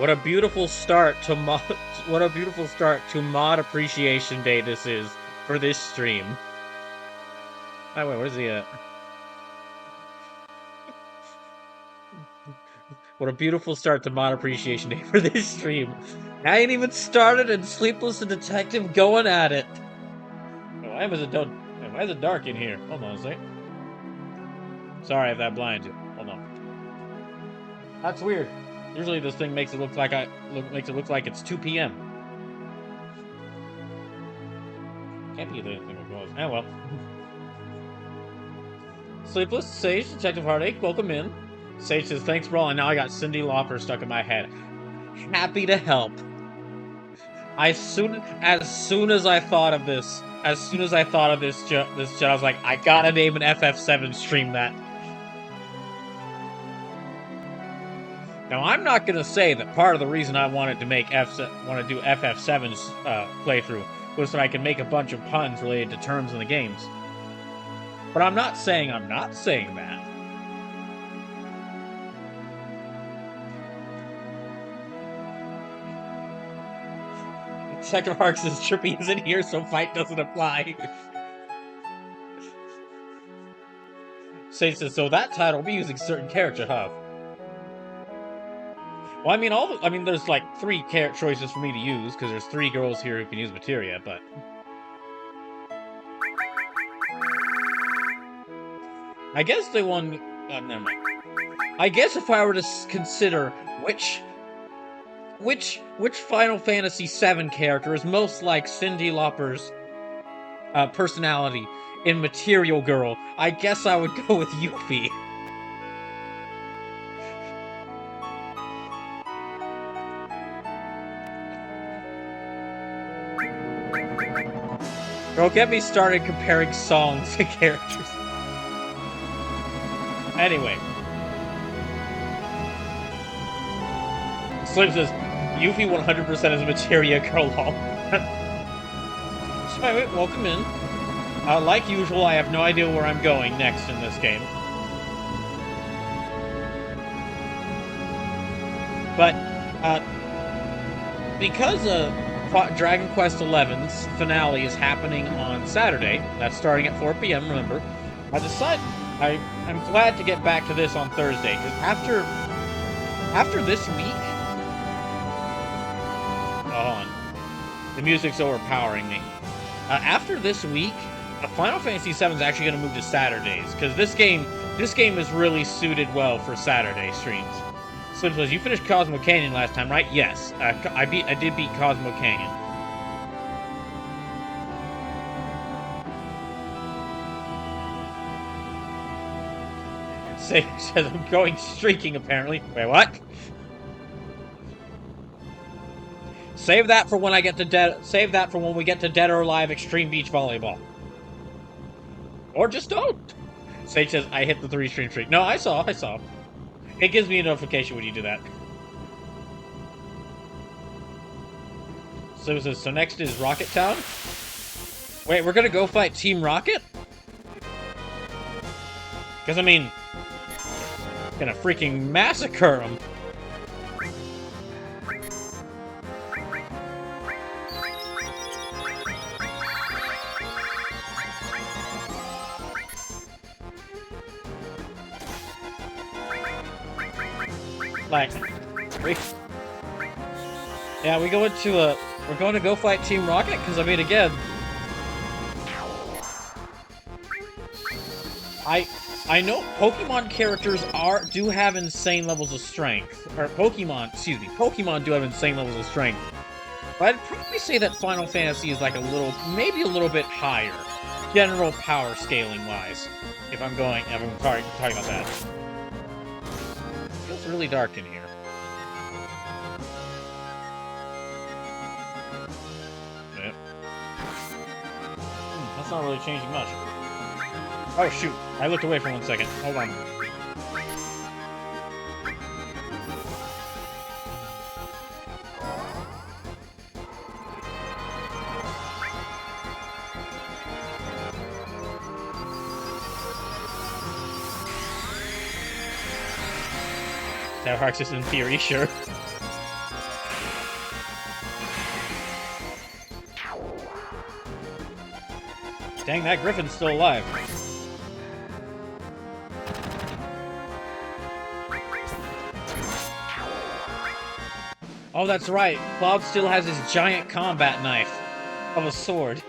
What a beautiful start to mod. What a beautiful start to Mod Appreciation Day this is for this stream. Oh wait, where's the? What a beautiful start to Mod Appreciation Day for this stream. I ain't even started, and Sleepless and Detective going at it. Oh, why is it dark in here? Hold on a sec. Sorry if that blinds you. Hold on. That's weird. Usually this thing makes it look like it's 2 p.m. Can't be the thing it was. Oh well. Sleepless, Sage, Detective Heartache, welcome in. Sage says, thanks, bro, and now I got Cyndi Lauper stuck in my head. Happy to help. As soon as I thought of this, I was like, I gotta name an FF7 stream that. Now, I'm not gonna say that part of the reason I wanted to do FF7's playthrough was so I can make a bunch of puns related to terms in the games. But I'm not saying that. Detective Hark says Trippy isn't here, so fight doesn't apply. Sage says, so that title will be using certain character, huh? Well, I mean, there's like 3 character choices for me to use, because there's 3 girls here who can use Materia, but... I guess they won... never mind. I guess if I were to consider which Final Fantasy VII character is most like Cyndi Lauper's personality in Material Girl, I guess I would go with Yuffie. Don't get me started comparing songs to characters. Anyway. Slim says, Yuffie 100% is a Materia girl, lol. So anyway, welcome in. Like usual, I have no idea where I'm going next in this game. But, because Dragon Quest XI's finale is happening on Saturday, that's starting at 4 p.m., remember, I decided I'm glad to get back to this on Thursday, because after this week... Oh, hold on. The music's overpowering me. After this week, Final Fantasy VII is actually going to move to Saturdays, because this game is really suited well for Saturday streams. Slim says, you finished Cosmo Canyon last time, right? Yes. I did beat Cosmo Canyon. Sage says, I'm going streaking, apparently. Wait, what? Save that for when we get to Dead or Alive Extreme Beach Volleyball. Or just don't. Sage says, I hit the 3-stream streak. No, I saw. It gives me a notification when you do that. So next is Rocket Town? Wait, we're gonna go fight Team Rocket? Because, I mean... gonna freaking massacre them. Like, we're going to go fight Team Rocket, because, I mean, again, I know Pokemon characters do have insane levels of strength, or Pokemon do have insane levels of strength, but I'd probably say that Final Fantasy is like maybe a little bit higher, general power scaling wise, if I'm talking about that. It's really dark in here. Yep. That's not really changing much. Oh shoot, I looked away for 1 second. Hold on. That Harks is in theory, sure. Dang, that Griffin's still alive. Oh, that's right. Cloud still has his giant combat knife of a sword.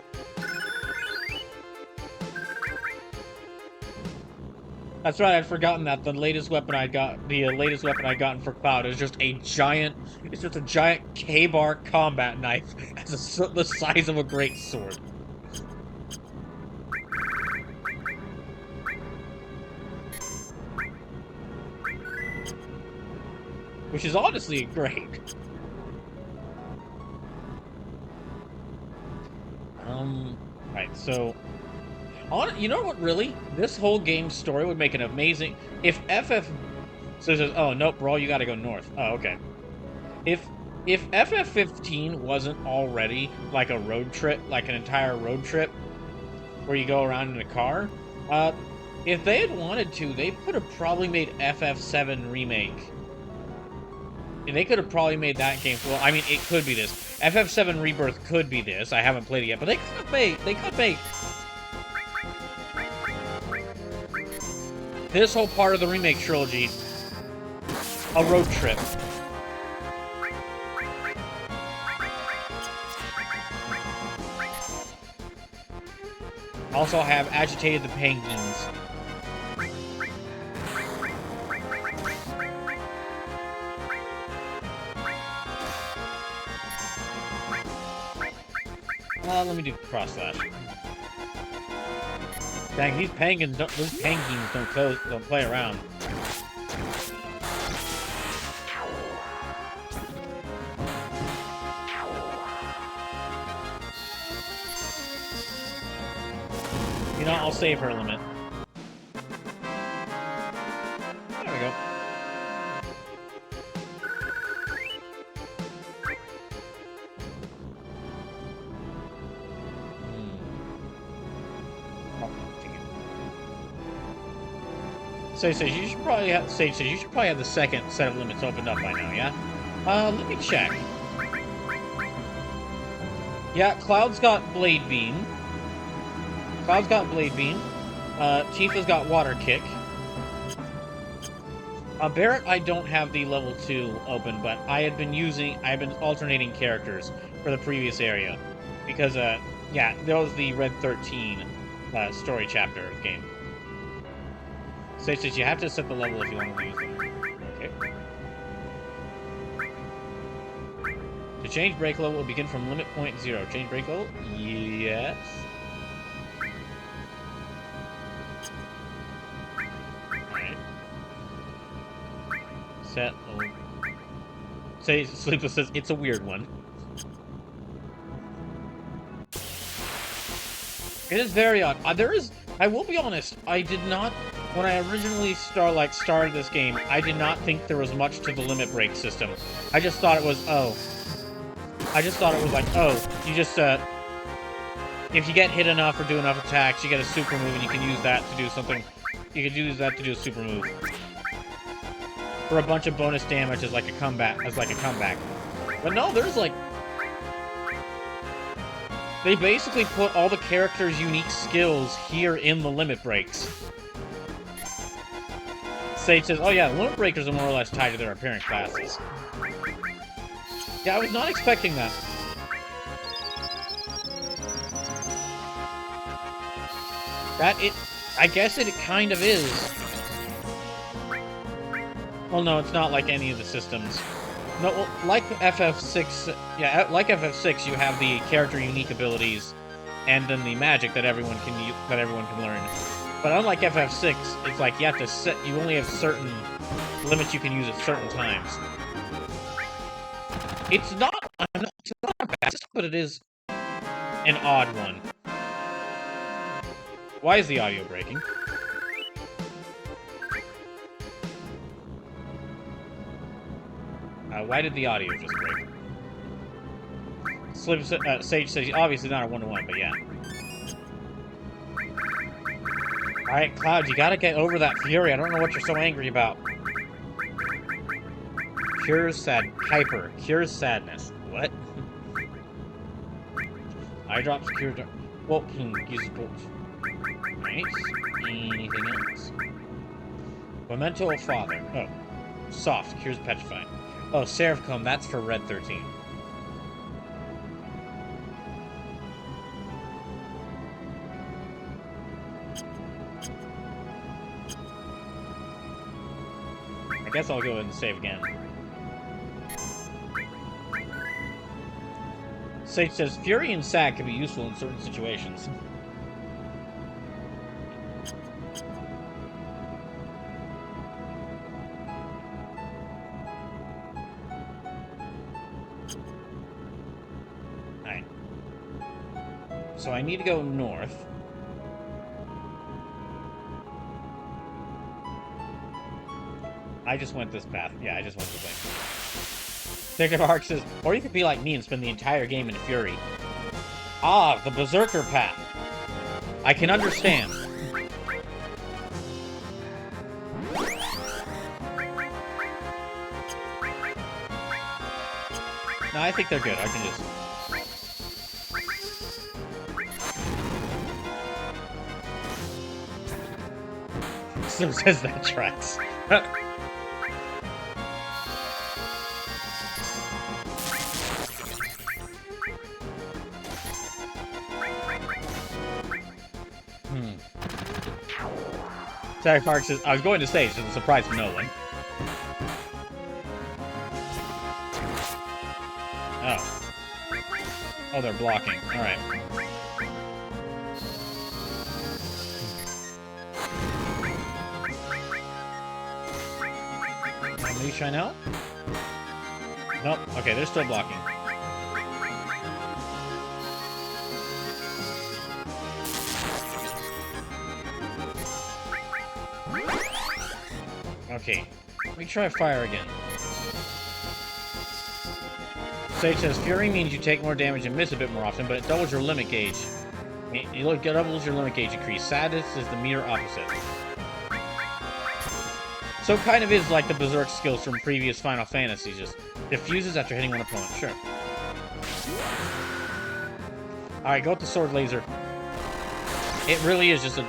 That's right, I'd forgotten that the latest weapon I got, latest weapon I gotten for Cloud is just a giant, it's just a giant K-bar combat knife as the size of a great sword. Which is honestly great. Right, so... you know what, really? This whole game's story would make an amazing... If FF... So it says, oh, nope, bro, you gotta go north. Oh, okay. If FF15 wasn't already like a road trip, like an entire road trip, where you go around in a car, if they had wanted to, they could have probably made FF7 Remake. And they could have probably made that game... Well, I mean, it could be this. FF7 Rebirth could be this. I haven't played it yet, but they could make this whole part of the remake trilogy a road trip. Also have agitated the penguins. Let me do cross slash. Dang, these penguins don't play around. You know, I'll save her limit. There we go. Sage says you should probably have the second set of limits opened up by now, yeah? Let me check. Yeah, Cloud's got Blade Beam. Tifa's got Water Kick. Barret, I don't have the level 2 open, but I've been alternating characters for the previous area. Because, yeah, that was the Red 13 story chapter of the game. Sage says you have to set the level if you want to use them. Okay. To change break level, will begin from limit point 0. Change break level? Yes. Alright. Set level. Sage Sleepless says it's a weird one. It is very odd. I will be honest, I did not, when I originally started this game, I did not think there was much to the limit break system. I just thought it was, you just, if you get hit enough or do enough attacks, you get a super move and you can use that to do something, you can use that to do a super move. For a bunch of bonus damage as like a comeback. But no, there's like, they basically put all the characters' unique skills here in the limit breaks. Sage says, oh yeah, the limit breakers are more or less tied to their apparent classes. Yeah, I was not expecting that. I guess it kind of is. Well, no, it's not like any of the systems. No, well, like FF6, yeah, like FF6, you have the character unique abilities, and then the magic that everyone can learn. But unlike FF6, it's like you have to you only have certain limits you can use at certain times. It's not a bad system, but it is an odd one. Why is the audio breaking? Why did the audio just break? Sage says, obviously not a 1-to-1, but yeah. Alright, Cloud, you gotta get over that fury. I don't know what you're so angry about. Cures sadness. What? Eye drops cure... Bolt King uses bolt. Nice. Anything else? Memento of Father. Oh. Soft. Cures petrifying. Oh, Seraph Comb. That's for Red 13. I guess I'll go ahead and save again. Sage says, Fury and Sag can be useful in certain situations. Alright. So I need to go north. I just went this path. Yeah, I just went this way. Sacred Arc says, or you could be like me and spend the entire game in Fury. Ah, the Berserker path. I can understand. No, I think they're good. I can just... So says that tracks. Sorry, Park says, I was going to say, it's a surprise for no one. Oh. Oh, they're blocking. Alright. Let me try now? Nope. Okay, they're still blocking. Okay, let me try fire again. Sage says, Fury means you take more damage and miss a bit more often, but it doubles your limit gauge. It doubles your limit gauge increase. Sadness is the mirror opposite. So it kind of is like the Berserk skills from previous Final Fantasy, just diffuses after hitting one opponent. Sure. Alright, go with the sword laser. It really is just a...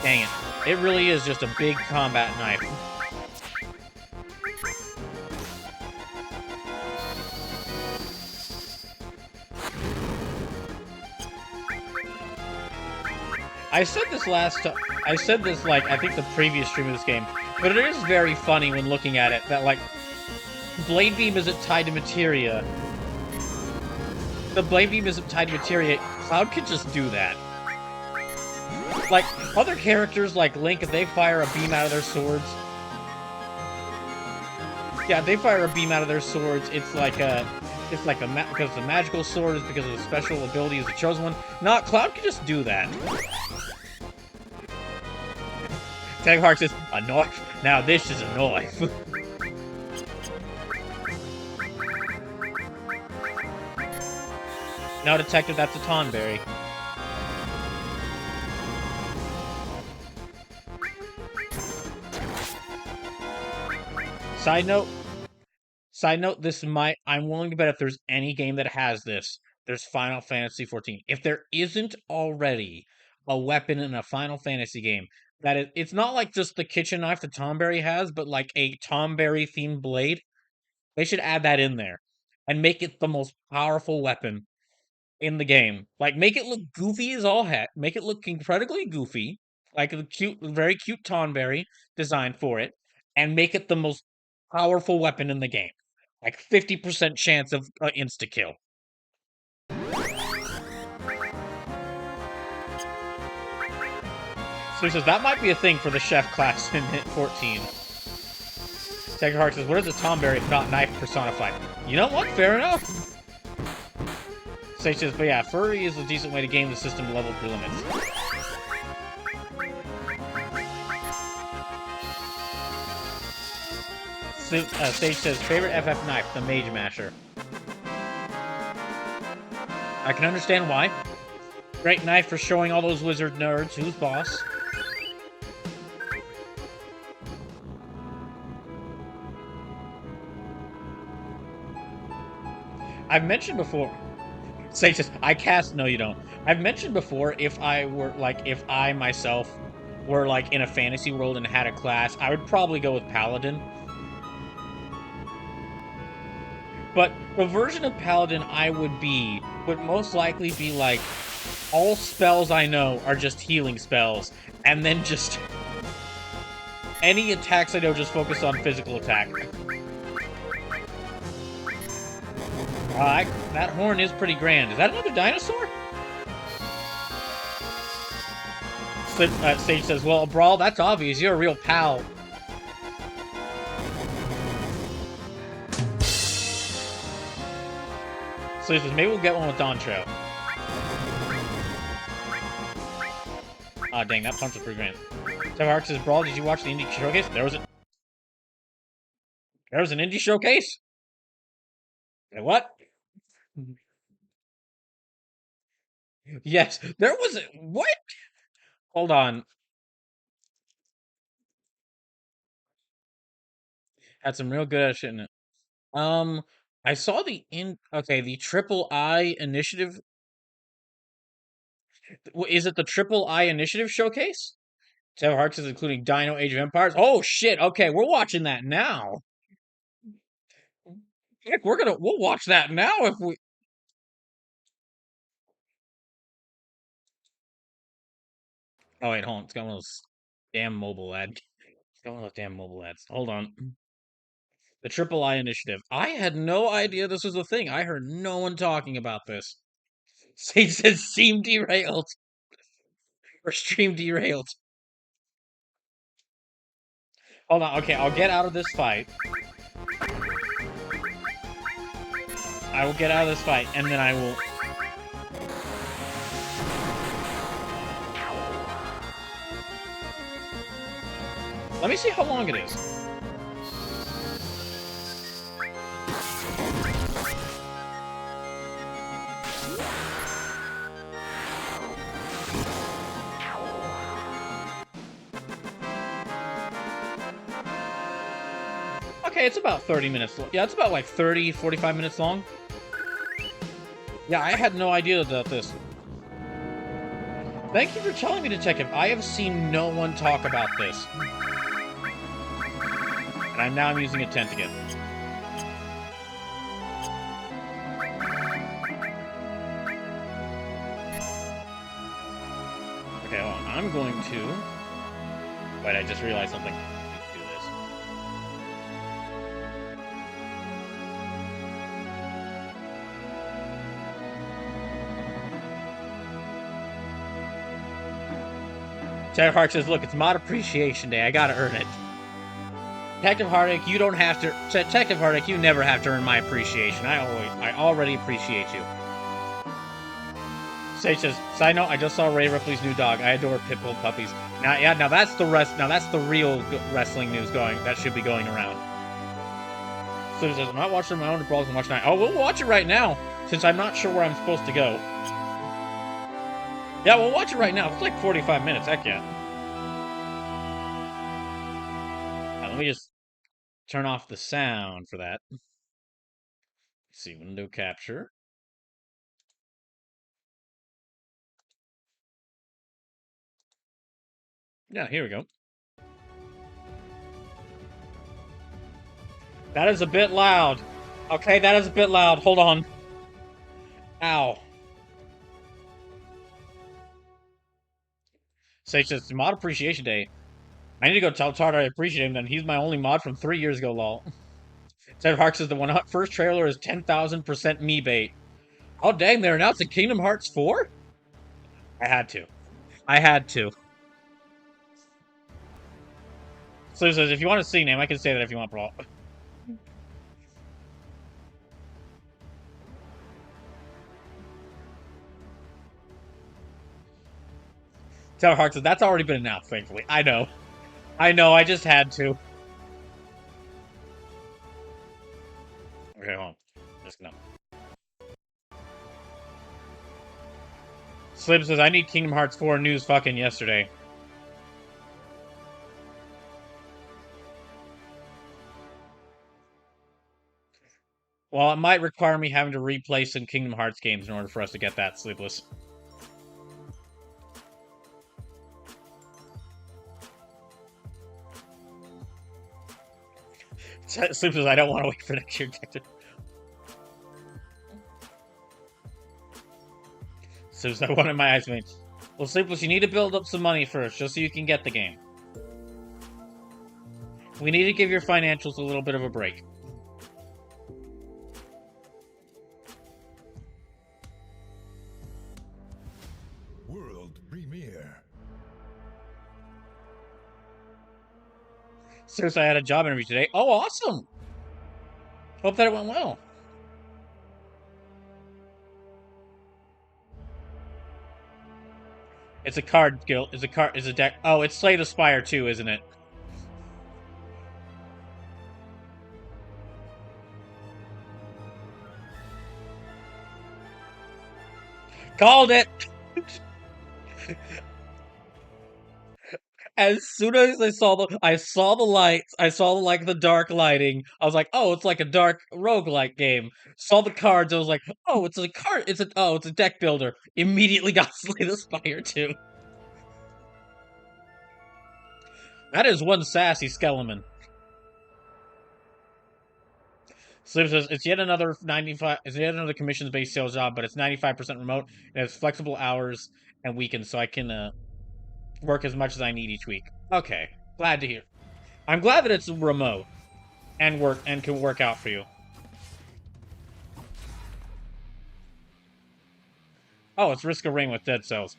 Dang it. It really is just a big combat knife. I said this last time. I said this, like, I think the previous stream of this game. But it is very funny when looking at it that, like, Blade Beam isn't tied to Materia. The Blade Beam isn't tied to Materia. Cloud could just do that. Like, other characters like Link, if they fire a beam out of their swords... Yeah, they fire a beam out of their swords, it's like a... It's like a because the magical sword is because of the special ability as the chosen one. Not Cloud could just do that. Tag Hark says, a knife? Now this is a knife. No, Detective, that's a Tonberry. Side note, this might... I'm willing to bet if there's any game that has this, there's Final Fantasy XIV. If there isn't already a weapon in a Final Fantasy game, it's not like just the kitchen knife that Tonberry has, but like a Tonberry-themed blade, they should add that in there. And make it the most powerful weapon in the game. Like, make it look goofy as all heck. Make it look incredibly goofy. Like a very cute Tonberry design for it. And make it the most powerful weapon in the game. Like 50% chance of insta-kill. So he says, that might be a thing for the chef class in 14. Tiger Heart says, what is a Tonberry if not knife personified? You know what? Fair enough. Sage says, but yeah, furry is a decent way to game the system level through limits. Sage says, favorite FF knife, the Mage Masher. I can understand why. Great knife for showing all those wizard nerds who's boss. I've mentioned before, Say just, I cast, no you don't. I've mentioned before, if I myself were, like, in a fantasy world and had a class, I would probably go with Paladin. But the version of Paladin I would be would most likely be, like, all spells I know are just healing spells, and then just any attacks I know just focus on physical attack. That horn is pretty grand. Is that another dinosaur? Sage says, well, Brawl, that's obvious. You're a real pal. So he says, maybe we'll get one with Doncho. Ah, dang, that punch was pretty grand. Hark says, Brawl, did you watch the indie showcase? There was an indie showcase? What? Yes, there was what? Hold on. Had some real good shit in it. I saw the Triple I Initiative. Is it the Triple I Initiative showcase? Seven Hearts is including Dino Age of Empires. Oh shit! Okay, we're watching that now. Heck, we'll watch that now if we. Oh wait, hold on. It's got one of those damn mobile ads. It's got one of those damn mobile ads. Hold on. The Triple I Initiative. I had no idea this was a thing. I heard no one talking about this. Sage says stream derailed. Or stream derailed. Hold on. Okay, I'll get out of this fight. I will get out of this fight, and then I will. Let me see how long it is. Okay, it's about 30 minutes long. Yeah, it's about like 30, 45 minutes long. Yeah, I had no idea about this. Thank you for telling me, Detective. I have seen no one talk about this. And now I'm using a tent again. Okay, hold on. I'm going to... Wait, I just realized something. Let's do this. Ted Hark says, look, it's Mod Appreciation Day. I gotta earn it. Detective Hardick, you don't have to... Detective Hardick, you never have to earn my appreciation. I already appreciate you. Sage says, side note, I just saw Ray Ripley's new dog. I adore pit bull puppies. Now that's the real wrestling news going. That should be going around. So he says, I'm not watching my own Brawls and watch night. Oh, we'll watch it right now, since I'm not sure where I'm supposed to go. Yeah, we'll watch it right now. It's like 45 minutes. Heck yeah. Now, let me just turn off the sound for that. Let's see, window capture. Yeah, here we go. That is a bit loud. Okay, that is a bit loud. Hold on. Ow. Sage says, Mod Appreciation Day. I need to go tell Tart I appreciate him, then he's my only mod from 3 years ago, lol. Ted Hark says, the first trailer is 10,000% me bait. Oh, dang, they're announcing Kingdom Hearts 4? I had to. I had to. So he says, if you want to see name, I can say that if you want, bro. Taylor Hark says, that's already been announced, thankfully. I know, I just had to. Okay, hold on. Just no. Slim says, I need Kingdom Hearts 4 news fucking yesterday. Well, it might require me having to replay some Kingdom Hearts games in order for us to get that, Sleepless. Sleepless, I don't want to wait for next year. Sleepless, I wanted my eyes made. Well, Sleepless, you need to build up some money first, just so you can get the game. We need to give your financials a little bit of a break. World premiere. Seriously, I had a job interview today. Oh, awesome! Hope that it went well. It's a card guild. Is a deck. Oh, it's Slay the Spire too, isn't it? Called it! As soon as I saw the lights, I saw the dark lighting. I was like, oh, it's like a dark roguelike game. Saw the cards, I was like, oh, it's a card. It's a deck builder. Immediately got Slay the Spire too. That is one sassy skeleton. Sleep says it's yet another 95. It's yet another commissions-based sales job, but it's 95% remote and it's flexible hours and weekends, so I can work as much as I need each week. Okay, glad to hear. I'm glad that it's remote and can work out for you. Oh, it's Risk a Ring with Dead Cells.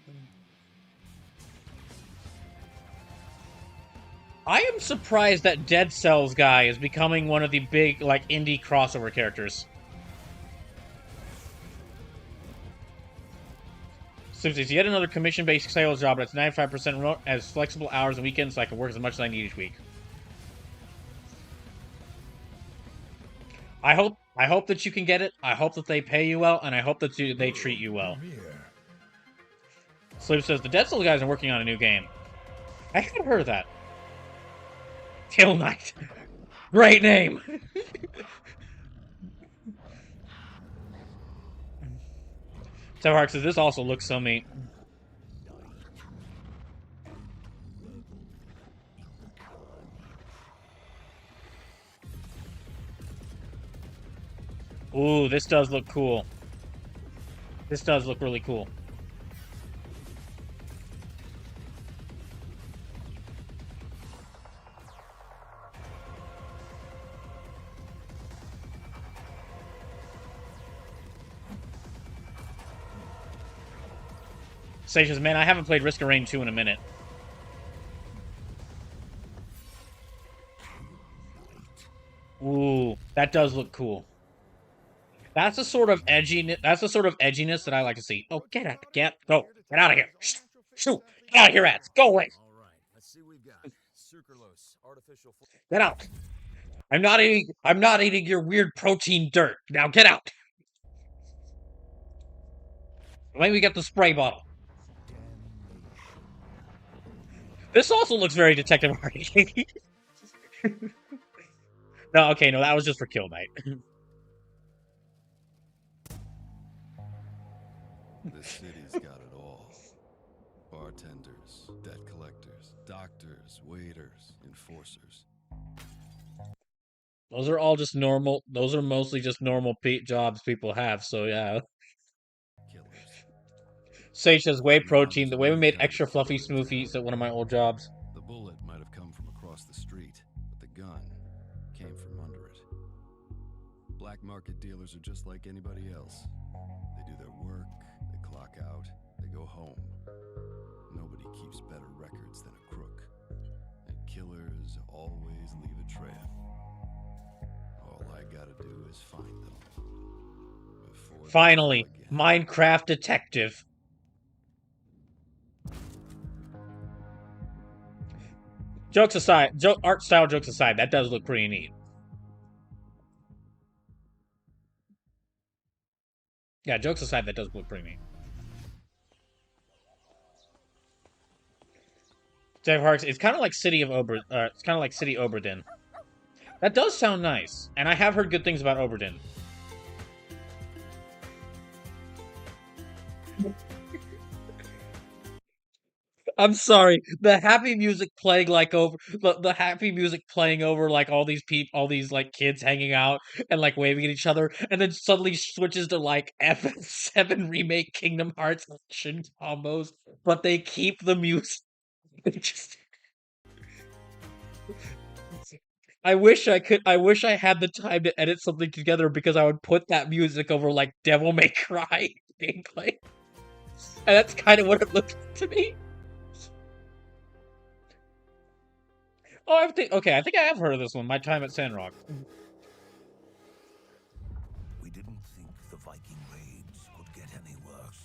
I am surprised that Dead Cells guy is becoming one of the big, like, indie crossover characters. Simpsons, yet another commission-based sales job, but it's 95% remote, has flexible hours and weekends, so I can work as much as I need each week. I hope that you can get it. I hope that they pay you well, and I hope that they treat you well. Sleep says the Dead Cells guys are working on a new game. I haven't heard of that. Kill Knight. Great name. Tevhark says this also looks so mean. Ooh, this does look cool. This does look really cool. Sage says, man, I haven't played Risk of Rain 2 in a minute. Ooh, that does look cool. That's the sort of edginess that I like to see. Oh, get out of here. Shoot, get out of here, rats. Go away. Get out. I'm not eating your weird protein dirt. Now get out. Let me get the spray bottle. This also looks very Detective Arcade. No, okay, no, that was just for Kill Knight. The city's got it all. Bartenders, debt collectors, doctors, waiters, enforcers. Those are all just normal. Those are mostly just normal jobs people have. So yeah. Killers. Sage says whey protein. The way we made extra fluffy smoothies at one of my old jobs. The bullet might have come from across the street, but the gun came from under it. Black market dealers are just like anybody else. They do their work, they clock out, they go home. Nobody keeps better records than a crook. And killers always leave a trail. All I gotta do is find them. Finally, Minecraft detective. Jokes aside, art style jokes aside, that does look pretty neat. Yeah, jokes aside, that does look pretty neat. Dave Harks, it's kind of like City Oberdin. That does sound nice, and I have heard good things about Oberdin. I'm sorry. The happy music playing like over the happy music playing over like all these people, all these like kids hanging out and like waving at each other, and then suddenly switches to like FF7 remake Kingdom Hearts action combos, but they keep the music. Just, I wish I could. I wish I had the time to edit something together because I would put that music over like Devil May Cry gameplay, and that's kind of what it looks like to me. Oh, I think okay. I think I have heard of this one. My Time at Sandrock. We didn't think the Viking raids could get any worse.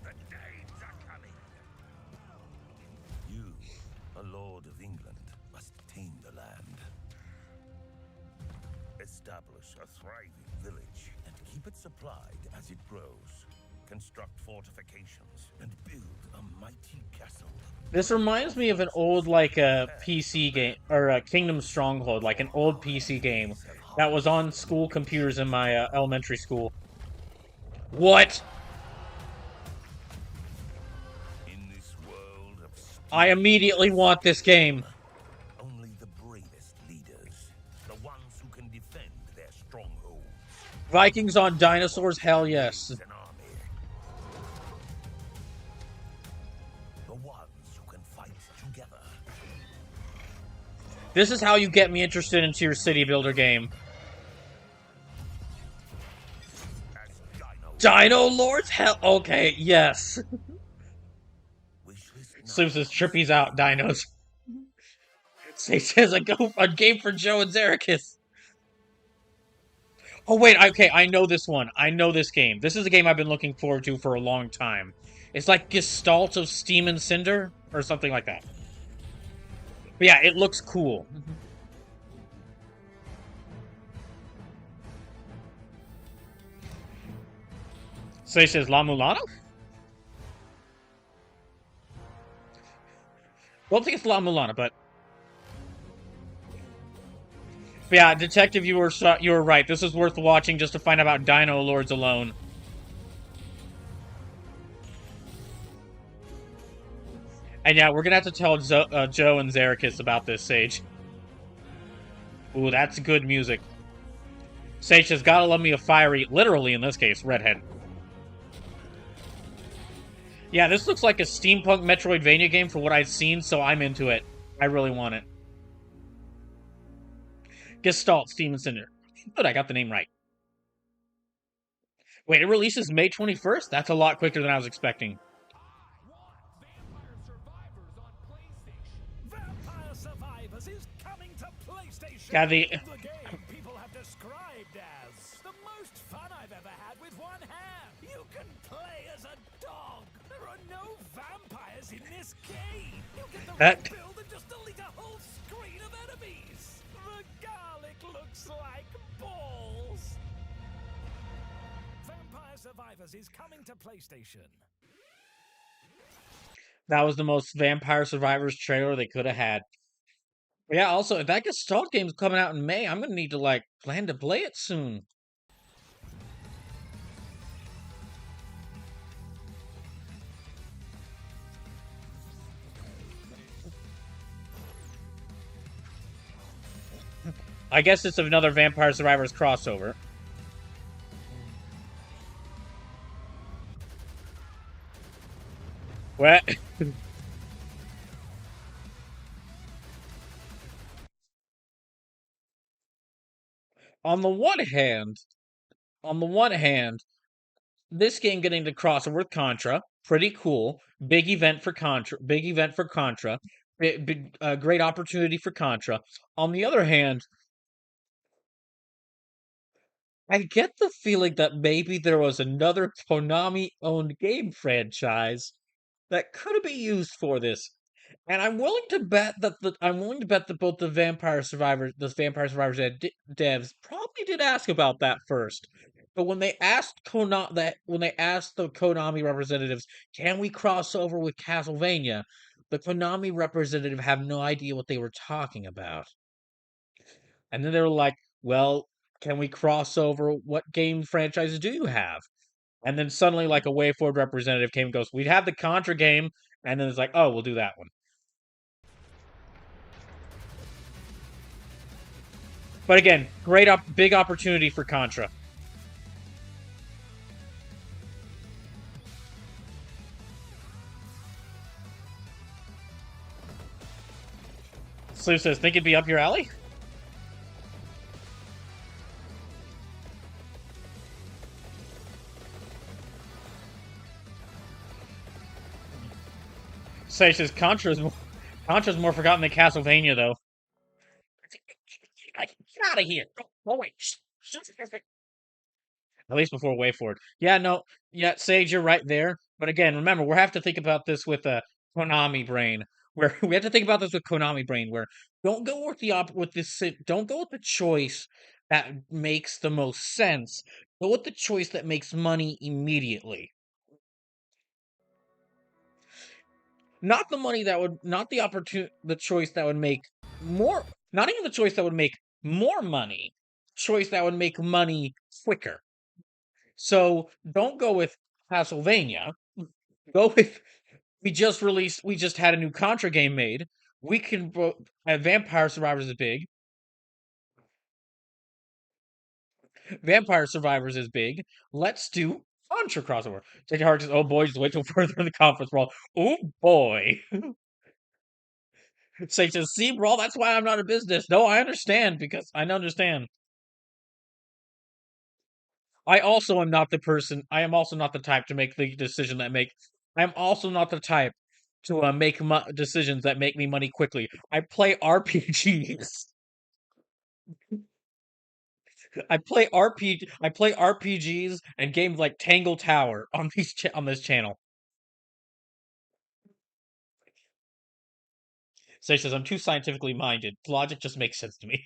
The Danes are coming. You, a lord of England, must tame the land. Establish a thriving village and keep it supplied as it grows. Construct fortifications and build a mighty castle. This reminds me of an old like PC game or a Kingdom Stronghold, like an old PC game that was on school computers in my elementary school. What? In this world of I immediately want this game. only the bravest leaders, the ones who can defend their strongholds. Vikings on dinosaurs, hell yes. An army. The ones who can fight together. This is how you get me interested into your city builder game. As Dino Lords? Hell, okay, yes. Slim says Trippy's out, dinos. Say says a game for Joe and Zerikis. Oh wait, okay, I know this one. I know this game. This is a game I've been looking forward to for a long time. It's like Gestalt of Steam and Cinder, or something like that. But yeah, it looks cool. Say says La Mulana? Don't think it's La Mulana, but yeah, Detective, you were right. This is worth watching just to find out about Dino Lords alone. And yeah, we're gonna have to tell Joe and Zerikis about this, Sage. Ooh, that's good music. Sage has gotta love me a fiery, literally in this case, redhead. Yeah, this looks like a steampunk Metroidvania game for what I've seen, so I'm into it. I really want it. Gestalt, Steam and Cinder. Good, I got the name right. Wait, it releases May 21st? That's a lot quicker than I was expecting. Vampire Survivors is coming to PlayStation. Yeah, the game people have described as the most fun I've ever had with one hand. You can play as a dog. There are no vampires in this game. You get the That- build and just delete a whole screen of enemies. The garlic looks like balls. Vampire Survivors is coming to PlayStation. That was the most Vampire Survivors trailer they could have had. But yeah, also, if that Gestalt game's coming out in May, I'm gonna need to, like, plan to play it soon. I guess it's another Vampire Survivors crossover. What? on the one hand, on the one hand, this game getting to crossover with Contra, pretty cool. Big event for Contra. Big event for Contra. Great opportunity for Contra. On the other hand, I get the feeling that maybe there was another Konami-owned game franchise that could be used for this. And I'm willing to bet that both the Vampire Survivors devs probably did ask about that first. But when they asked the Konami representatives, can we cross over with Castlevania? The Konami representative have no idea what they were talking about. And then they were like, well, can we cross over? What game franchises do you have? And then suddenly, like, a Way Forward representative came and goes, we'd have the Contra game, and then it's like, oh, we'll do that one. But again, big opportunity for Contra. Slew says, think it'd be up your alley? Sage says, Contra's more forgotten than Castlevania, though. Get out of here! Oh, wait. At least before Way Forward. Yeah, no. Yeah, Sage, you're right there. But again, remember, we have to think about this with a Konami brain. Where we have to think about this with Konami brain, where don't go with don't go with the choice that makes the most sense. Go with the choice that makes money immediately. Not the money that would, not the choice that would make more, not even the choice that would make more money, choice that would make money quicker. So don't go with Castlevania. Go with, we just had a new Contra game made. We can, Vampire Survivors is big. Vampire Survivors is big. Let's do Contra crossover. Take your heart says, oh boy, just wait till further in the conference brawl. Oh boy. Say says, see, brawl, that's why I'm not in business. No, I understand, because I understand. I also am not the person, I am also not the type to make the decision that make, I'm also not the type to make decisions that make me money quickly. I play RPGs. I play RPGs and games like Tangle Tower on on this channel. Sage says I'm too scientifically minded. Logic just makes sense to me.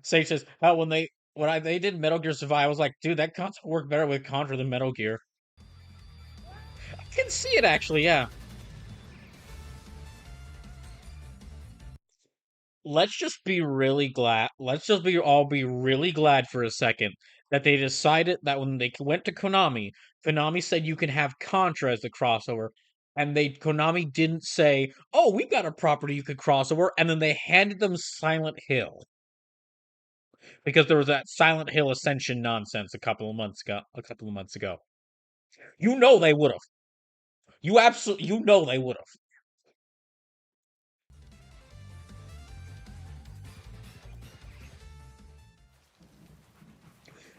Sage says, "Oh, they did Metal Gear Survive, I was like, dude, that console worked better with Contra than Metal Gear." I can see it actually, yeah. Let's just be really glad. Let's just be really glad for a second that they decided that when they went to Konami, Konami said you can have Contra as the crossover, and Konami didn't say, "Oh, we've got a property you could cross over," and then they handed them Silent Hill because there was that Silent Hill Ascension nonsense a couple of months ago. You know they would have. You know they would have.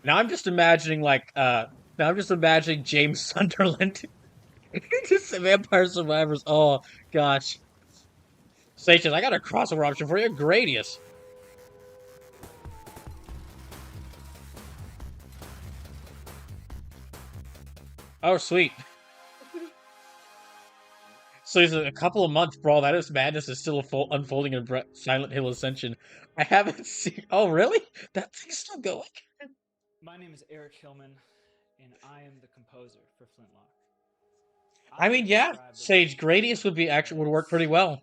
Now I'm just imagining James Sunderland. Just Vampire Survivors. Oh gosh. Station, I got a crossover option for you. Gradius. Oh sweet. So it's a couple of months, brawl. That is madness is still unfolding in Silent Hill Ascension. I haven't seen. Oh really? That thing's still going. My name is Eric Hillman, and I am the composer for Flintlock. I mean, yeah, Sage Gradius would work pretty well.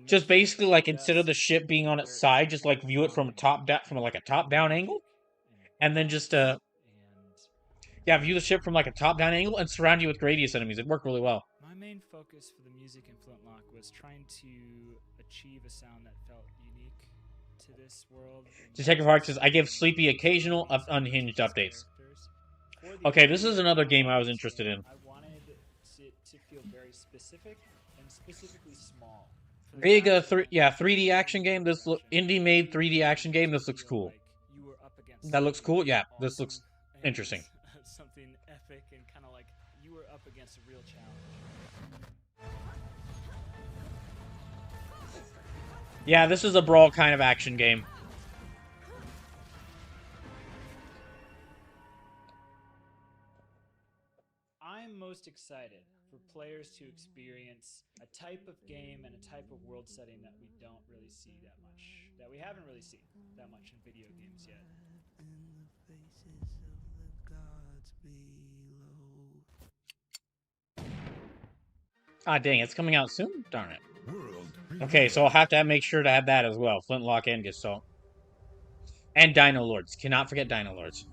Just basically like instead of the ship being on its side, just like view it from a top down angle, and then just yeah, view the ship from like a top down angle and surround you with Gradius enemies. It worked really well. My main focus for the music in Flintlock was trying to achieve a sound that felt unique to this world. Detective Hark says, I give Sleepy occasional unhinged updates. Okay, this is another game I was interested in. I wanted it to feel very specific and specifically small. Big 3D action game. This indie made 3D action game. This looks cool. That looks cool. Yeah, this looks interesting. Something epic and kind of like you were up against a real challenge. Yeah, this is a brawl kind of action game. I'm most excited for players to experience a type of game and a type of world setting that we don't really see that much, that we haven't really seen that much in video games yet. Ah, dang, it's coming out soon? Darn it. Okay, so I'll have to make sure to have that as well. Flintlock and Gestalt. And Dino Lords. Cannot forget Dino Lords.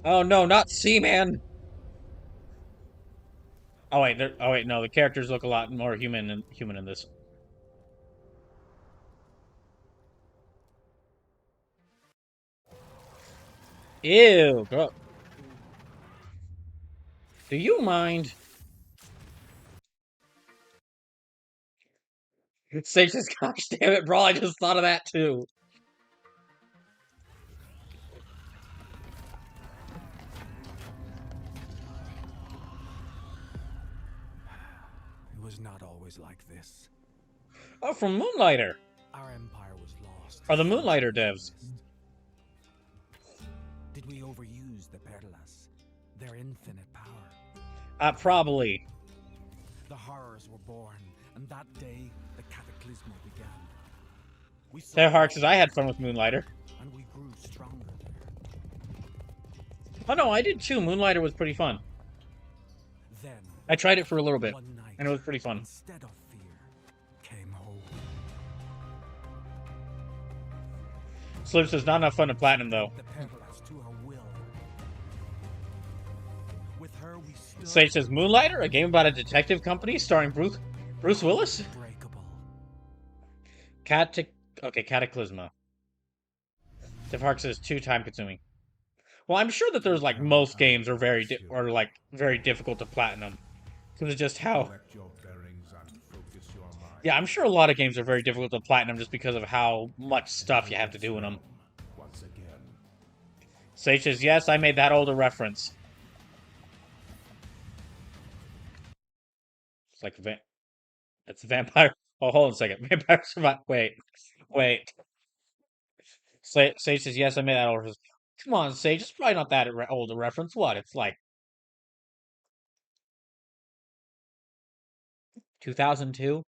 Oh no, not Seaman! Oh wait, oh wait, no, the characters look a lot more human in this. Ew, girl. Do you mind? Sage says, gosh damn it, bro, I just thought of that too. It was not always like this. Oh, from Moonlighter. Our empire was lost. Are the Moonlighter devs. Did we overuse the Perlas? Their infinite power? Probably. The horrors were born, and that day, the cataclysm began. We saw Terhark says, I had fun with Moonlighter. and we grew stronger there. Oh no, I did too. Moonlighter was pretty fun. Then, I tried it for a little bit, one night, and it was pretty fun. instead of fear, came hope. Slip says, not enough fun to platinum though. The Perlas to her will. With her, we stood Sage says, Moonlighter, a game about a detective company starring Bruce Willis? unbreakable. Okay, Cataclysma. Terhark says, too time consuming. Well, I'm sure that there's like most games are very difficult to platinum because of just how. Collect your bearings and focus your mind. Yeah, I'm sure a lot of games are very difficult to platinum just because of how much stuff you have to do in them. Once again. Sage says, yes, I made that older reference. It's like it's vampire. Oh, hold on a second. Vampire Survive. Wait. Sage says, yes, I made that older reference. Come on, Sage. It's probably not that old a reference. What? It's like 2002.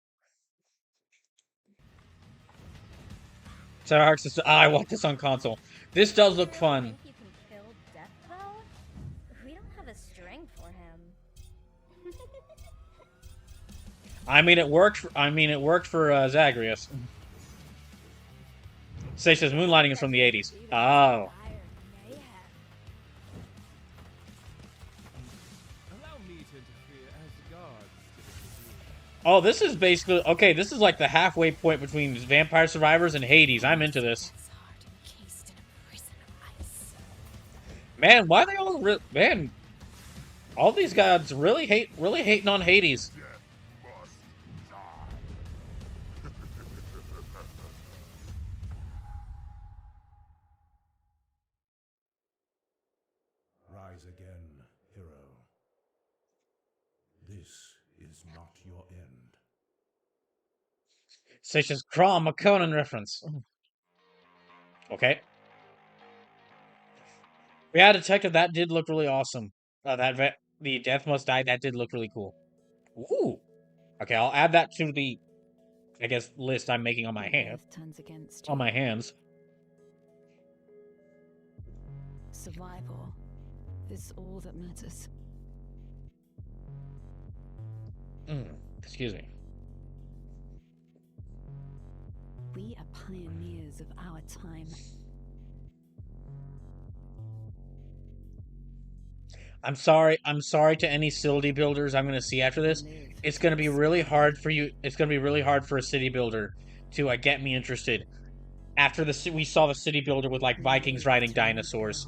Sarah Hark says, I want this on console. This does look fun. Think you can kill Death, though? We don't have a string for him. I mean, it worked. For Zagreus. Sage says moonlighting is from the 80s. Oh. Oh, this is basically okay. This is like the halfway point between Vampire Survivors and Hades. I'm into this. Man, why they all man? All these gods really hating on Hades. Rise again, hero. This is not your end. Sage says Crom, a Conan reference. Okay. Yeah, Detective, that did look really awesome. The Death Must Die, that did look really cool. Ooh. Okay, I'll add that to the, I guess, list I'm making on my hand. Turns against On you. my hands. Survival is all that matters. Excuse me. We are pioneers of our time. I'm sorry to any city builders I'm going to see after this. It's going to be really hard for you. It's going to be really hard for a city builder to get me interested. After we saw the city builder with like Vikings riding dinosaurs.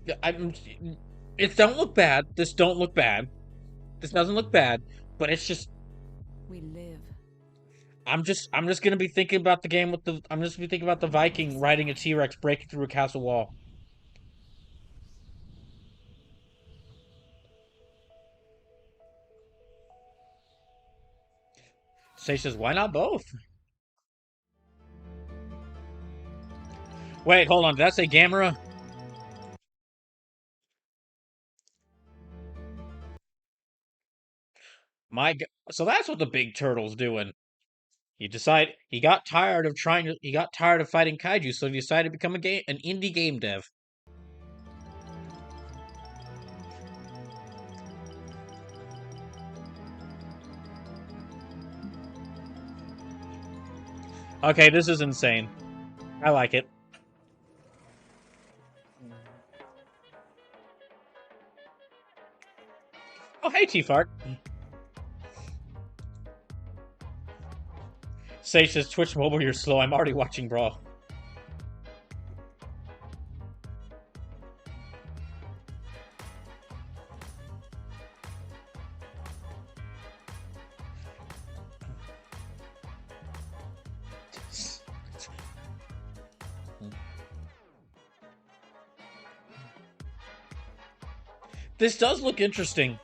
It don't look bad. This don't look bad. This doesn't look bad, but it's just We live. I'm just gonna be thinking about the game with the I'm just gonna be thinking about the Viking riding a T-Rex breaking through a castle wall. Sage says, why not both? Wait, hold on. Did that say Gamera? So that's what the big turtle's doing. He got tired of fighting kaiju, so he decided to become an indie game dev. Okay, this is insane. I like it. Oh, hey, T-Fart. Sage says, Twitch mobile, you're slow. I'm already watching Brawl. This does look interesting.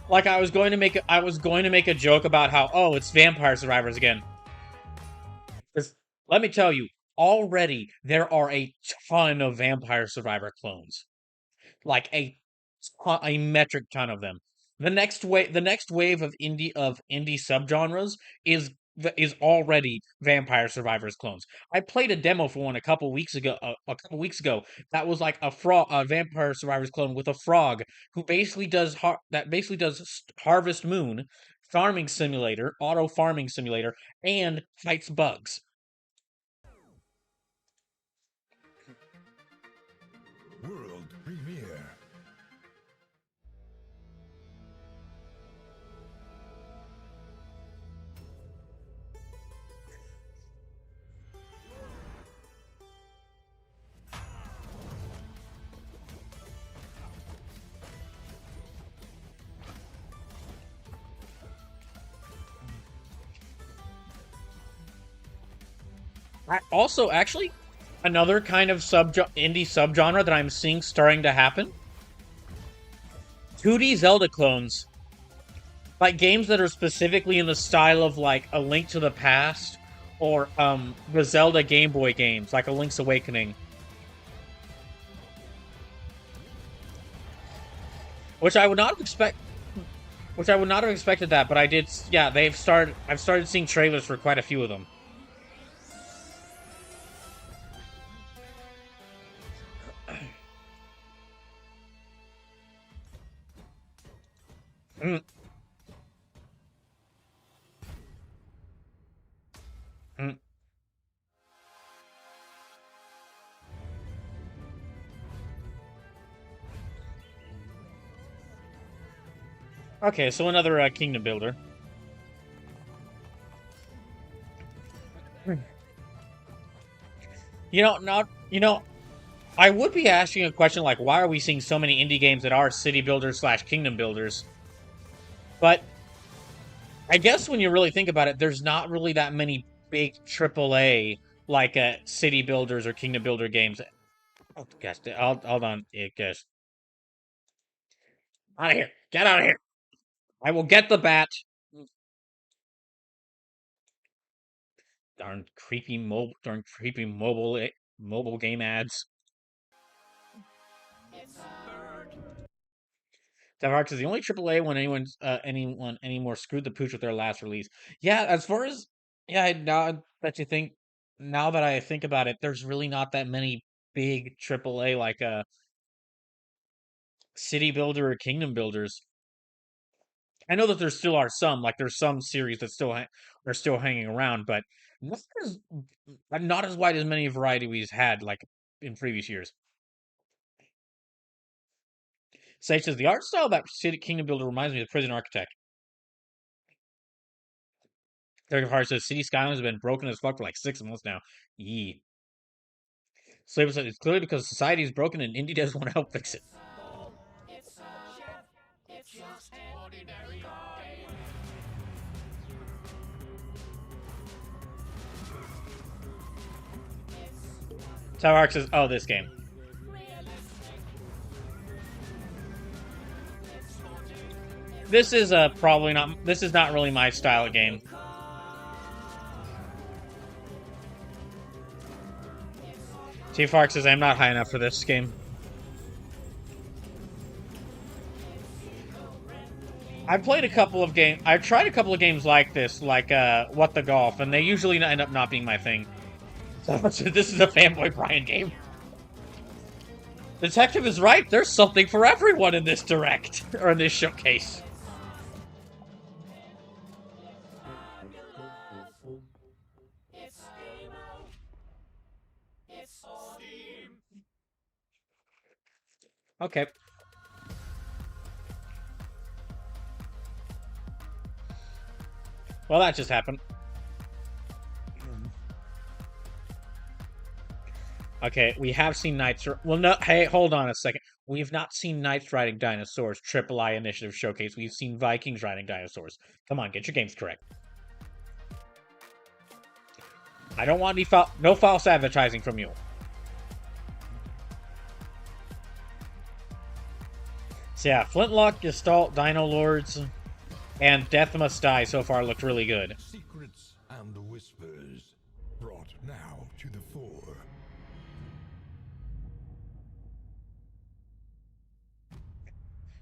Like I was going to make a joke about how, oh, it's Vampire Survivors again. 'Cause let me tell you, already there are a ton of Vampire Survivor clones. Like a metric ton of them. The next wave of indie subgenres is is already Vampire Survivors clones. I played a demo for one a couple weeks ago. That was like a Vampire Survivors clone with a frog who basically does Harvest Moon, farming simulator, auto farming simulator, and fights bugs. World premiere. Also, actually, another kind of indie subgenre that I'm seeing starting to happen: 2D Zelda clones. Like games that are specifically in the style of like A Link to the Past or the Zelda Game Boy games, like A Link's Awakening. Which I would not have expected that, but I did. Yeah, I've started seeing trailers for quite a few of them. Mm. Mm. Okay, so another kingdom builder. I would be asking a question like, why are we seeing so many indie games that are city builders slash kingdom builders? But I guess when you really think about it, there's not really that many big AAA like city builders or kingdom builder games. Oh gosh, hold on, gosh, out of here, get out of here! I will get the bat. Darn creepy mobile game ads. Tavares is the only AAA when anyone anymore screwed the pooch with their last release. Yeah, as far as now that I think about it, there's really not that many big AAA like city builder or kingdom builders. I know that there still are some, like there's some series that are still hanging around, but not as not as wide as many variety we've had like in previous years. Sage says the art style of that city kingdom builder reminds me of Prison Architect. Derek Hart says City Skylines has been broken as fuck for like 6 months now. Yee. Slaver says it's clearly because society is broken and indie doesn't want to help fix it. Tower says, oh, this game. This is probably not. This is not really my style of game. T Fark says I'm not high enough for this game. I've played a couple of games. I've tried a couple of games like this, like What the Golf, and they usually end up not being my thing. So this is a fanboy Brian game. Detective is right. There's something for everyone in this direct or in this showcase. Okay. Well, that just happened. Okay, we have seen knights. Well, no. Hey, hold on a second. We've not seen knights riding dinosaurs. Triple I Initiative Showcase. We've seen Vikings riding dinosaurs. Come on, get your games correct. I don't want any no false advertising from you. So yeah, Flintlock, Gestalt, Dino Lords, and Death Must Die so far looked really good. Secrets and the whispers brought now to the fore.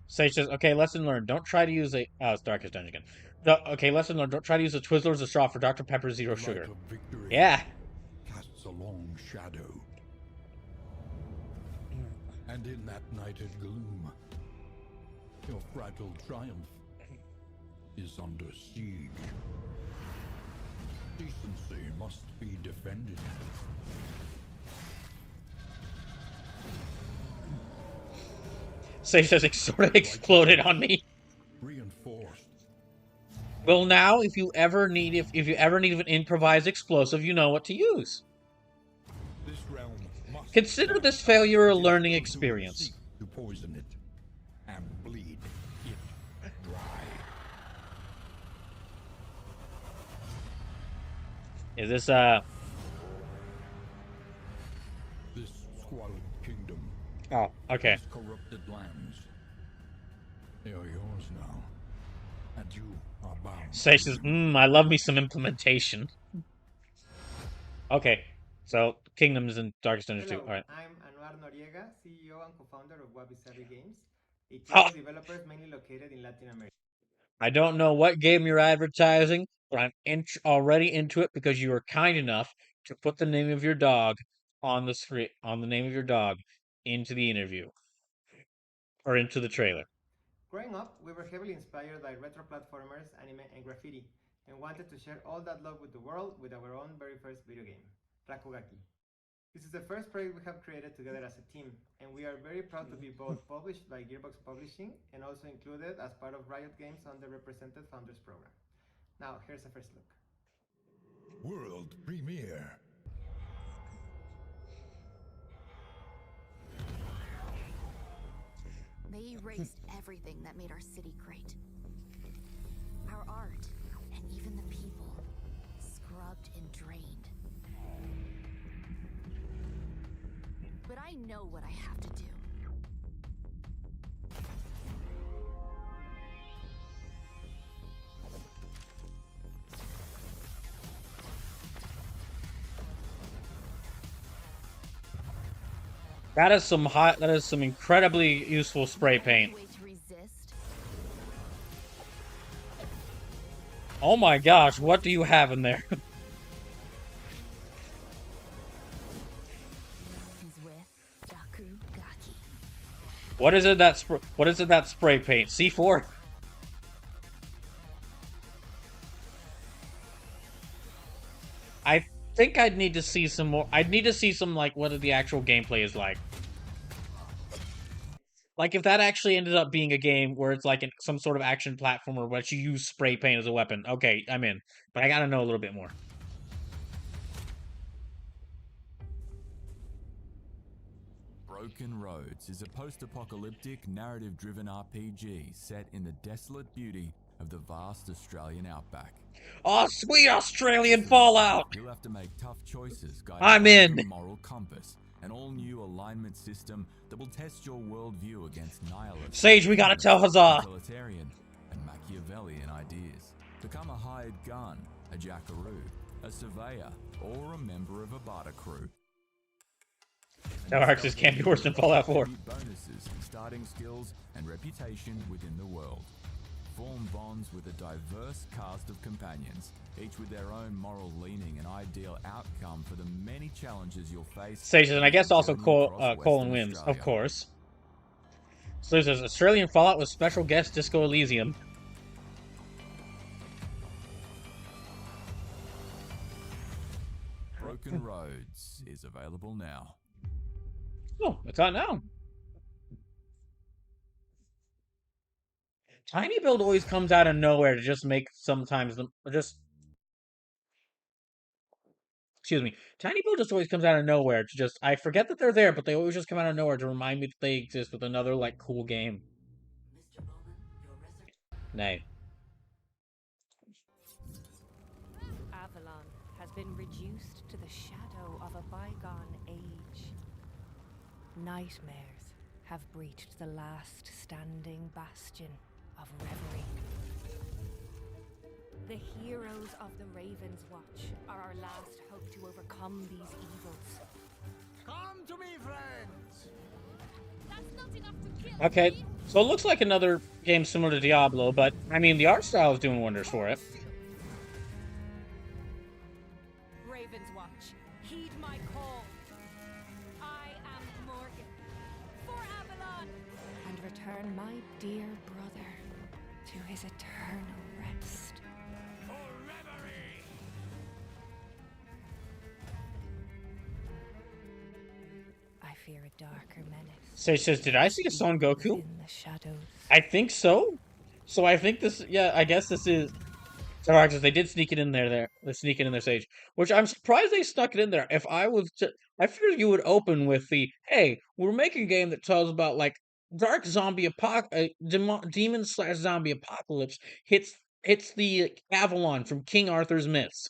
Sage says, okay, lesson learned. Don't try to use a... Oh, it's Darkest Dungeon again. No, okay, lesson learned. Don't try to use a Twizzlers or straw for Dr. Pepper Zero Sugar. Light of victory Yeah. casts a long shadow. And in that nighted gloom, your fragile triumph is under siege. Decency must be defended. Sage says it sort of exploded on me. Reinforced. Well, now, if you ever need an improvised explosive, you know what to use. This realm must Consider this failure a learning experience. seek to poison it and bleed it dry. Is this, This squalid kingdom, Oh, okay. these corrupted lands, they are yours now, and you are bound. Sage says, I love me some implementation. Okay, so Kingdoms and Darkest Dungeon 2. Hello, Alright. I'm Anuar Noriega, CEO and co-founder of Wabi-Sabi Games, a team Oh. of developers mainly located in Latin America. I don't know what game you're advertising, but I'm already into it because you were kind enough to put the name of your dog on the screen, on the name of your dog into the interview or into the trailer. Growing up, we were heavily inspired by retro platformers, anime, and graffiti, and wanted to share all that love with the world with our own very first video game, Rakugaki. This is the first project we have created together as a team, and we are very proud to be both published by Gearbox Publishing and also included as part of Riot Games' Underrepresented Founders Program. Now, here's a first look. World premiere. They erased everything that made our city great. Our art, and even the people, scrubbed and drained. But I know what I have to do. That is some incredibly useful spray paint. Way to resist. Oh my gosh, what do you have in there? Is with Rakugaki. What is it that spray paint? C4? I think I'd need to see some more. I'd need to see some, like, what the actual gameplay is like. Like, if that actually ended up being a game where it's like some sort of action platformer where you use spray paint as a weapon. Okay, I'm in. But I gotta know a little bit more. Broken Roads is a post-apocalyptic, narrative-driven RPG set in the desolate beauty of the vast Australian outback. Oh, sweet Australian Fallout! You'll have to make tough choices, guided I'm by in. a moral compass, an all-new alignment system that will test your worldview against nihilists, Sage, we gotta tell Huzzah! utilitarian, and Machiavellian ideas. Become a hired gun, a jackaroo, a surveyor, or a member of a barter crew. No, Arxis can't be worse than Fallout 4. Bonuses, starting skills, and reputation within the world. Form bonds with a diverse cast of companions, each with their own moral leaning and ideal outcome for the many challenges you'll face. Sage says, and I guess also journey across Colin Western wins, Australia. of course. So says, Australian Fallout with special guest Disco Elysium. Broken Roads is available now. Oh, it's out now. Tiny build always comes out of nowhere to just make sometimes them just. Excuse me. Tiny build just always comes out of nowhere to just. I forget that they're there, but they always just come out of nowhere to remind me that they exist with another like cool game. Nay. Avalon has been reduced to the shadow of a bygone age. Nightmares have breached the last standing bastion of reverie. The heroes of the Raven's Watch are our last hope to overcome these evils. Come to me, friends! That's not enough to kill Okay, so it looks like another game similar to Diablo, but I mean the art style is doing wonders for it. Raven's Watch, heed my call. I am Morgan, for Avalon, and return my dear brother to his eternal rest. For reverie! I fear a darker menace. Sage says, "Did I see a Son Goku?" In the shadows. I think so. So I think this. Yeah, I guess this is. Sorry, because they did sneak it in there. They sneak it in there, Sage. Which I'm surprised they snuck it in there. If I was to, I figured you would open with the, "Hey, we're making a game that tells about like dark zombie demon/zombie apocalypse hits the Avalon from King Arthur's myths.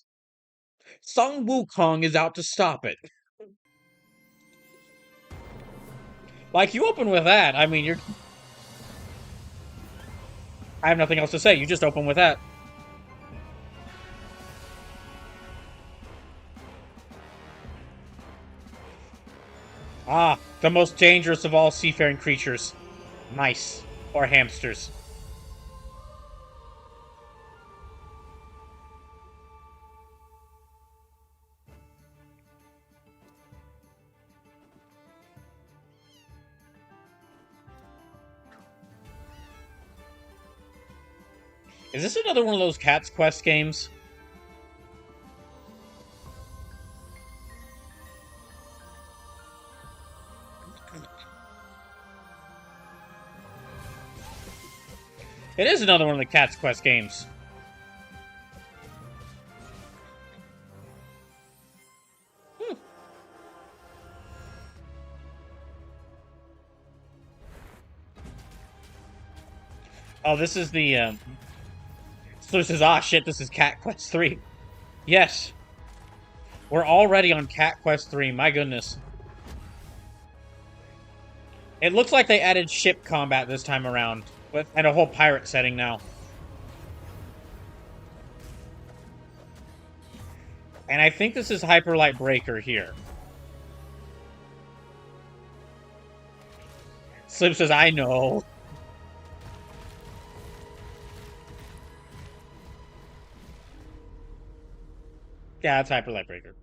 Sun Wukong is out to stop it." Like, you open with that. I mean, you're... I have nothing else to say. You just open with that. Ah, the most dangerous of all seafaring creatures. Mice. Or hamsters. Is this another one of those Cat's Quest games? It is another one of the Cat's Quest games. Oh, this is the, So this is, ah, shit, this is Cat Quest 3. Yes. We're already on Cat Quest 3, my goodness. It looks like they added ship combat this time around, and a whole pirate setting now. And I think this is Hyperlight Breaker here. Slim says, I know. Yeah, it's Hyperlight Breaker.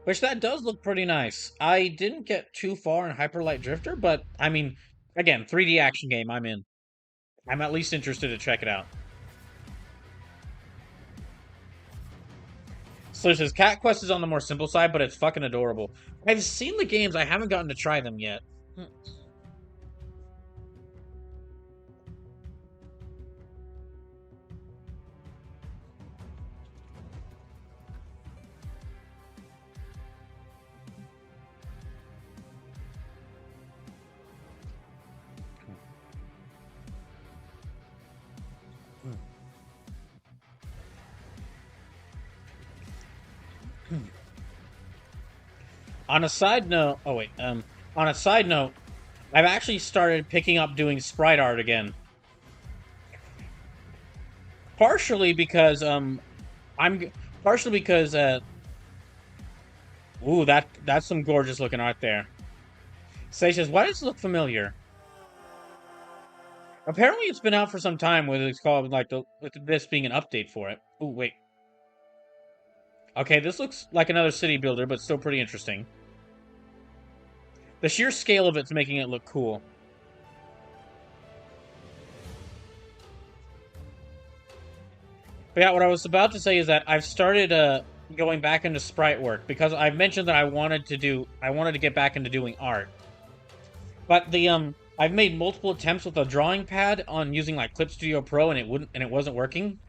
Which, that does look pretty nice. I didn't get too far in Hyperlight Drifter, but, I mean, again, 3D action game, I'm in. I'm at least interested to check it out. So says, Cat Quest is on the more simple side, but it's fucking adorable. I've seen the games, I haven't gotten to try them yet. On a side note, on a side note, I've actually started picking up doing sprite art again. Partially because, ooh, that's some gorgeous looking art there. Say says, why does it look familiar? Apparently it's been out for some time with it's called, like, with this being an update for it. Ooh, wait. Okay, this looks like another city builder, but still pretty interesting. The sheer scale of it's making it look cool. But yeah, what I was about to say is that I've started going back into sprite work because I mentioned that I wanted to get back into doing art. But I've made multiple attempts with a drawing pad on using like Clip Studio Pro and it wasn't working.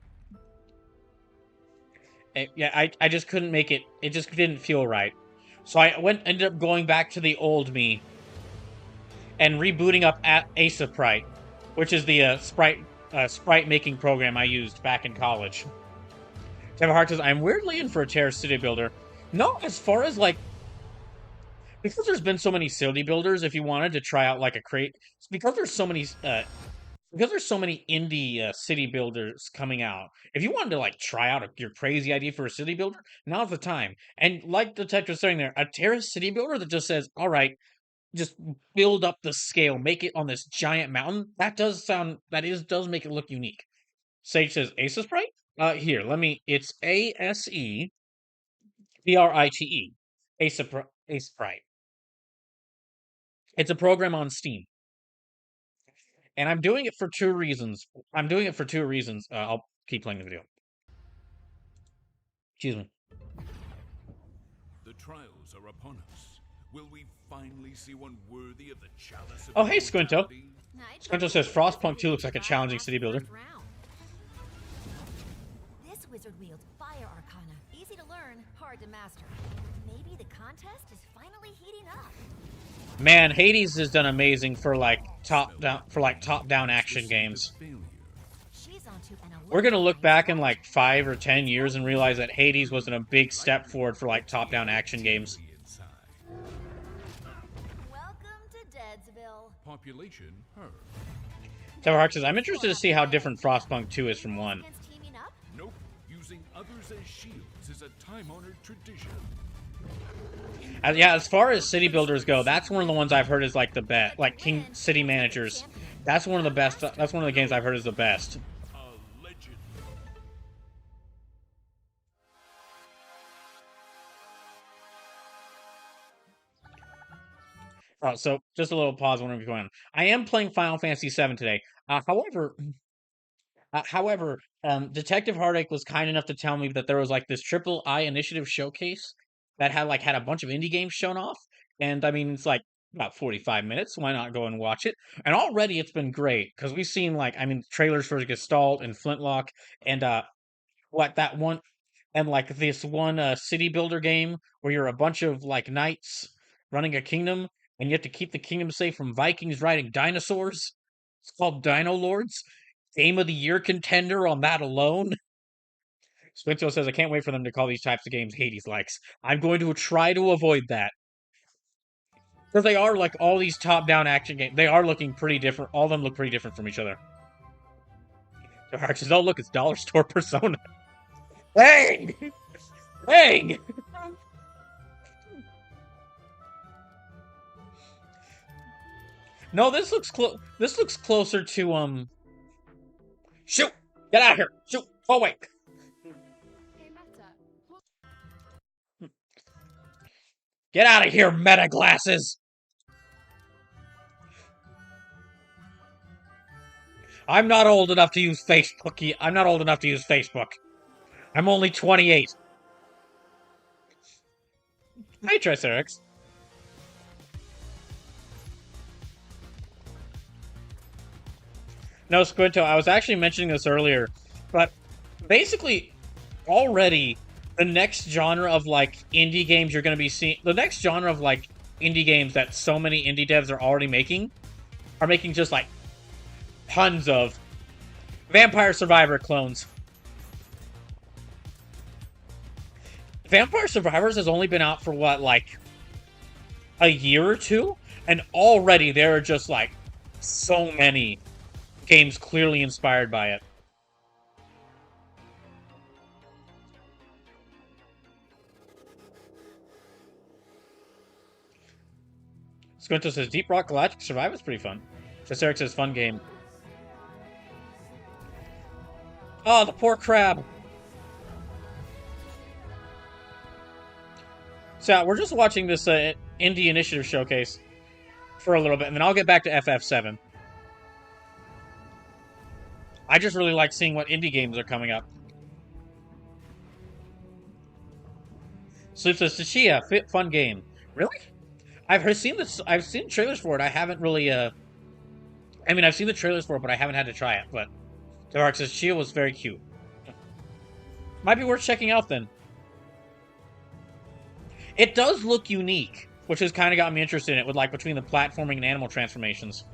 I just couldn't make it. It just didn't feel right. So ended up going back to the old me and rebooting up at Asaprite, which is the sprite making program I used back in college. Kevin Hart says, I'm weirdly in for a Terra City Builder. No, as far as like, because there's been so many city builders, if you wanted to try out like a crate, because there's so many indie city builders coming out. If you wanted to like try out your crazy idea for a city builder, now's the time. And like Detective saying there, a Terra City Builder that just says, all right, just build up the scale, make it on this giant mountain. Does make it look unique. Sage says, Asus Sprite? Here, it's ASEPRITE. Aseprite. It's a program on Steam. And I'm doing it for two reasons. I'll keep playing the video. Excuse me. The trials are upon us. Will we finally see one worthy of the chalice of Oh, hey, Squinto. Squinto says Frostpunk 2 looks like a challenging city builder. This wizard wields fire arcana. Easy to learn, hard to master. Maybe the contest is finally heating up. Man, Hades has done amazing for like top-down action games. We're gonna look back in like 5 or 10 years and realize that Hades was a big step forward for like top-down action games. Welcome to Deadsville. Population her. Tower Hawk says, I'm interested to see how different Frostpunk 2 is from 1. Nope. Using others as shields is a time-honored tradition. Yeah, as far as city builders go, that's one of the ones I've heard is like the best. Like King City Managers. That's one of the best. That's one of the games I've heard is the best. A legend. So just a little pause when we're going on. I am playing Final Fantasy VII today. However, Detective Heartache was kind enough to tell me that there was like this Triple I Initiative showcase that had a bunch of indie games shown off, and I mean it's like about 45 minutes. Why not go and watch it? And already it's been great because we've seen trailers for Gestalt and Flintlock and this one city builder game where you're a bunch of like knights running a kingdom and you have to keep the kingdom safe from Vikings riding dinosaurs. It's called Dino Lords. Game of the Year contender on that alone. Spencer says, I can't wait for them to call these types of games Hades likes. I'm going to try to avoid that. Because they are like all these top-down action games. They are looking pretty different. All of them look pretty different from each other. So Hark says, oh look, it's Dollar Store Persona. Hey! Hey! No, this looks closer to shoot! Get out of here! Shoot! Oh wait! Get out of here, meta glasses! I'm not old enough to use Facebook. I'm not old enough to use Facebook. I'm only 28. Hi, Triceratops. No, Squinto, I was actually mentioning this earlier, but basically, already, the next genre of, like, indie games you're going to be seeing... The next genre of, like, indie games that so many indie devs are already making are making just, like, tons of Vampire Survivor clones. Vampire Survivors has only been out for, what, like, a year or two? And already there are just, like, so many games clearly inspired by it. Squinto says, Deep Rock Galactic Survive is pretty fun. Eric says, fun game. Oh, the poor crab. So, we're just watching this Indie Initiative showcase for a little bit, and then I'll get back to FF7. I just really like seeing what indie games are coming up. Sleep says, Tsuchiya, fun game. Really? I've seen trailers for it. I haven't really, I mean, I've seen the trailers for it, but I haven't had to try it. But Dark says, Chia was very cute. Might be worth checking out then. It does look unique, which has kind of got me interested in it, with like between the platforming and animal transformations.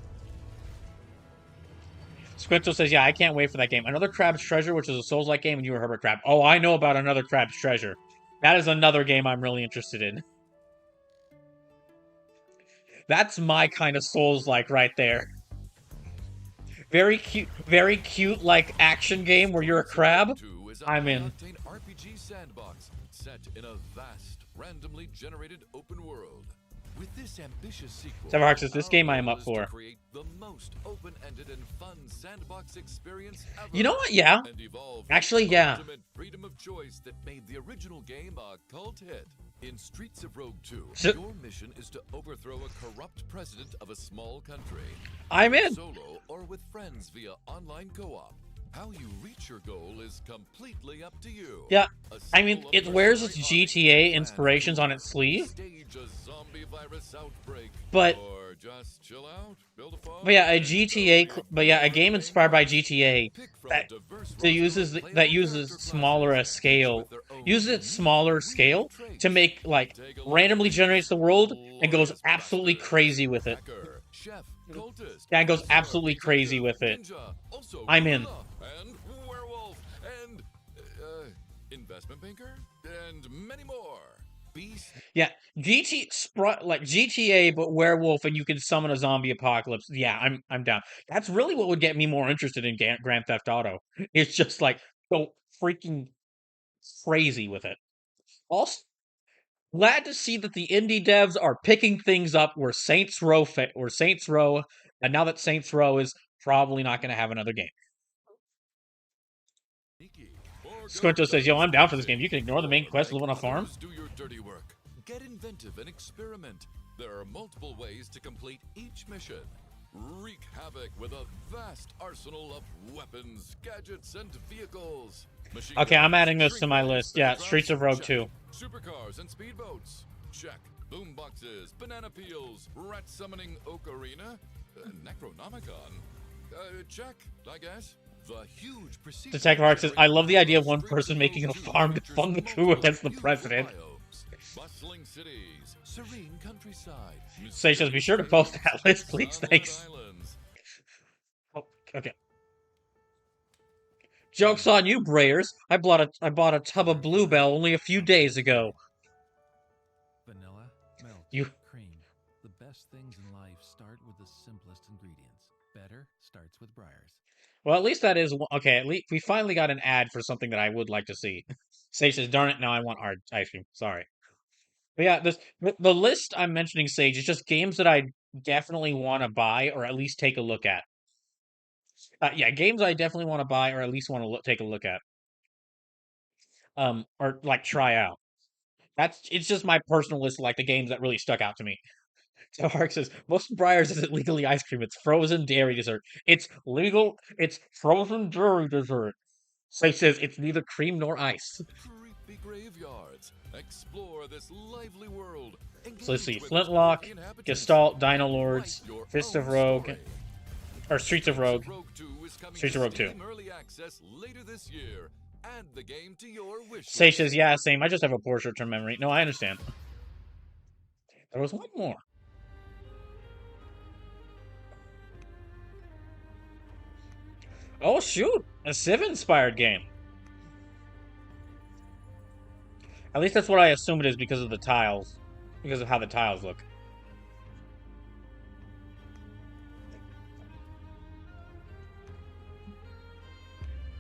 Squinto says, yeah, I can't wait for that game. Another Crab's Treasure, which is a Souls-like game, and you were Herbert Crab. Oh, I know about Another Crab's Treasure. That is another game I'm really interested in. That's my kind of Souls-like right there. Very cute, like, action game where you're a crab. I'm in. RPG sandbox set in a vast, randomly generated open world. With this ambitious sequel, Severhawk says, this game I am up for. create the most open-ended and fun sandbox experience ever. You know what? Yeah. Actually, yeah. Ultimate freedom of choice that made the original game a cult hit. In Streets of Rogue 2, your mission is to overthrow a corrupt president of a small country. I'm in. Solo or with friends via online co-op. How you reach your goal is completely up to you. Yeah, I mean, it wears its GTA inspirations on its sleeve. Stage a zombie virus outbreak, but or just chill out, build a farm, but yeah, a game inspired by GTA that uses smaller scale to make, like, randomly generates the world and goes absolutely crazy with it. Yeah, it goes absolutely crazy with it. I'm in. And werewolf and investment banker and many more. Beast. Yeah, GTA, but werewolf, and you can summon a zombie apocalypse. Yeah, I'm down. That's really what would get me more interested in Grand Theft Auto. It's just like so freaking crazy with it. Also, glad to see that the indie devs are picking things up where Saints Row, and now that Saints Row is probably not going to have another game. Squinto says, yo, I'm down for this game. You can ignore the main quest, live on a farm. Do your dirty work. Get inventive and experiment. There are multiple ways to complete each mission. Wreak havoc with a vast arsenal of weapons, gadgets, and vehicles. Okay, I'm adding this to my list. Yeah, Streets of Rogue 2. Supercars and speedboats. Check. Boomboxes, banana peels, rat summoning ocarina, Necronomicon. Check, I guess. The huge Detective Arc says, I love the idea of one person making a farm to fund the coup against the president. Bustling cities, serene countryside. Say says, be sure to post that list, please. Thanks. Oh, okay. Joke's on you, Brayers. I bought a tub of Bluebell only a few days ago. Vanilla, milk, cream. The best things in life start with the simplest ingredients. Better starts with Breyers. Well, at least that is okay. At least we finally got an ad for something that I would like to see. Sage says, "Darn it! Now I want hard ice cream." Sorry, but yeah, the list I'm mentioning, Sage, is just games that I definitely want to buy or at least take a look at. Yeah, games I definitely want to buy or at least want to take a look at. Or like try out. It's just my personal list of, like, the games that really stuck out to me. So Hark says, most Breyers isn't legally ice cream, it's frozen dairy dessert. It's frozen dairy dessert. Sage says, it's neither cream nor ice. Creepy graveyards. Explore this lively world. So let's see, Flintlock, Gestalt, Dino Lords, Fist of Rogue, or Streets of Rogue. Streets of Rogue 2. Early access later this year. Add the game to your wish list. Sage says, yeah, same, I just have a poor short-term memory. No, I understand. There was one more. Oh, shoot! A Civ-inspired game. At least that's what I assume it is because of the tiles. Because of how the tiles look.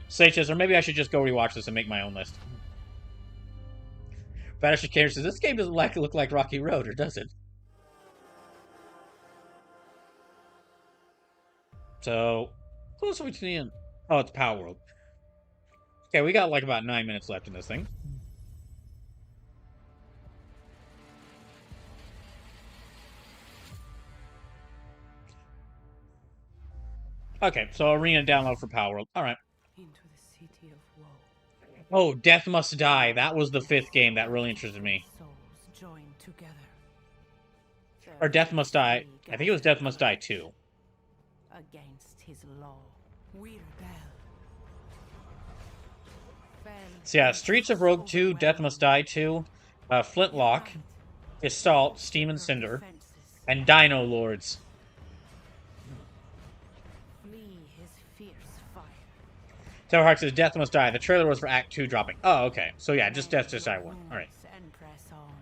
Sage says, or maybe I should just go rewatch this and make my own list. Banish Care says, this game doesn't look like Rocky Road, or does it? So, close to the end. Oh, it's Power World. Okay, we got like about 9 minutes left in this thing. Okay, so arena download for Power World. All right. Into the city of woe. Oh, Death Must Die. That was the 5th game that really interested me. Joined together. Or Death Must Die. I think it was Death Must Die 2. Against his law, we rebel. So yeah, Streets of Rogue 2, Death Must Die 2, Flintlock, Gestalt, Steam and Cinder, and Dino Lords. Flee his fierce fire. Tower Hawk says Death Must Die. The trailer was for Act 2 dropping. Oh, okay. So yeah, just Death Must Die 1. Alright. And press on.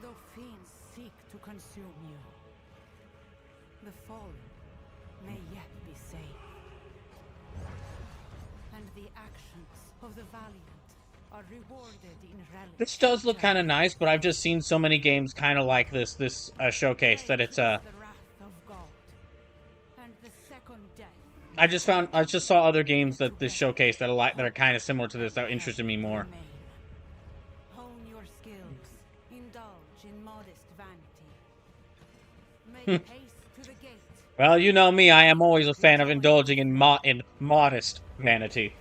Though fiends seek to consume you, the fallen may yet be saved. And the actions of the valiant are rewarded in relics. This does look kind of nice, but I've just seen so many games kind of like this showcase that it's I just saw other games that this showcase that are kind of similar to this that interested me more. Hone your skills. Indulge in modest vanity. Make haste to the gate. Well, you know me, I am always a fan of indulging in modest vanity.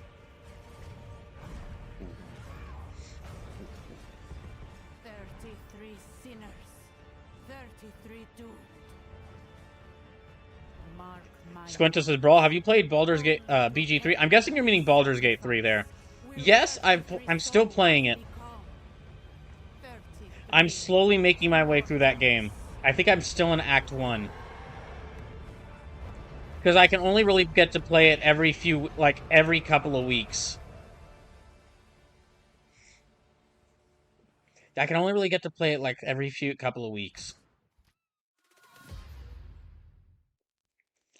Squintus says, Brawl, have you played Baldur's Gate BG3? I'm guessing you're meaning Baldur's Gate 3 there. Yes, I'm still playing it. I'm slowly making my way through that game. I think I'm still in Act 1. Because I can only really get to play it every couple of weeks. I can only really get to play it like every couple of weeks.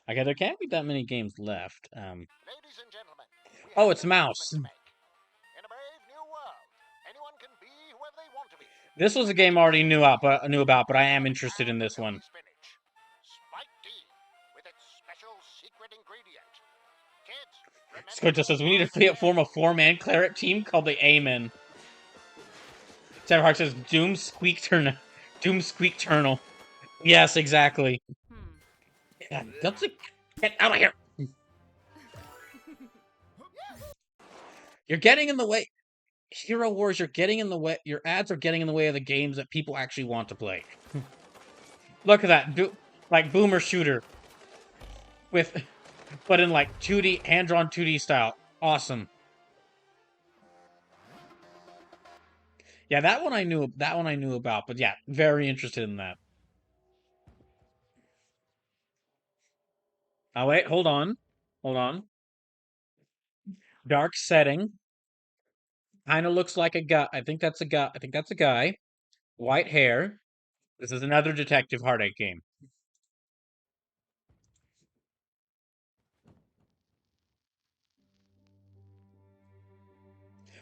Okay, there can't be that many games left. Ladies and gentlemen, oh, it's Mouse. in a brave new world, anyone can be whoever they want to be. This was a game I already knew about, but I am interested in this one. Squintus says, we need to form a 4-man cleric team called the Amen. Cyberhawk says, Doom Squeak Turnal. Yes, exactly. Yeah, get out of here! You're getting in the way. Hero Wars, you're getting in the way. Your ads are getting in the way of the games that people actually want to play. Look at that. Like Boomer Shooter. But in like 2D, hand-drawn 2D style. Awesome. Yeah, that one I knew about, but yeah, very interested in that. Oh wait, hold on. Dark setting. Kinda looks like a guy. I think that's a guy. White hair. This is another Detective Heartache game.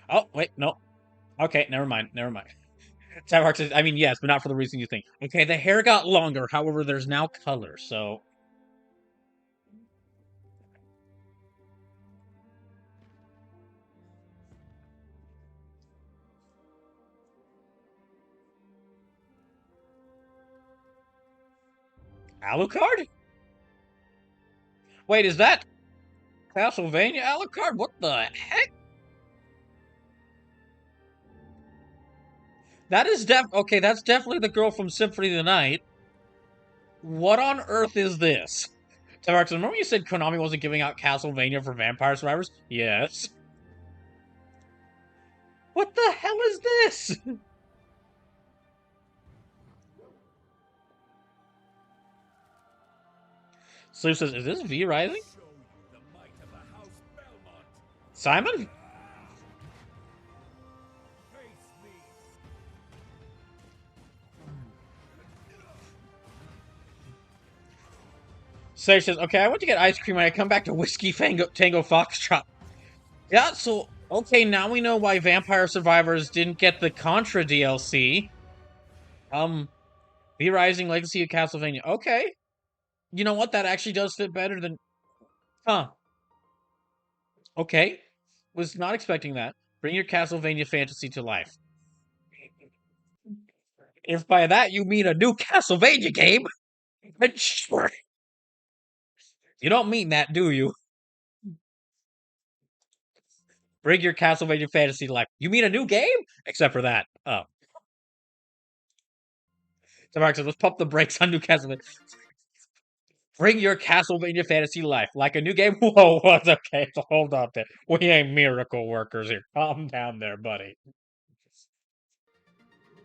Oh, wait, no. Okay, never mind. Cyberhawk says, I mean, yes, but not for the reason you think. Okay, the hair got longer, however, there's now color, so... Alucard? Wait, is that Castlevania Alucard? What the heck? That is okay, that's definitely the girl from Symphony of the Night. What on earth is this? Cyberhawk says, remember you said Konami wasn't giving out Castlevania for Vampire Survivors? Yes. What the hell is this? Sleep says, is this V Rising? Simon? Sage says, okay, I went to get ice cream when I come back to Whiskey Tango Foxtrot. Yeah, so, okay, now we know why Vampire Survivors didn't get the Contra DLC. V Rising Legacy of Castlevania. Okay. You know what? That actually does fit better than... Huh. Okay. Was not expecting that. Bring your Castlevania fantasy to life. If by that you mean a new Castlevania game, then sure. You don't mean that, do you? Bring your Castlevania fantasy to life. You mean a new game? Except for that. Oh. So Mark says, let's pump the brakes on new Castlevania. Bring your Castlevania fantasy life. Like a new game? Whoa, what's okay? So hold up there. We ain't miracle workers here. Calm down there, buddy.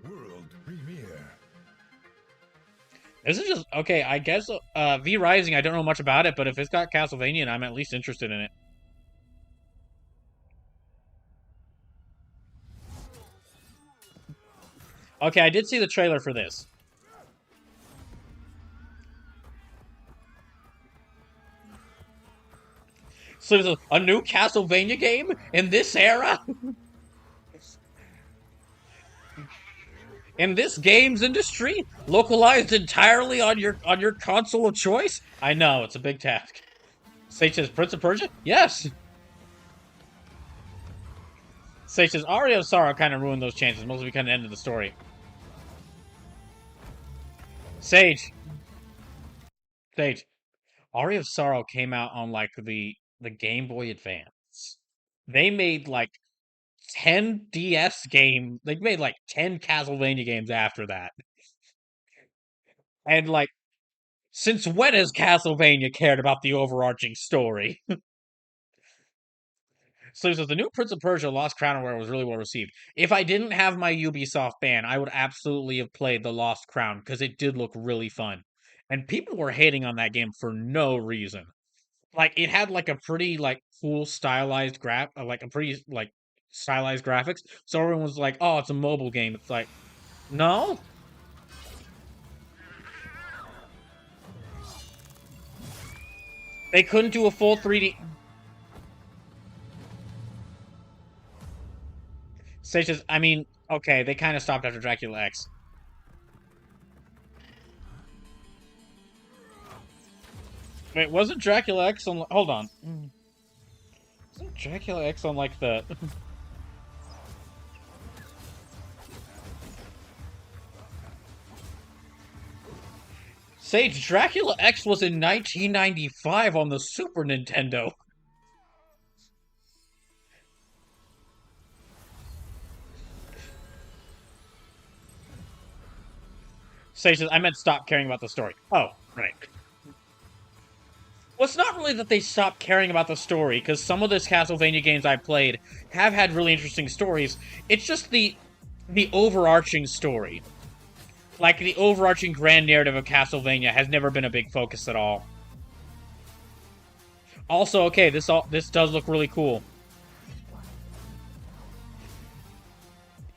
World premiere. This is just okay. I guess V Rising. I don't know much about it, but if it's got Castlevania, I'm at least interested in it. Okay, I did see the trailer for this. So there's a new Castlevania game in this era? In this games industry? Localized entirely on your console of choice? I know, it's a big task. Sage says Prince of Persia? Yes! Sage says Aria of Sorrow kind of ruined those chances, mostly because it ended the story. Sage. Aria of Sorrow came out on like the Game Boy Advance. They made like 10 DS game. They made like 10 Castlevania games after that. And like, since when has Castlevania cared about the overarching story? So he says the new Prince of Persia Lost Crown Aware was really well received. If I didn't have my Ubisoft ban, I would absolutely have played the Lost Crown because it did look really fun. And people were hating on that game for no reason. Like it had like a pretty like cool stylized like a pretty like stylized graphics. So everyone was like, "Oh, it's a mobile game." It's like, no. They couldn't do a full 3D. Such as, I mean, okay, they kind of stopped after Dracula X. Wait, wasn't Dracula X on? Hold on. Wasn't Dracula X on like the? Sage, Dracula X was in 1995 on the Super Nintendo. Sage says, I meant stop caring about the story. Oh, right. Well, it's not really that they stopped caring about the story, because some of the Castlevania games I played have had really interesting stories. It's just the overarching story. Like, the overarching grand narrative of Castlevania has never been a big focus at all. Also, okay, this does look really cool.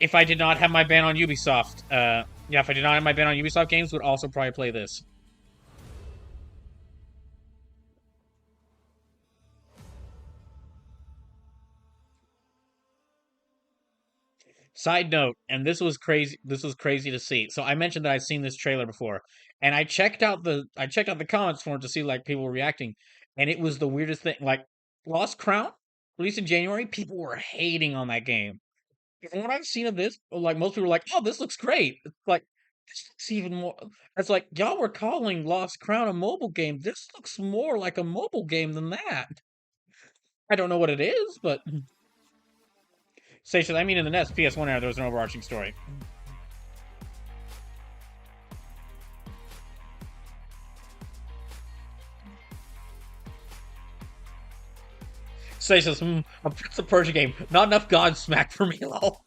If I did not have my ban on Ubisoft, yeah, if I did not have my ban on Ubisoft games, would also probably play this. Side note, and this was crazy to see. So I mentioned that I'd seen this trailer before, and I checked out the comments for it to see like people reacting, and it was the weirdest thing. Like Lost Crown, released in January, people were hating on that game. From what I've seen of this, like most people were like, "Oh, this looks great." It's like this looks even more. It's like y'all were calling Lost Crown a mobile game. This looks more like a mobile game than that. I don't know what it is, but Station. I mean, in the NES PS1 era, there was an overarching story. Says a Prince of Persia game. Not enough Godsmack for me, lol.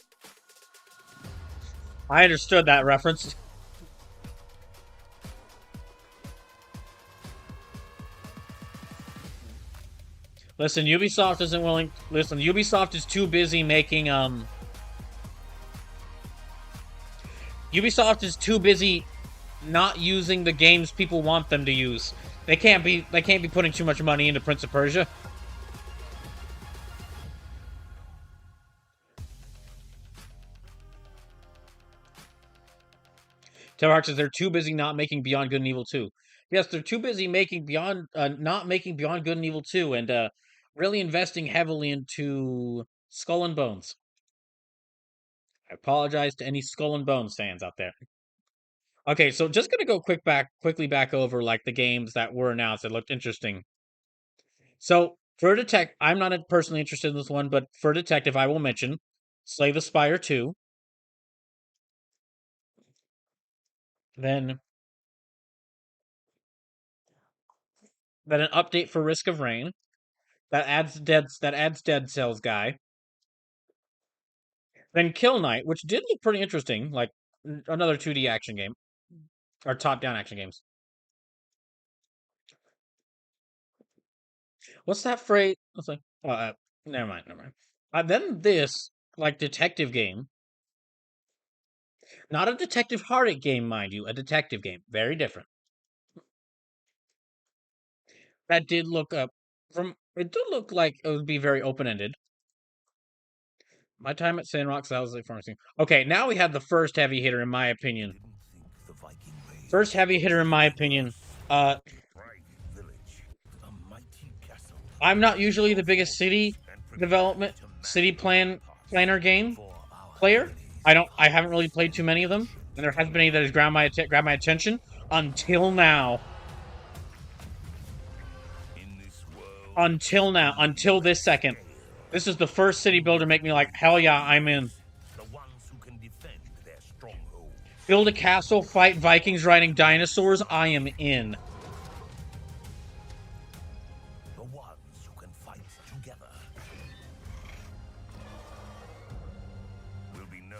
I understood that reference. Listen, Ubisoft isn't willing. Listen, Ubisoft is too busy making Ubisoft is too busy not using the games people want them to use. They can't be putting too much money into Prince of Persia. Terrax says they're too busy not making Beyond Good and Evil 2. Yes, they're too busy making not making Beyond Good and Evil 2 and really investing heavily into Skull and Bones. I apologize to any Skull and Bones fans out there. Okay, so just gonna go quickly back over like the games that were announced that looked interesting. So for detect, I'm not personally interested in this one, but for detective, I will mention Slay the Spire 2. Then an update for Risk of Rain that adds Dead Cells guy. Then Kill Knight, which did look pretty interesting, like another 2D action game or top-down action games. What's that phrase? What's like? Never mind. Then this like detective game, not a detective heartache game, mind you, a detective game, very different. That did look up from. It did look like it would be very open-ended. My time at Sandrock, that was like pharmacy. Okay, now we have the first heavy hitter, in my opinion. First heavy hitter, in my opinion. I'm not usually the biggest city planner game player. I haven't really played too many of them, and there hasn't been any that has grabbed my attention until now. Until this second. This is the first city builder to make me like, hell yeah, I'm in. Build a castle, fight Vikings riding dinosaurs, I am in. The ones who can fight together will be known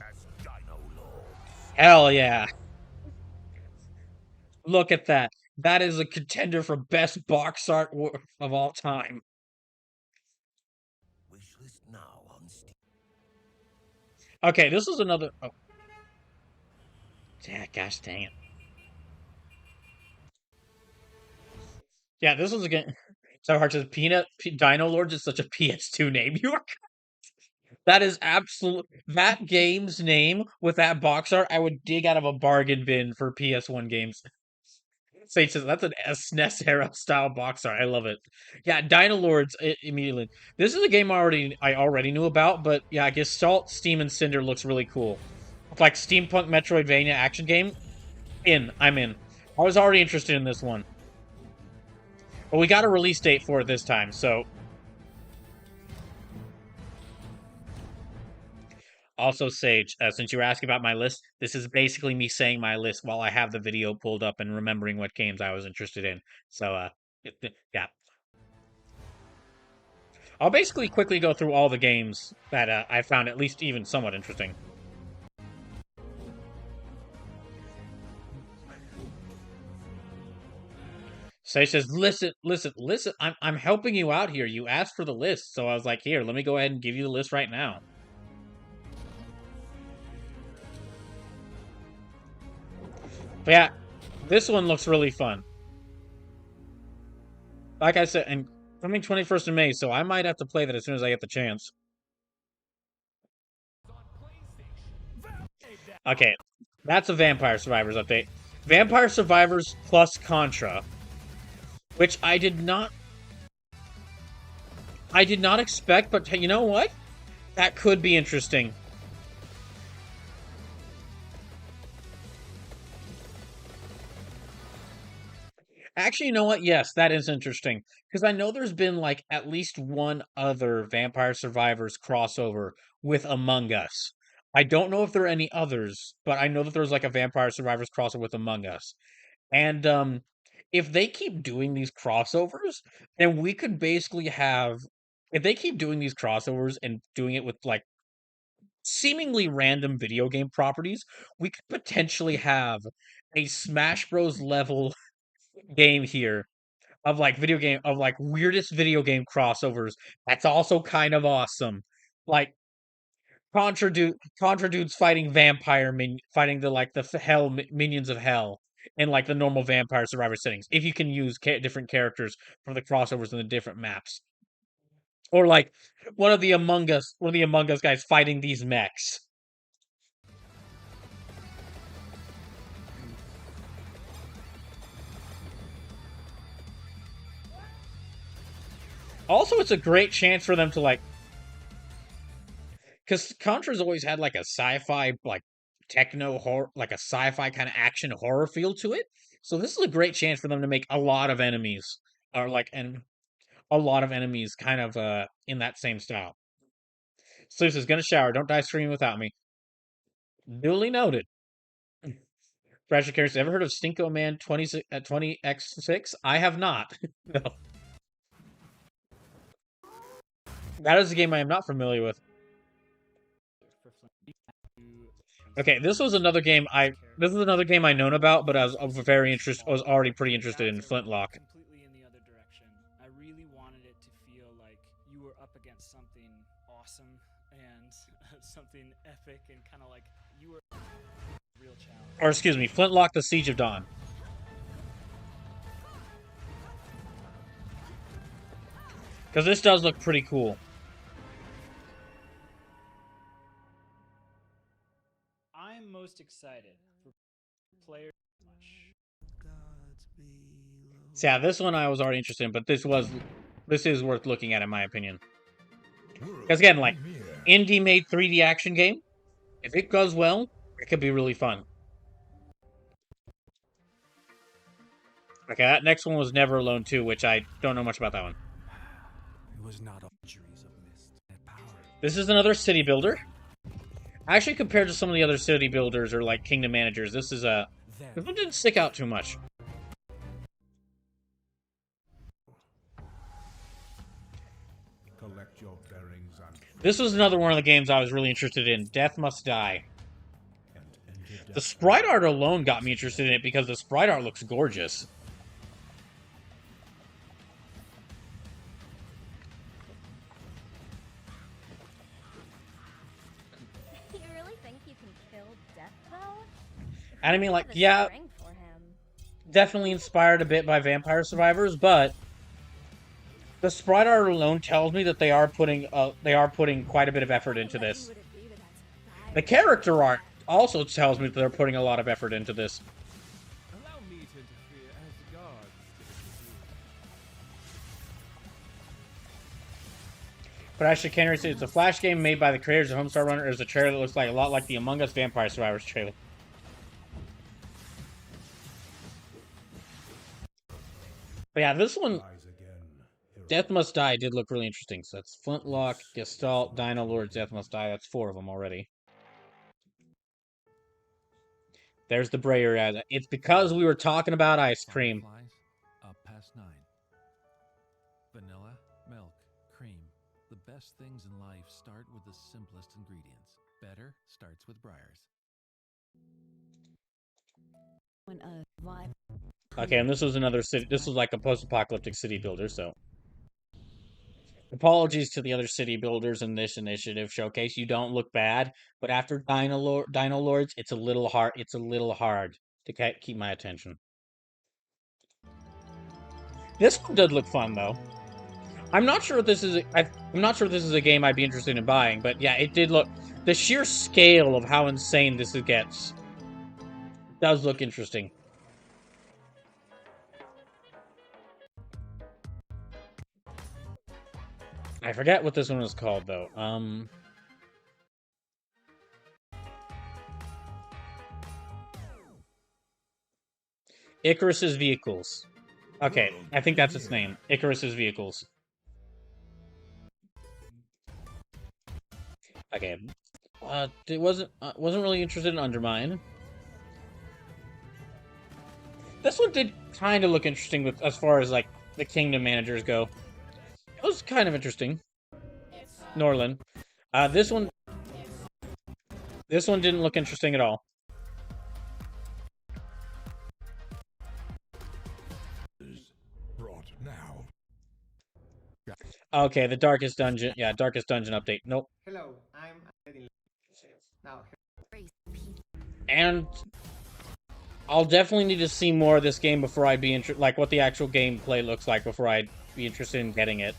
as Dino Lords. Hell yeah. Look at that. That is a contender for best box art of all time. Wishlist now on Steam. Okay, this is another. Oh. Yeah, gosh dang it. Yeah, this is again. So hard to Dino Lords is such a PS2 name. You are. That is absolute. That game's name with that box art, I would dig out of a bargain bin for PS1 games. Sage says that's an SNES era style box art. I love it. Yeah, Dino Lords immediately. This is a game I already knew about, but yeah, I guess Salt, Steam, and Cinder looks really cool. Like steampunk Metroidvania action game. I'm in. I was already interested in this one, but we got a release date for it this time. So, also Sage, since you were asking about my list, this is basically me saying my list while I have the video pulled up and remembering what games I was interested in. So, yeah. I'll basically quickly go through all the games that I found at least even somewhat interesting. Sage says, listen, I'm helping you out here. You asked for the list, so I was like, here, let me go ahead and give you the list right now. But yeah, this one looks really fun. Like I said, and coming 21st of May, so I might have to play that as soon as I get the chance. Okay, that's a Vampire Survivors update. Vampire Survivors plus Contra, which I did not expect, but you know what? That could be interesting. Actually, you know what? Yes, that is interesting. Because I know there's been, like, at least one other Vampire Survivors crossover with Among Us. I don't know if there are any others, but I know that there's, like, a Vampire Survivors crossover with Among Us. And, if they keep doing these crossovers, then we could basically have... If they keep doing these crossovers and doing it with, like, seemingly random video game properties, we could potentially have a Smash Bros. Level game here of like weirdest video game crossovers. That's also kind of awesome. Like Contra dudes fighting fighting the hell minions of hell in like the normal Vampire Survivor settings. If you can use different characters from the crossovers in the different maps, or like one of the Among Us guys fighting these mechs. Also, it's a great chance for them to like, because Contra's always had like a sci-fi, like techno horror, like a sci-fi kind of action horror feel to it. So this is a great chance for them to make a lot of enemies, or like a lot of enemies, kind of in that same style. Sluice is gonna shower. Don't die screaming without me. Duly noted. Fracture characters. Ever heard of Stinko Man 20x6? I have not. No. That is a game I am not familiar with. Okay, this was another game I known about, but I was very interested. I was already pretty interested in Flintlock. Completely in the other direction. I really wanted it to feel like you were up against something awesome and something epic, and kind of like you were real challenge. Or excuse me, Flintlock: The Siege of Dawn. Because this does look pretty cool. I'm most excited for players. So yeah, this one I was already interested in, but this is worth looking at in my opinion. Because again, like indie made 3D action game, if it goes well, it could be really fun. Okay, that next one was Never Alone 2, which I don't know much about that one. It was not all injuries of mist and power. This is another city builder. Actually, compared to some of the other city builders or like kingdom managers, this one didn't stick out too much. Collect your bearings and This was another one of the games I was really interested in. Death Must Die. The sprite art alone got me interested in it because the sprite art looks gorgeous. You really think you can kill Death, though? And I mean, like, yeah, definitely inspired a bit by Vampire Survivors, but the sprite art alone tells me that they are putting quite a bit of effort into this. The character art also tells me that they're putting a lot of effort into this. Allow me to interfere as the gods. But actually, Canary said it's a Flash game made by the creators of Homestar Runner. There's a trailer that looks like a lot like the Among Us Vampire Survivors trailer. But yeah, this one, Death Must Die, did look really interesting. So that's Flintlock, Gestalt, Dino Lords, Death Must Die. That's 4 of them already. There's the Brayer ad. It's because we were talking about ice cream. Up past 9. Vanilla, milk, cream. The best things in life start with the simplest ingredients. Better starts with Briars. Okay, and this was another city. This was like a post-apocalyptic city builder, so apologies to the other city builders in this initiative showcase. You don't look bad, but after Dino Lords, it's a little hard. It's a little hard to keep my attention. This one does look fun, though. I'm not sure if this is. I'm not sure if this is a game I'd be interested in buying, but yeah, it did look. The sheer scale of how insane this gets does look interesting. I forget what this one was called, though. Icarus's Vehicles. Okay, I think that's its name. Icarus's Vehicles. Okay. It wasn't really interested in Undermine. This one did kind of look interesting with as far as like the kingdom managers go. It was kind of interesting. Norland. This one didn't look interesting at all. Brought now. Okay, the Darkest Dungeon. Yeah, Darkest Dungeon update. Nope. Hello, I'm now. And I'll definitely need to see more of this game before I'd be interested, like what the actual gameplay looks like before I'd be interested in getting it.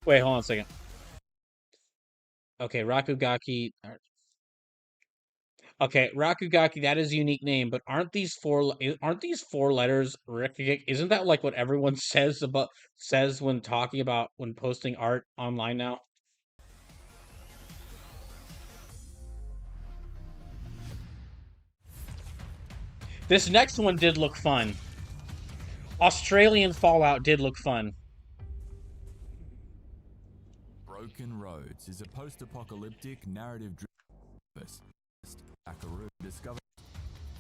Wait, hold on a second. Okay, Rakugaki. Okay, Rakugaki, that is a unique name, but aren't these four letters Rakugaki? Isn't that like what everyone says when talking about when posting art online now? This next one did look fun. Australian Fallout did look fun. Broken Roads is a post-apocalyptic narrative-driven discover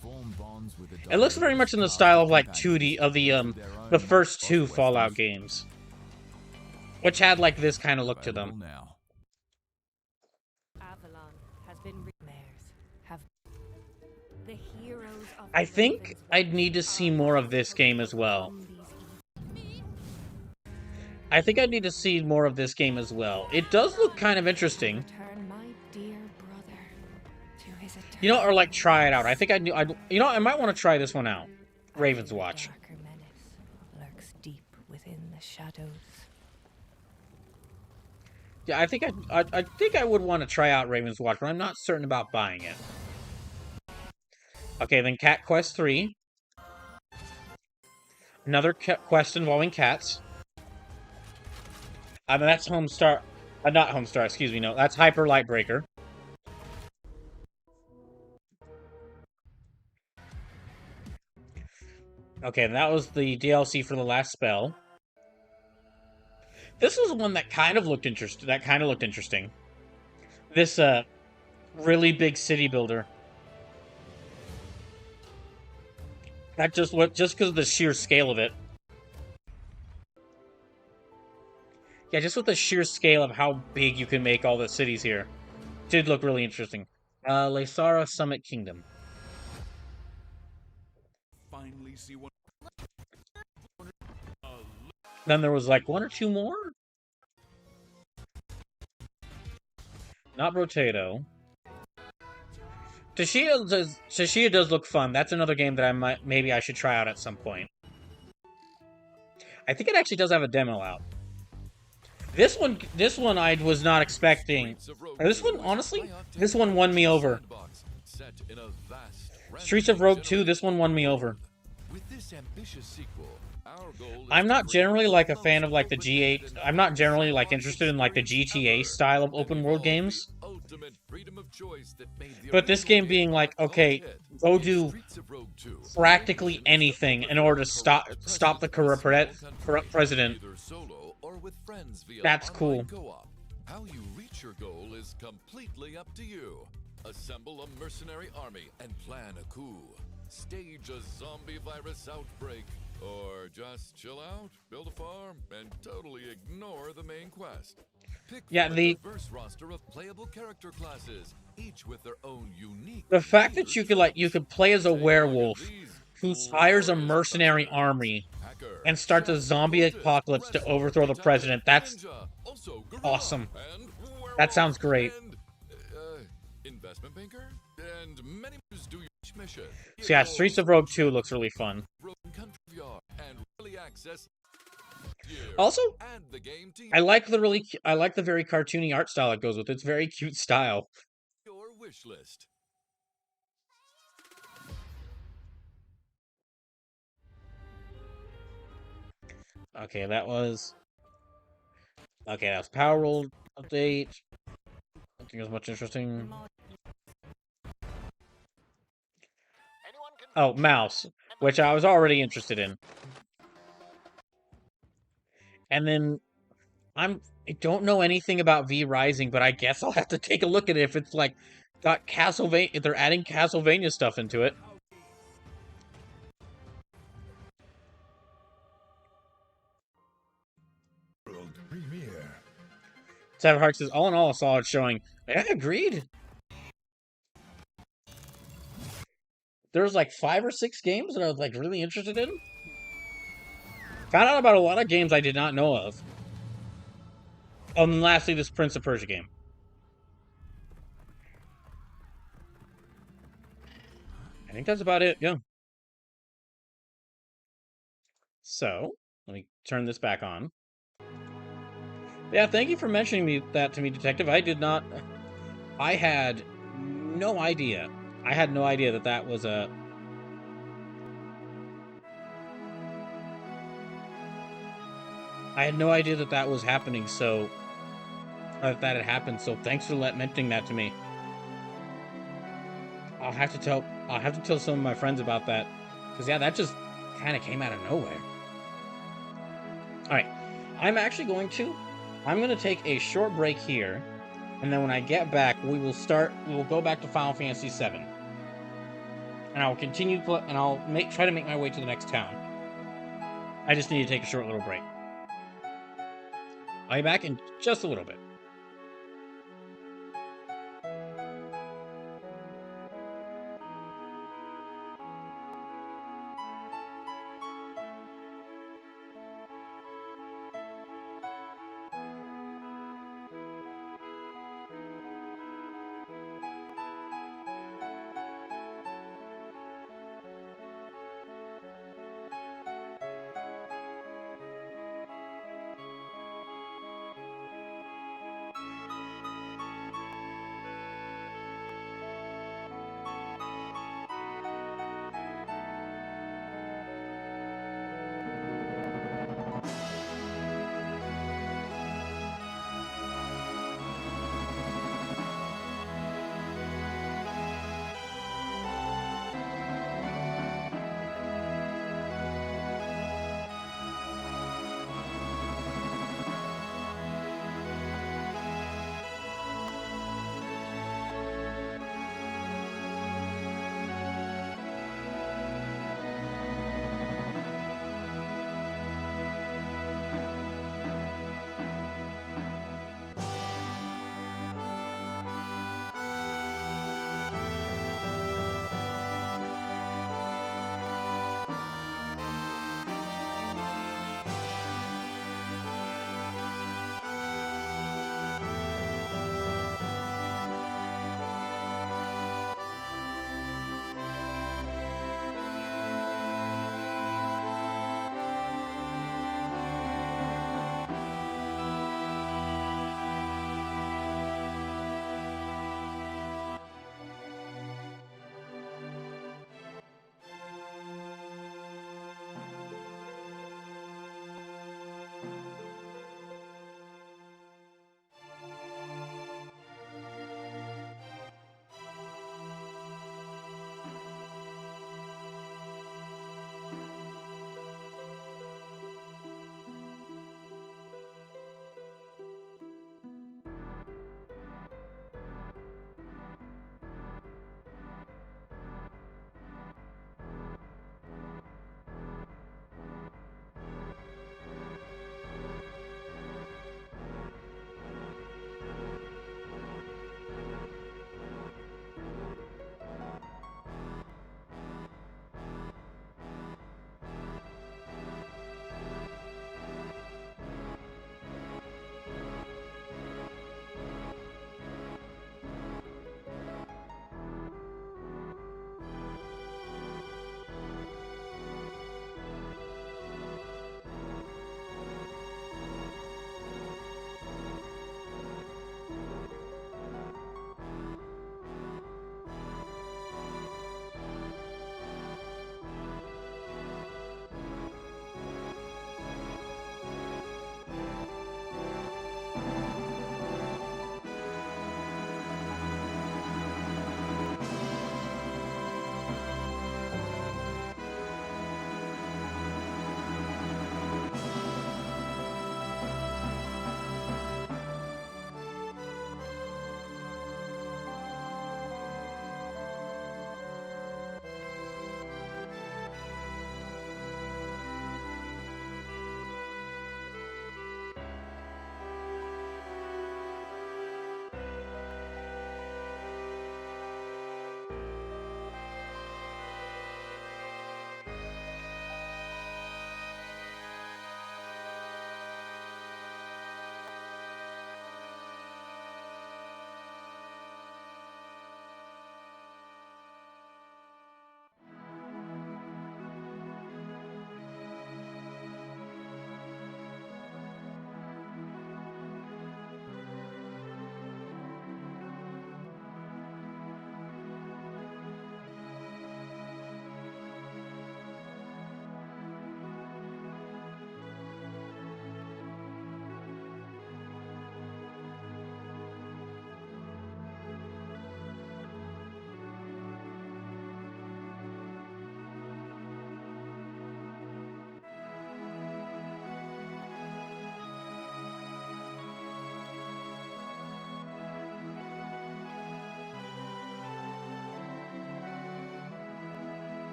form bonds with It looks very much in the style of like 2D of the first two Fallout games, which had like this kind of look to them. Now. Avalon has been have the heroes of I think I'd need to see more of this game as well. I think I'd need to see more of this game as well. It does look kind of interesting. You know, or like try it out. I think you know, I might want to try this one out. Raven's Watch. Lurks deep within the shadows. Yeah, I think I think I would want to try out Raven's Watch, but I'm not certain about buying it. Okay, then Cat Quest 3. Another quest involving cats. I mean, that's Homestar. Not Homestar, excuse me, no. That's Hyper Lightbreaker. Okay, and that was the DLC for the last spell. This was one that kind of looked interesting. This really big city builder. That just because of the sheer scale of it. Yeah, just with the sheer scale of how big you can make all the cities here. Did look really interesting. Lesara Summit Kingdom. Finally see one. Then there was like one or two more? Not Brotato. Tashia does look fun. That's another game that maybe I should try out at some point. I think it actually does have a demo out. This one I was not expecting. This one, honestly, this one won me over. Streets of Rogue 2, this one won me over. With this ambitious sequel, our goal is I'm not generally like a fan of like the G8. I'm not generally like interested in like the GTA style of open world games. But this game being like, okay, go do practically anything in order to stop the corrupt president. That's cool. How you reach your goal is completely up to you. Assemble a mercenary army and plan a coup. Stage a zombie virus outbreak. Or just chill out, build a farm, and totally ignore the main quest. Pick yeah, the diverse roster of playable character classes, each with their own unique. The fact that you could play as a werewolf who hires a mercenary army and starts a zombie apocalypse to overthrow the president, that's awesome. That sounds great. Investment banker and many do each mission. So yeah, Streets of Rogue 2 looks really fun. Also, I like the very cartoony art style it goes with. It's very cute style. Your wish list. Okay, that was Power Roll update. I don't think it was much interesting. Oh, Mouse, which I was already interested in. And then I don't know anything about V Rising, but I guess I'll have to take a look at it if it's like got Castlevania, if they're adding Castlevania stuff into it. Seven Hearts says, all in all, a solid showing. Yeah, agreed. There's like 5 or 6 games that I was like really interested in. Found out about a lot of games I did not know of. Oh, and lastly, this Prince of Persia game. I think that's about it, yeah. So, let me turn this back on. Yeah, thank you for mentioning that to me, Detective. I had no idea. I had no idea that was a... I had no idea that was happening, so... that had happened, so thanks for mentioning that to me. I'll have to tell... I'll have to tell some of my friends about that. Because, yeah, that just kind of came out of nowhere. Alright. I'm going to take a short break here. And then when I get back, we will go back to Final Fantasy VII. And I'll continue and I'll try to make my way to the next town. I just need to take a short little break. I'll be back in just a little bit.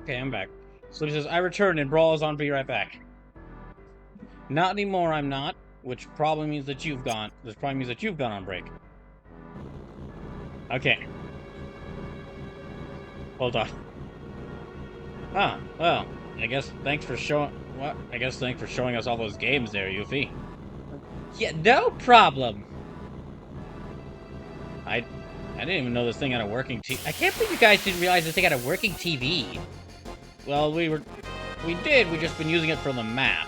Okay, I'm back. So he says, I returned and Brawl is on, be right back. Not anymore, I'm not. Which probably means that you've gone. This probably means that you've gone on break. Okay. Hold on. Ah, well, I guess thanks for showing... What? I guess thanks for showing us all those games there, Yuffie. Yeah, no problem. I didn't even know this thing had a working TV. I can't believe you guys didn't realize this thing had a working TV. Well, we did. We just been using it for the map.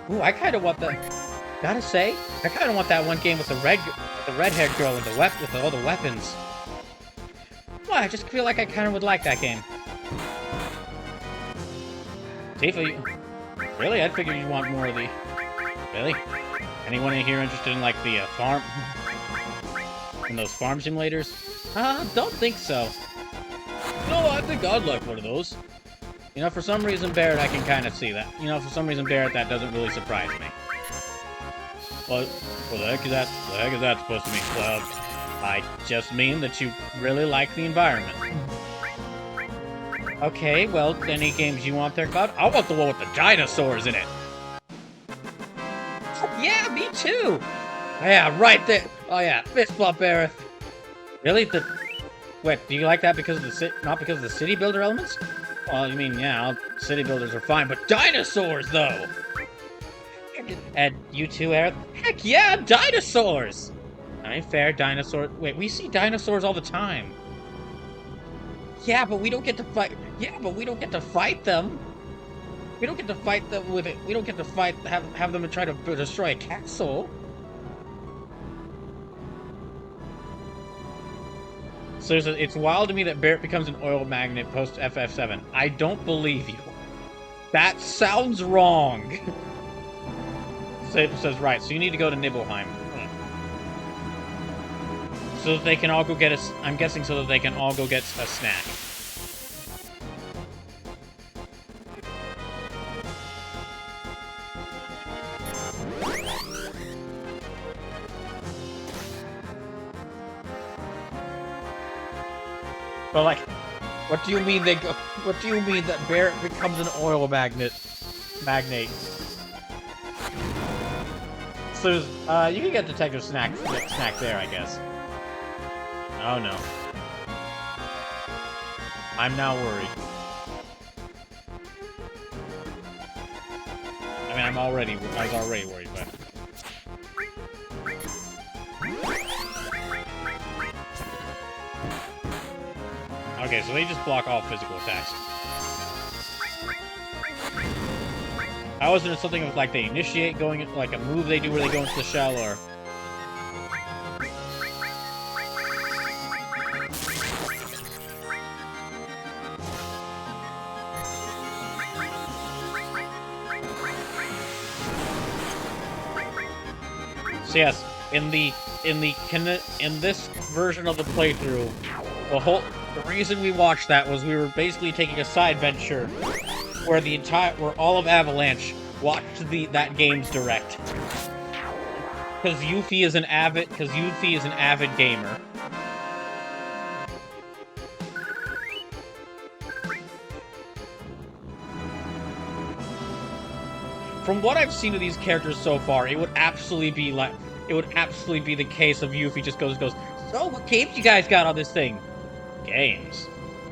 Ooh, I kind of want that. Gotta say, I kind of want that one game with the red-haired girl and with all the weapons. Well, I just feel like I kind of would like that game. Tifa, really? I'd figure you'd want more of the... Really? Anyone in here interested in, like, the farm... in those farm simulators? Don't think so. No, I think I'd like one of those. You know, for some reason, Barrett, I can kind of see that. You know, for some reason, Barrett, that doesn't really surprise me. What the heck is that? The heck is that supposed to mean? Well, I just mean that you really like the environment. Okay, well, any games you want there, Cloud? I want the one with the dinosaurs in it. Yeah, me too. Yeah, right there. Oh yeah, fist bump, Aerith. Really? Wait, do you like that because of not because of the city builder elements? Well, you mean, yeah, city builders are fine, but dinosaurs, though! And you too, Aerith? Heck yeah, dinosaurs! I fair, dinosaur... Wait, we see dinosaurs all the time. Yeah, but we don't get to fight... Yeah, but we don't get to fight them. We don't get to fight them with it. We don't get to fight... Have them try to destroy a castle. So it's wild to me that Barrett becomes an oil magnet post FF7. I don't believe you. That sounds wrong. Says right, so you need to go to Nibelheim. So that they can all go get I'm guessing so that they can all go get a snack. But like, what do you mean they go? What do you mean that Barrett becomes an oil magnate? So, you can get Detective Snack there, I guess. Oh no. I'm now worried. I mean, I was already worried, but... Okay, so they just block all physical attacks. I wasn't something with like they initiate going, like a move they do where they go into the shell, or... So yes, in this version of the playthrough, the reason we watched that was we were basically taking a side venture where all of Avalanche watched that game's direct. Because Yuffie is an avid gamer. From what I've seen of these characters so far, it would absolutely be the case of Yuffie just goes, so what games you guys got on this thing? Games?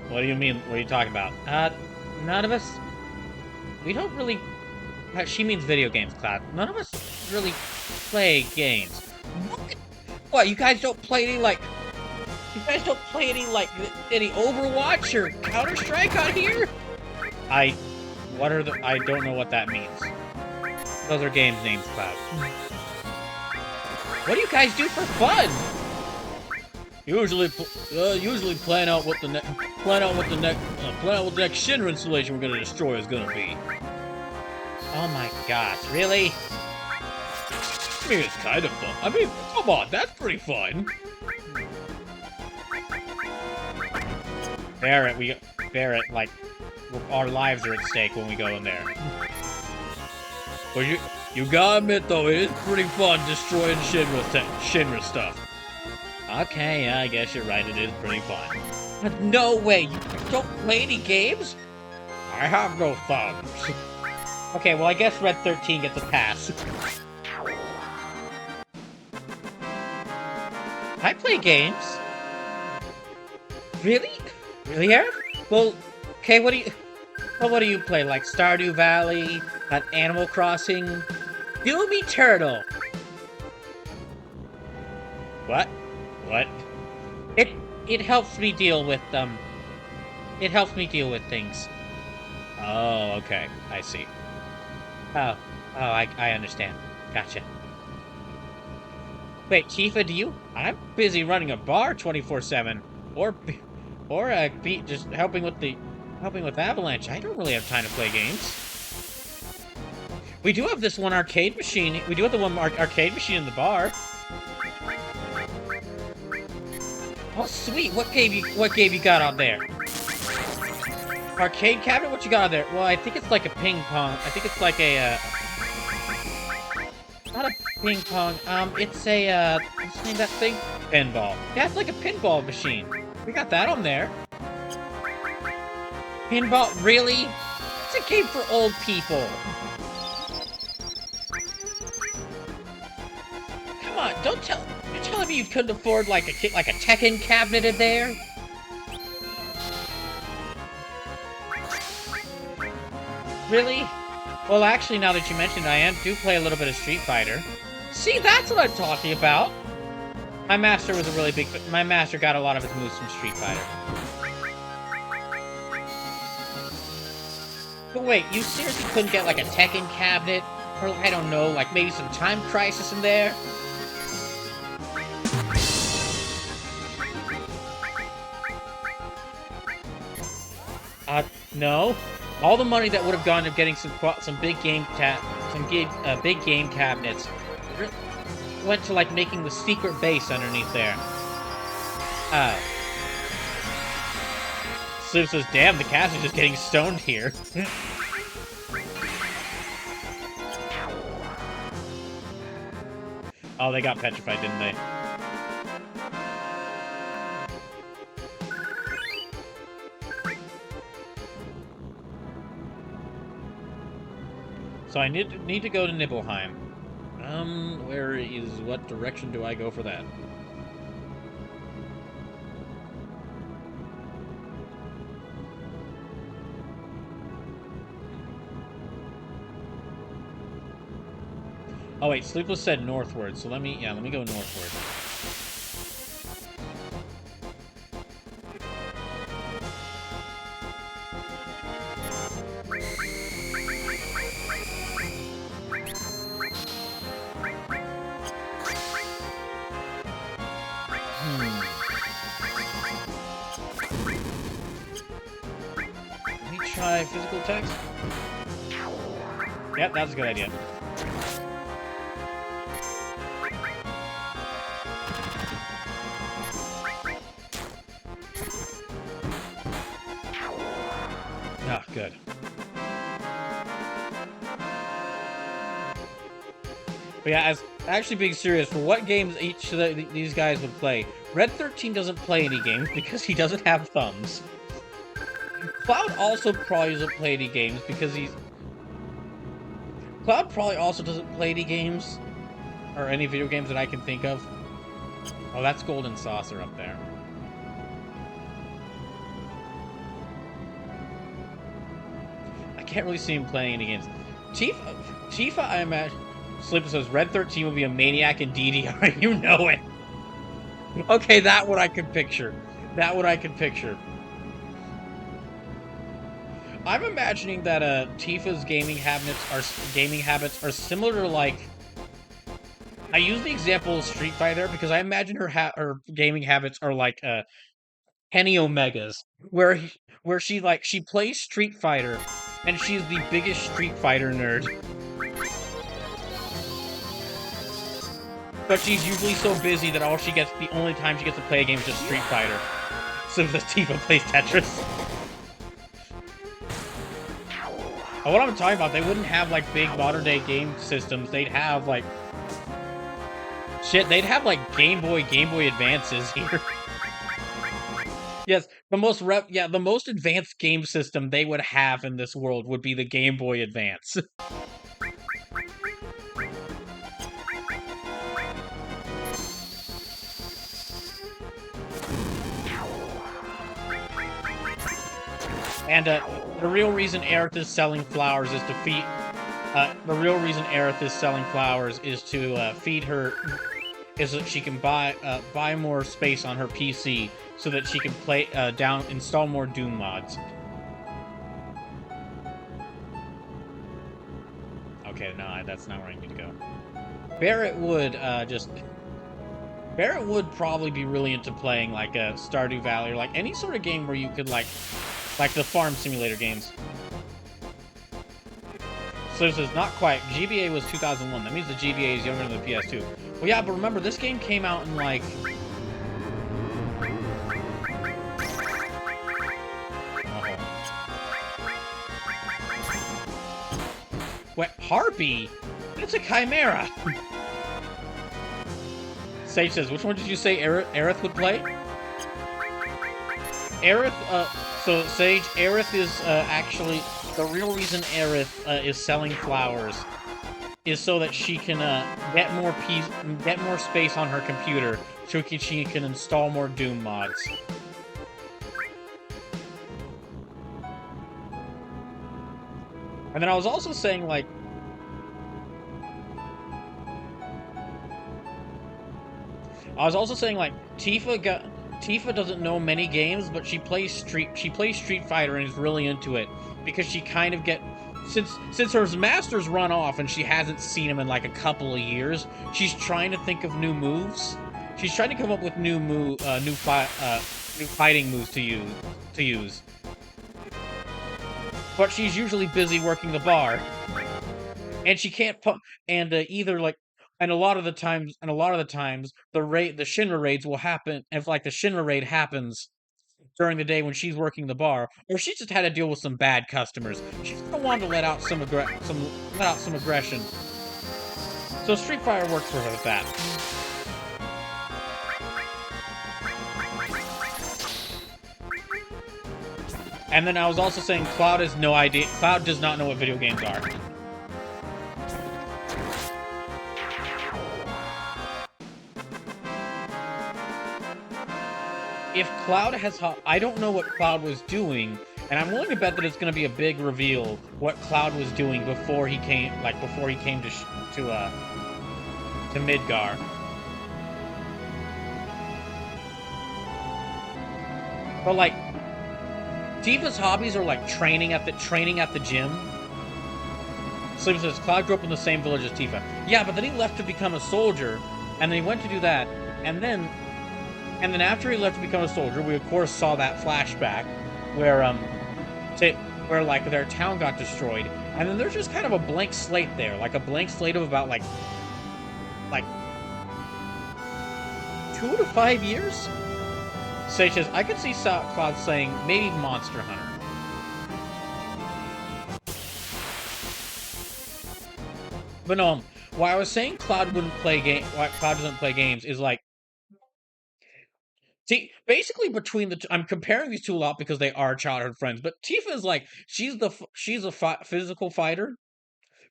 What do you mean? What are you talking about? None of us. We don't really. She means video games, Cloud. None of us really play games. What? You guys don't play any like? You guys don't play any Overwatch or Counter-Strike on here? I don't know what that means. Those are games names, Cloud. What do you guys do for fun? Usually plan out what the next Shinra installation we're gonna destroy is gonna be. Oh my gosh, really? I mean, it's kind of fun. I mean, come on, that's pretty fun. Barrett, like, our lives are at stake when we go in there. But you gotta admit though, it is pretty fun destroying Shinra stuff. Okay, yeah, I guess you're right. It is pretty fun. But no way! You don't play any games? I have no thumbs. Okay, well, I guess Red 13 gets a pass. I play games. Really? Really, Eric? Well, okay, what do you play? Like Stardew Valley, Animal Crossing? Doomy Turtle. What? What? It helps me deal with it helps me deal with things. Oh, okay. I see. Oh, I understand. Gotcha. Wait, Tifa, do you? I'm busy running a bar 24/7, or just helping with Avalanche. I don't really have time to play games. We do have this one arcade machine. We do have the one arcade machine in the bar. Oh, sweet! What game you got on there? Arcade cabinet? What you got on there? Well, I think it's like a ping pong. I think it's like a not a ping pong. It's a what's the name of that thing? Pinball. Yeah, it's like a pinball machine. We got that on there. Pinball? Really? It's a game for old people. Come on, you're telling me you couldn't afford like a Tekken cabinet in there? Really? Well, actually, now that you mentioned it, do play a little bit of Street Fighter. See, that's what I'm talking about! My master was a really big... My master got a lot of his moves from Street Fighter. But wait, you seriously couldn't get, like, a Tekken cabinet? Or, I don't know, like, maybe some Time Crisis in there? No. All the money that would have gone to getting some big game cabinets went to like making the secret base underneath there. Sleep says, "Damn, the cast is just getting stoned here." Oh, they got petrified, didn't they? So I need to go to Nibelheim. What direction do I go for that? Oh wait, Sleepless said northward, so let me go northward. Physical attacks? Yep, that's a good idea. Ah, good. But yeah, as actually being serious, for what games each of these guys would play, Red 13 doesn't play any games because he doesn't have thumbs. Cloud also probably doesn't play any games because Cloud probably also doesn't play any games, or any video games that I can think of. Oh, that's Golden Saucer up there. I can't really see him playing any games. Tifa, I imagine. Sleeper says Red 13 will be a maniac in DDR. You know it. Okay, that one I could picture. That one I could picture. I'm imagining that Tifa's gaming habits are similar to like. I use the example of Street Fighter because I imagine her gaming habits are like Penny Omega's, where she plays Street Fighter, and she's the biggest Street Fighter nerd. But she's usually so busy that the only time she gets to play a game is just Street Fighter. So the Tifa plays Tetris. Oh, what I'm talking about, they wouldn't have like big modern day game systems. They'd have like Shit, they'd have like Game Boy Advances here. Yes, the most advanced game system they would have in this world would be the Game Boy Advance. And the real reason Aerith is selling flowers is to feed. The real reason Aerith is selling flowers is to feed her. Is that she can buy more space on her PC so that she can install more Doom mods. Okay, no, that's not where I need to go. Barrett would probably be really into playing like a Stardew Valley or like any sort of game where you could like the farm simulator games. So this is not quite. GBA was 2001. That means the GBA is younger than the PS2. Well, yeah, but remember, this game came out in like... What? Harpy? It's a chimera! Sage says, which one did you say Aerith would play? Aerith, so Sage, Aerith is actually... The real reason Aerith is selling flowers is so that she can get more space on her computer, so she can install more Doom mods. And then I was also saying like, Tifa doesn't know many games, but she plays Street Fighter and is really into it because she kind of since her masters run off and she hasn't seen him in like a couple of years, she's trying to think of new moves. She's trying to come up with new fighting moves to use. But she's usually busy working the bar, and she can't And a lot of the times, the Shinra raids will happen. If like the Shinra raid happens during the day when she's working the bar, or she just had to deal with some bad customers, she's gonna want to let out some aggression. So Street Fighter works for her with that. And then I was also saying Cloud has no idea. Cloud does not know what video games are. If Cloud has... I don't know what Cloud was doing, and I'm willing to bet that it's going to be a big reveal what Cloud was doing before he came to Midgar. But like, Tifa's hobbies are like training at the gym. Slim says Cloud grew up in the same village as Tifa. Yeah, but then he left to become a soldier, and then he went to do that, and then after he left to become a soldier, we of course saw that flashback where like their town got destroyed, and then there's just kind of a blank slate there, like a blank slate of about like 2 to 5 years. Sage says, I could see Cloud saying maybe Monster Hunter. But no, why I was saying Cloud doesn't play games is like, see, basically between I'm comparing these two a lot because they are childhood friends. But Tifa is like she's a physical fighter,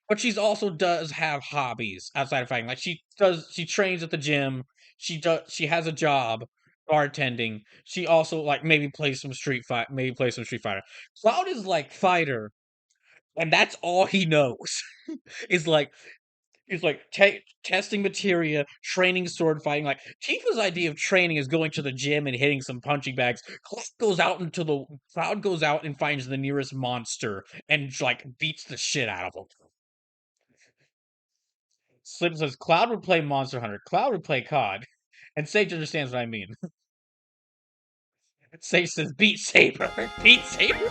but she's also does have hobbies outside of fighting. Like she trains at the gym. She has a job bartending. She also like maybe plays some Street Fighter. Cloud is like fighter, and that's all he knows. Is like. He's like testing materia, training sword fighting. Like Tifa's idea of training is going to the gym and hitting some punching bags. Cloud goes out and finds the nearest monster and like beats the shit out of him. Slim says Cloud would play Monster Hunter. Cloud would play COD, and Sage understands what I mean. Sage says Beat Saber. Beat Saber.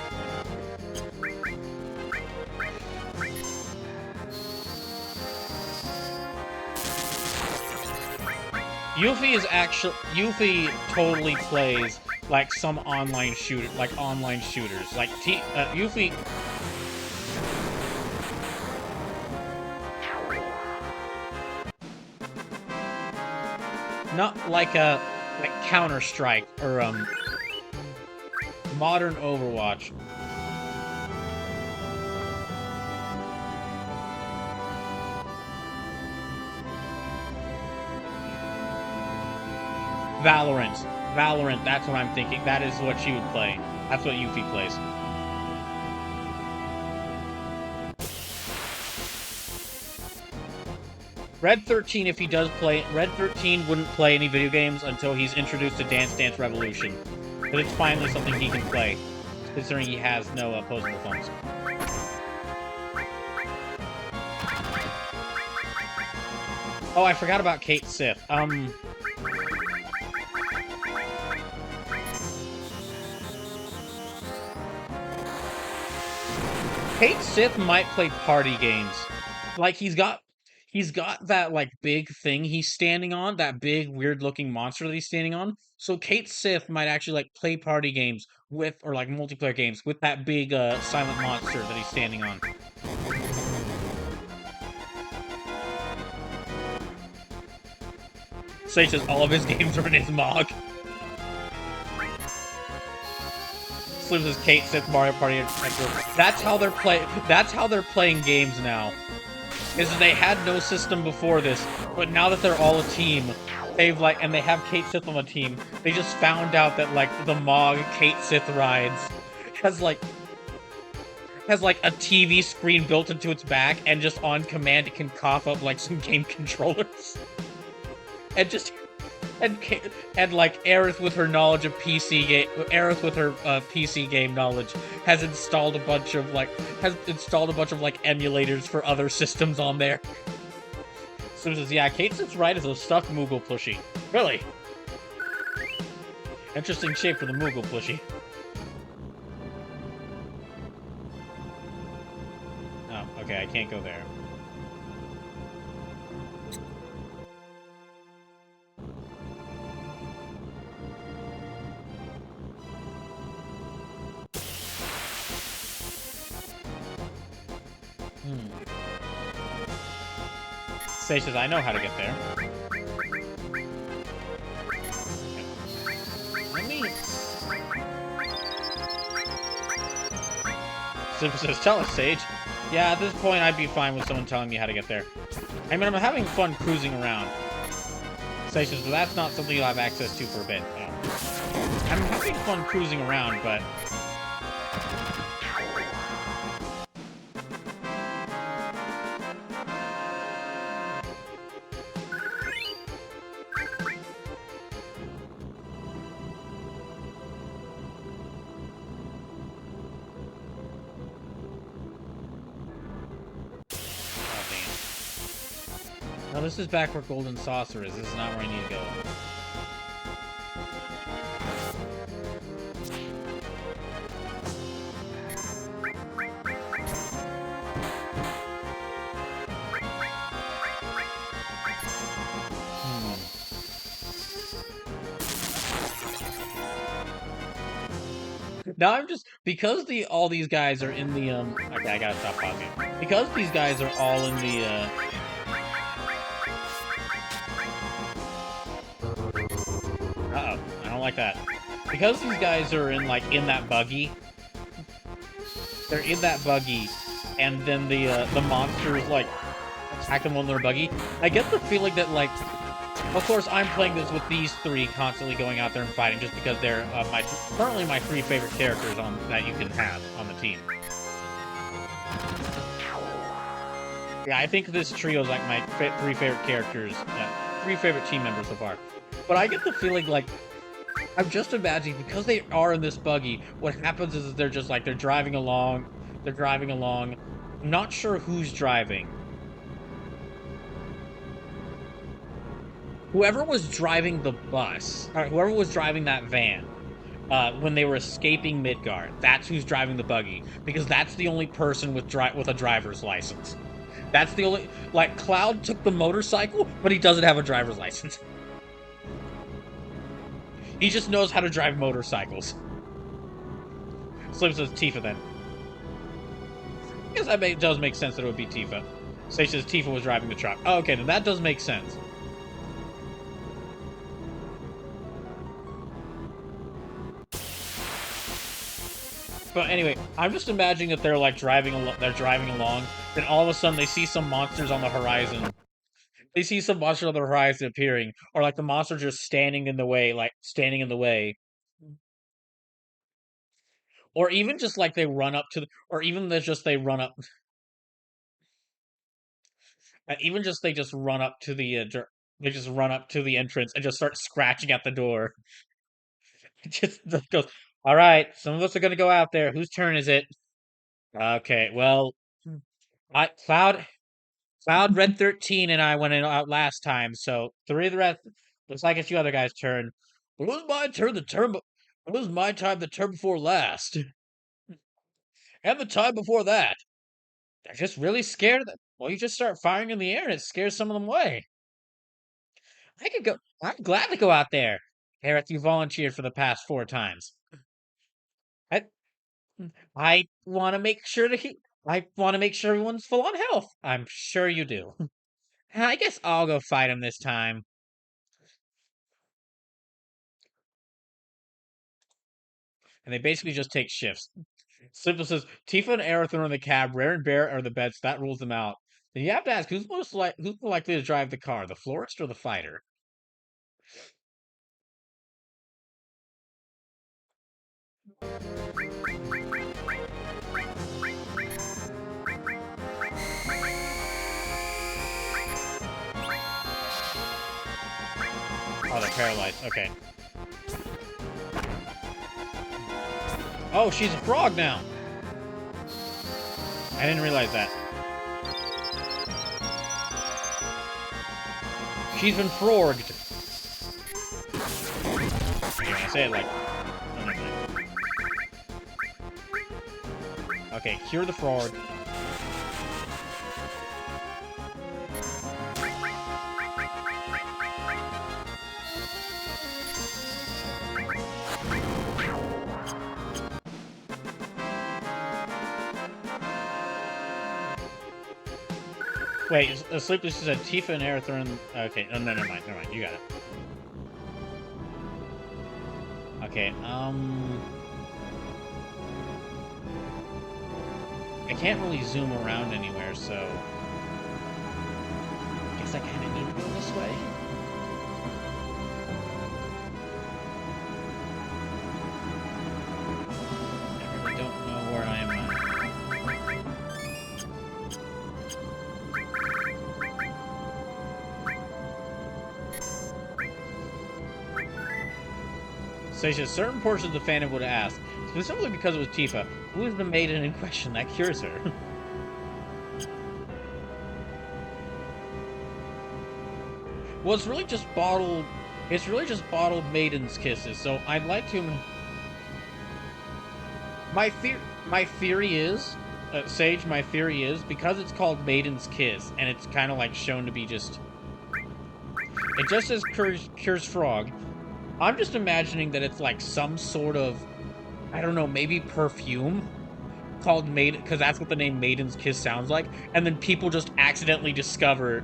Yuffie totally plays like some online shooters. Like Yuffie. not like a Counter-Strike or modern Overwatch. Valorant, that's what I'm thinking. That is what she would play. That's what Yuffie plays. Red 13, if he does play... Red 13 wouldn't play any video games until he's introduced to Dance Dance Revolution. But it's finally something he can play, considering he has no opposable thumbs. Oh, I forgot about Kate Sith. Kate Sith might play party games. Like, he's got that, like, big thing he's standing on, that big, weird-looking monster that he's standing on. So Kate Sith might actually, like, play party games with, or, like, multiplayer games with that big, silent monster that he's standing on. Sage says all of his games are in his mog. Slim says Kate Sith Mario Party. That's how they're playing games now. Is they had no system before this, but now that they're all a team, they have Kate Sith on the team. They just found out that like the Mog Kate Sith rides has like a TV screen built into its back, and just on command it can cough up like some game controllers. And like Aerith with her knowledge of PC game, PC game knowledge has installed a bunch of like emulators for other systems on there. So says, yeah, Kate Sith's right is a stuffed Moogle plushie. Really? Interesting shape for the Moogle plushie. Oh, okay, I can't go there. Sage says, I know how to get there. Let me... Simple says, tell us, Sage. Yeah, at this point, I'd be fine with someone telling me how to get there. I mean, I'm having fun cruising around. Sage says, well, that's not something you'll have access to for a bit. No. I'm having fun cruising around, but... No, this is back where Golden Saucer is. This is not where I need to go. Now I'm just, because all these guys are in the, okay, I gotta stop pausing. Because these guys are all in the, uh-oh, I don't like that. Because these guys are in, like, in that buggy, they're in that buggy, and then the monsters, like, attack them on their buggy, I get the feeling that, like, of course, I'm playing this with these three constantly going out there and fighting just because they're currently my three favorite characters that you can have on the team. Yeah, I think this trio is like my three favorite characters, three favorite team members so far. But I get the feeling like, I'm just imagining, because they are in this buggy, what happens is they're just like, they're driving along, I'm not sure who's driving. Whoever was driving the bus, or whoever was driving that van, when they were escaping Midgard, that's who's driving the buggy, because that's the only person with a driver's license. That's the only, like, Cloud took the motorcycle, but he doesn't have a driver's license. He just knows how to drive motorcycles. Slim says Tifa then. I guess that does make sense that it would be Tifa. Sage says Tifa was driving the truck. Oh, okay, then that does make sense. But anyway, I'm just imagining that they're like driving along, then all of a sudden they see some monsters on the horizon. They see some monsters on the horizon appearing, or like the monster just standing in the way, or even just like they run up to, or even there's just they run up, even just they just run up to the, they just run up to the entrance and just start scratching at the door. It just goes, all right, some of us are gonna go out there. Whose turn is it? Okay, well, Cloud, Red 13, and I went out last time, so three of the rest. Looks like it's you other guys' turn. It was my turn it was my time the turn before last. And the time before that. They're just really scared of them. Well, you just start firing in the air and it scares some of them away. I could go. I'm glad to go out there. Gareth, you volunteered for the past 4 times. I, I want to make sure I want to make sure everyone's full on health. I'm sure you do. I guess I'll go fight him this time. And they basically just take shifts. Simple says Tifa and Aerith are in the cab, Rare and Bear are the beds, that rules them out. Then you have to ask who's more likely to drive the car, the florist or the fighter? Oh, they're paralyzed. Okay. Oh, she's a frog now. I didn't realize that. She's been frogged. Yeah, I say it like... Oh, never mind. Okay, cure the frog. Wait, Sleepless said Tifa and Aerith are in... Okay, no, never mind, you got it. Okay, I can't really zoom around anywhere, so... I guess I kinda need to go this way. I really don't know where I am now. So certain portions of the fandom would ask, specifically because it was Tifa, who is the maiden in question that cures her? Well, it's really just bottled maiden's kisses, so I'd like to... My theory is, Sage, my theory is, because it's called Maiden's Kiss, and it's kind of like shown to be just... It just says cures frog. I'm just imagining that it's like some sort of, I don't know, maybe perfume called Maiden, because that's what the name Maiden's Kiss sounds like. And then people just accidentally discovered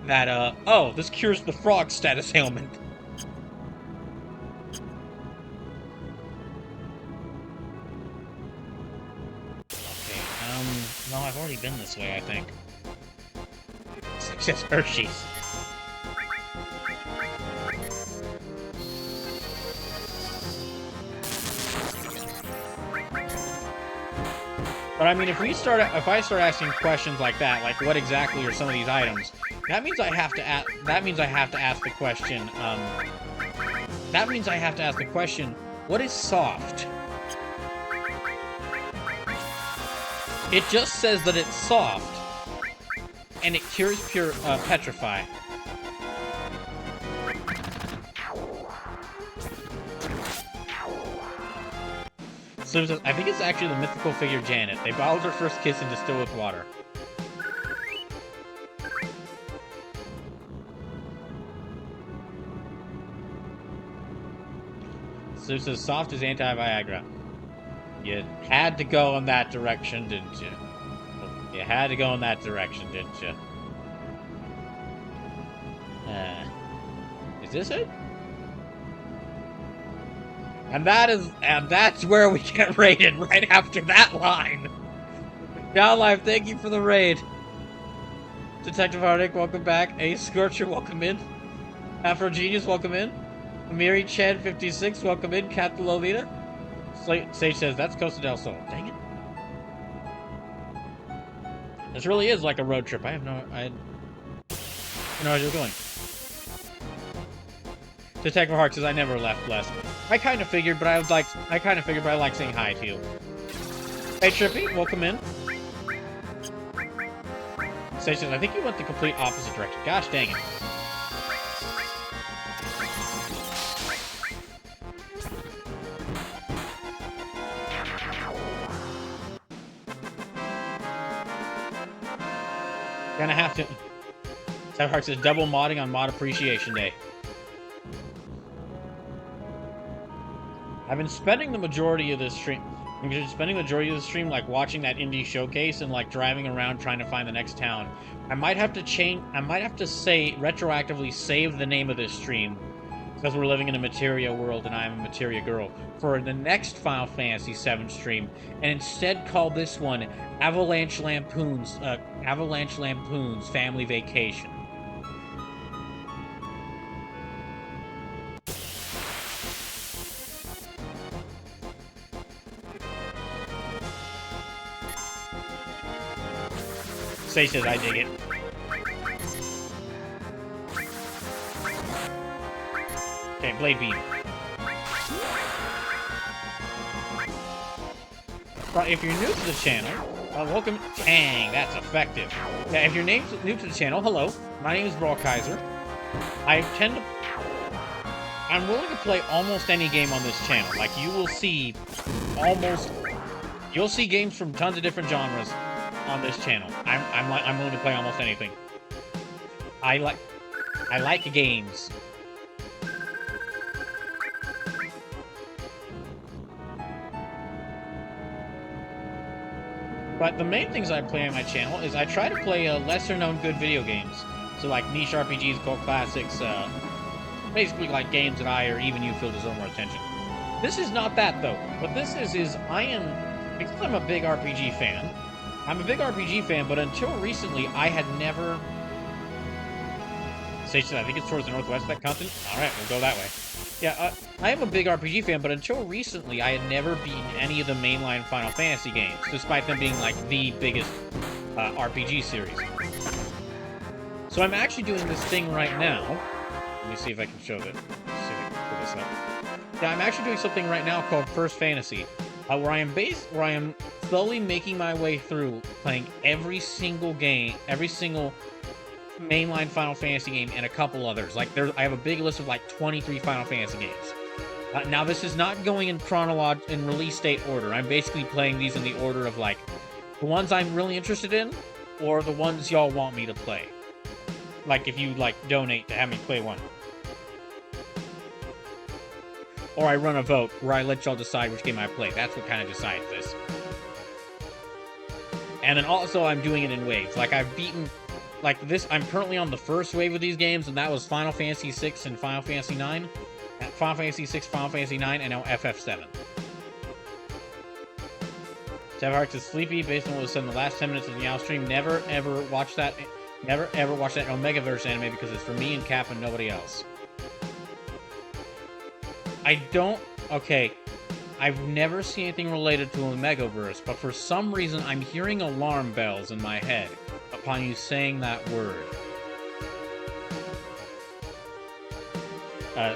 that, oh, this cures the frog status ailment. Okay, no, I've already been this way, I think. It's just Hershey's. But I mean, if I start asking questions like that, like what exactly are some of these items, that means I have to ask the question, what is soft? It just says that it's soft, and it cures petrify. I think it's actually the mythical figure Janet. They bottled her first kiss and distilled with water. So says soft as anti-Viagra. You had to go in that direction, didn't you? You had to go in that direction, didn't you? Is this it? And that's where we get raided, right after that line. Down Live, thank you for the raid. Detective Hardick, welcome back. Ace Scorcher, welcome in. Afro Genius, welcome in. Amiri Chen 56, welcome in. Captain Lolita. Sage says, that's Costa del Sol. Dang it. This really is like a road trip. I had no idea where you're going. Detective Hart says, I never left Blessed. I kind of figured, but I like saying hi to you. Hey Trippy, welcome in. Sage says, I think you went the complete opposite direction. Gosh dang it. Gonna have to. Detective Hart says, double modding on Mod Appreciation Day. I've been spending the majority of this stream like watching that indie showcase and like driving around trying to find the next town. I might have to retroactively save the name of this stream because we're living in a Materia world and I'm a Materia girl for the next Final Fantasy VII stream, and instead call this one Avalanche Lampoon's Family Vacation. Say says, I dig it. Okay, Blade Beam. But if you're new to the channel, welcome. Dang, that's effective. Yeah, if you're new to the channel, hello. My name is Brawl Kaiser. I'm willing to play almost any game on this channel. Like, you'll see games from tons of different genres on this channel. I'm willing to play almost anything. I like games. But the main things I play on my channel is I try to play lesser-known good video games. So like niche RPGs, cult classics, basically like games that I or even you feel deserve more attention. This is not that though. What this is because I'm a big RPG fan. I'm a big RPG fan, but until recently, I had never... I think it's towards the northwest of that continent. Alright, we'll go that way. Yeah, I am a big RPG fan, but until recently, I had never beaten any of the mainline Final Fantasy games, despite them being, like, the biggest RPG series. So I'm actually doing this thing right now. Let me see if I can show that. Let's see if I can pull this up. Yeah, I'm actually doing something right now called First Fantasy, where I am slowly making my way through playing every single game, every single mainline Final Fantasy game, and a couple others. Like, I have a big list of like 23 Final Fantasy games. Now, this is not going in release date order. I'm basically playing these in the order of like the ones I'm really interested in, or the ones y'all want me to play. Like, if you like donate to have me play one. Or I run a vote where I let y'all decide which game I play. That's what kind of decides this. And then also I'm doing it in waves. Like, I've beaten... Like, this... I'm currently on the first wave of these games, and that was Final Fantasy VI and Final Fantasy IX. Final Fantasy VI, Final Fantasy IX, and now FF7. Hearts is sleepy based on what was said in the last 10 minutes of the Meow stream. Never, ever watch that Omegaverse anime because it's for me and Cap and nobody else. Okay, I've never seen anything related to Omegaverse, but for some reason I'm hearing alarm bells in my head upon you saying that word.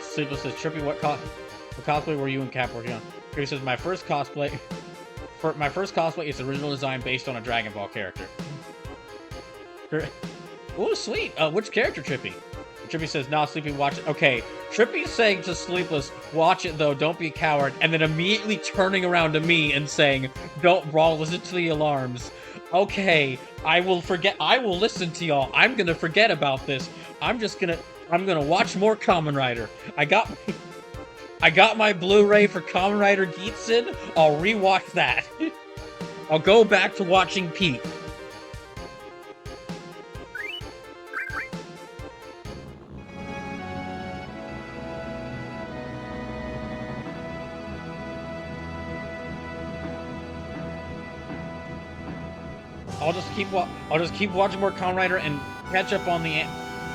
Sleepless says, Trippy, what cosplay were you and Cap working on? Trippy says, my first cosplay is original design based on a Dragon Ball character. Oh, sweet. Which character, Trippy? Trippy says, nah, Sleepy, watch it. Okay, Trippy's saying to Sleepless, watch it though, don't be a coward, and then immediately turning around to me and saying, don't brawl, listen to the alarms. Okay, I will listen to y'all. I'm gonna forget about this. I'm gonna watch more Kamen Rider. I got my Blu-ray for Kamen Rider Geetsin. I'll rewatch that. I'll go back to watching Pete. I'll just keep watching more Kamen Rider and catch up on the.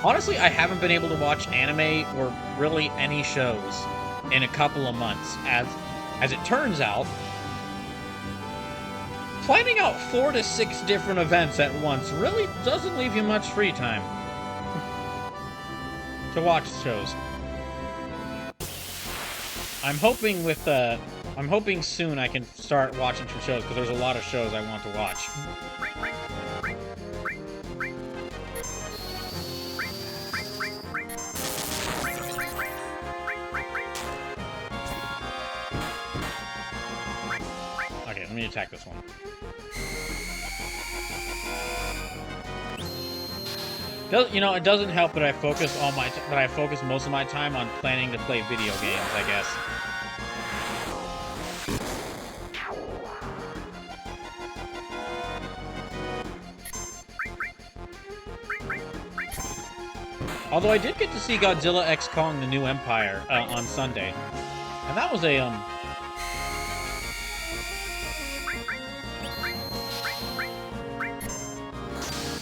Honestly, I haven't been able to watch anime or really any shows in a couple of months. As it turns out, planning out 4 to 6 different events at once really doesn't leave you much free time to watch shows. I'm hoping soon I can start watching some shows, because there's a lot of shows I want to watch. Okay, let me attack this one. It doesn't help that I focus most of my time on planning to play video games, I guess. Although I did get to see Godzilla X Kong: The New Empire on Sunday, and that was a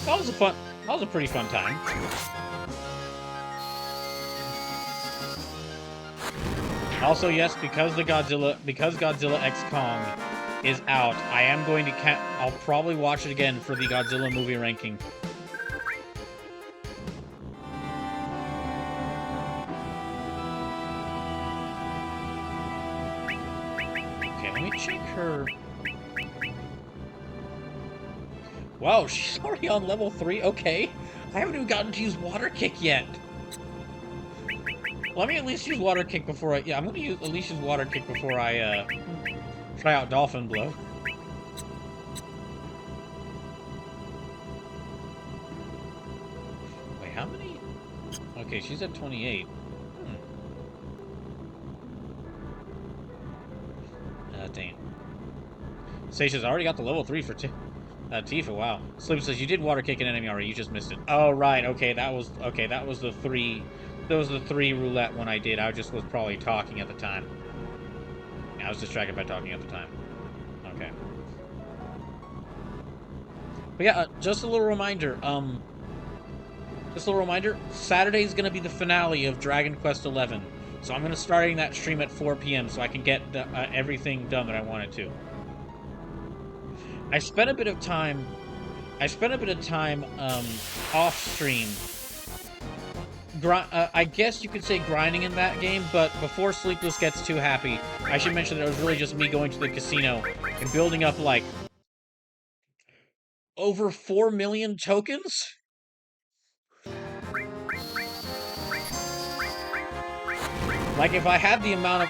that was a pretty fun time. Also, yes, because Godzilla X Kong is out, I am going to I'll probably watch it again for the Godzilla movie ranking. Check her. Wow, she's already on level 3? Okay. I haven't even gotten to use Water Kick yet. Let me at least use Water Kick before I... Yeah, I'm gonna at least use Water Kick before I, try out Dolphin Blow. Wait, how many? Okay, she's at 28. Dang. Seisha's already got the level 3 for Tifa, wow. Sleep says, you did Water Kick an enemy already, you just missed it. Oh, right, okay, that was the 3... That was the 3 roulette one I did. I just was probably talking at the time. Yeah, I was distracted by talking at the time. Okay. But yeah, just a little reminder, Saturday's gonna be the finale of Dragon Quest XI. So I'm going to start that stream at 4 p.m. so I can get everything done that I wanted to. I spent a bit of time off stream. I guess you could say grinding in that game, but before Sleepless gets too happy, I should mention that it was really just me going to the casino and building up like over 4 million tokens. Like if I had the amount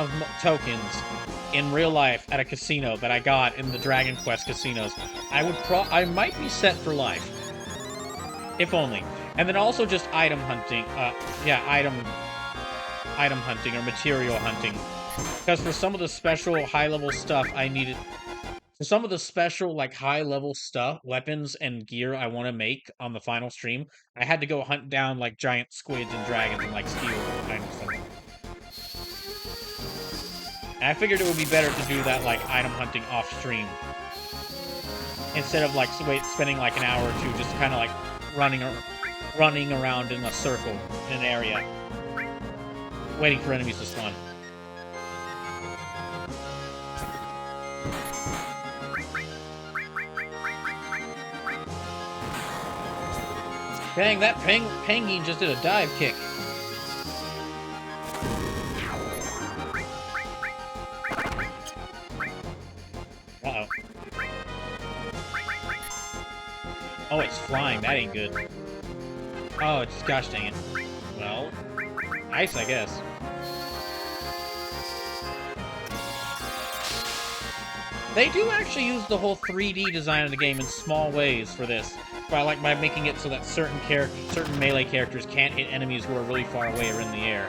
of tokens in real life at a casino that I got in the Dragon Quest casinos, I might be set for life. If only. And then also just item hunting. Item hunting or material hunting. Because for some of the special high-level stuff I needed... For some of the special, like, high-level stuff, weapons and gear I want to make on the final stream, I had to go hunt down, like, giant squids and dragons and, like, steal kind of stuff. And I figured it would be better to do that, like, item hunting off-stream. Instead of, like, spending, like, an hour or two just kind of, like, running around in a circle in an area. Waiting for enemies to spawn. Dang, that penguin just did a dive kick. Uh-oh. Oh, it's flying. That ain't good. Oh, it's gosh dang it. Well, nice, I guess. They do actually use the whole 3D design of the game in small ways for this. By making it so that certain melee characters can't hit enemies who are really far away or in the air.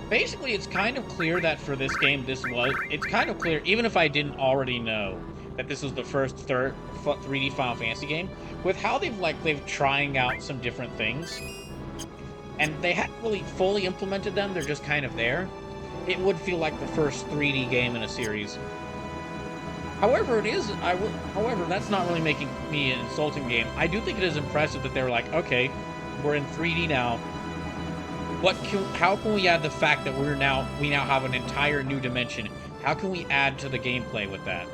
Basically, it's kind of clear that for this game, it's kind of clear, even if I didn't already know that this was the first 3D Final Fantasy game, with how they've trying out some different things, and they hadn't really fully implemented them, they're just kind of there, it would feel like the first 3D game in a series. However, however, that's not really making me an insulting game. I do think it is impressive that they were like, okay, we're in 3D now. How can we add the fact that we now have an entire new dimension? How can we add to the gameplay with that?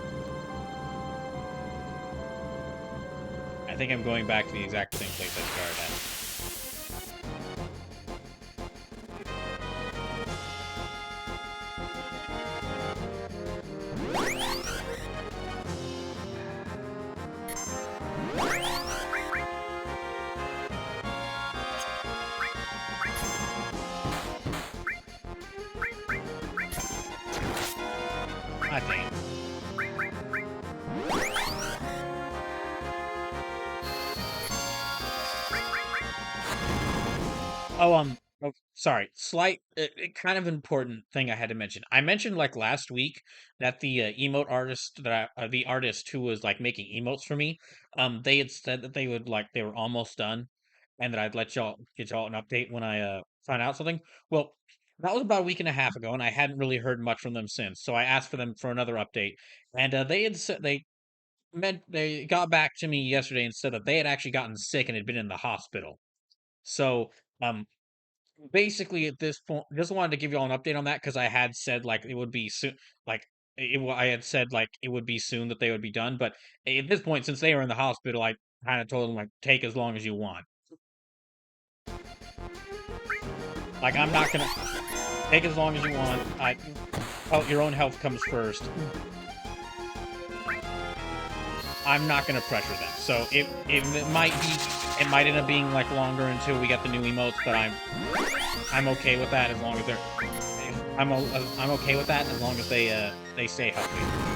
I think I'm going back to the exact same place I started at. I think. Oh, sorry. Slight, kind of important thing I had to mention. I mentioned like last week that the emote artist the artist who was like making emotes for me, they had said that they were almost done, and that I'd get y'all an update when I find out something. Well, that was about a week and a half ago, and I hadn't really heard much from them since. So I asked for them for another update, and they had said they got back to me yesterday and said that they had actually gotten sick and had been in the hospital. So, basically at this point, just wanted to give you all an update on that because I had said like it would be soon, like I had said like it would be soon that they would be done. But at this point, since they were in the hospital, I kind of told them like take as long as you want. Like I'm not gonna take as long as you want. Your own health comes first. I'm not gonna pressure them. So it might end up being like longer until we get the new emotes, but I'm okay with that as long as I'm okay with that as long as they stay healthy.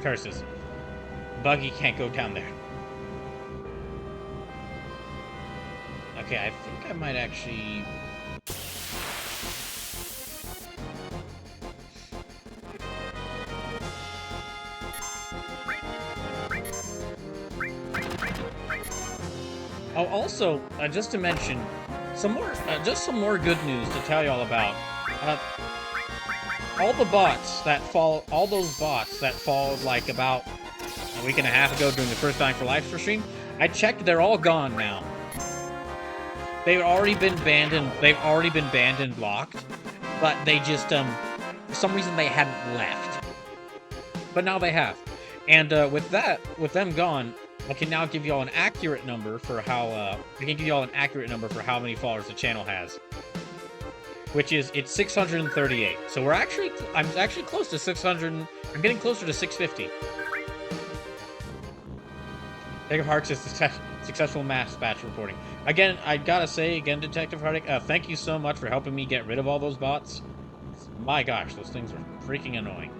Curses. Buggy can't go down there. Okay, I think I might actually... Oh, also, just to mention, some more good news to tell y'all about. All those bots that followed like about a week and a half ago during the first Dying for Life stream, I checked, they're all gone now. They've already been banned and blocked, but they just for some reason they hadn't left. But now they have. And with them gone, I can now give y'all an accurate number for how many followers the channel has. Which is, it's 638. So I'm actually close to 600. I'm getting closer to 650. Detective Hark says successful mass batch reporting. Again, I gotta say, Detective Hardick, thank you so much for helping me get rid of all those bots. My gosh, those things are freaking annoying.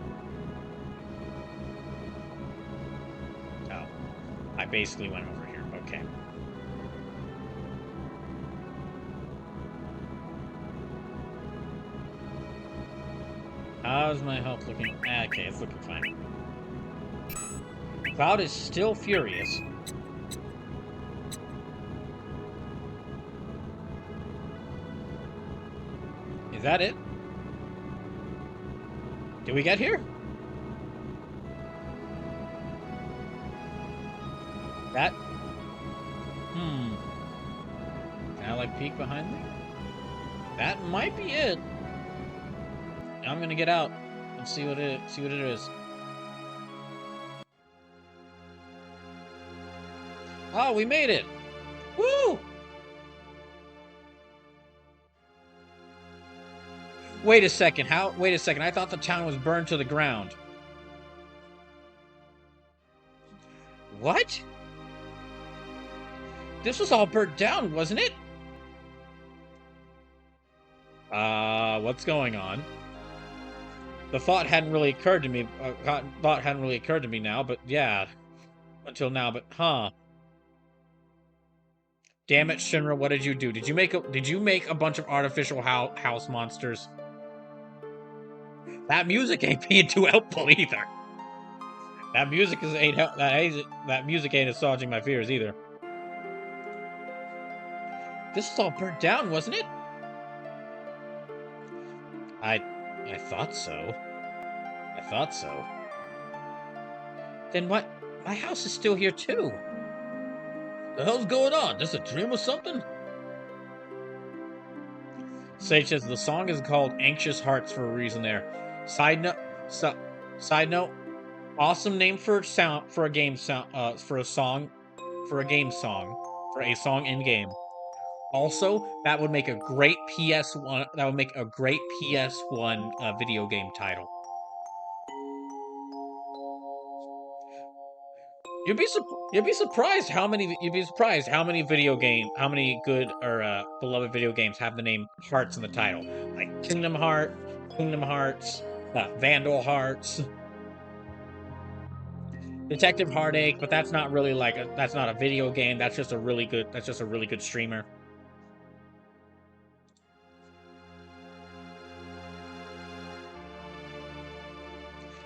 Oh, I basically went over here. Okay. How's my health looking? Okay, it's looking fine. Cloud is still furious. Is that it? Did we get here? That? Can I like peek behind me? That might be it. I'm gonna get out and see what it is. Oh, we made it! Woo! Wait a second. Wait a second. I thought the town was burned to the ground. What? This was all burnt down, wasn't it? What's going on? The thought hadn't really occurred to me. Thought hadn't really occurred to me now, but yeah, until now. But damn it, Shinra, what did you do? Did you make a bunch of artificial house monsters? That music ain't being too helpful either. That music that music ain't assuaging my fears either. This was all burnt down, wasn't it? I thought so. I thought so. Then what? My house is still here too. The hell's going on? This a dream or something? Sage says the song is called "Anxious Hearts" for a reason. There. Side note. Awesome name for a song in game. Also, that would make a great PS1. That would make a great PS1 video game title. You'd be surprised how many good or beloved video games have the name Hearts in the title, like Kingdom Hearts, Vandal Hearts, Detective Heartache, but that's not really that's not a video game. That's just a really good streamer.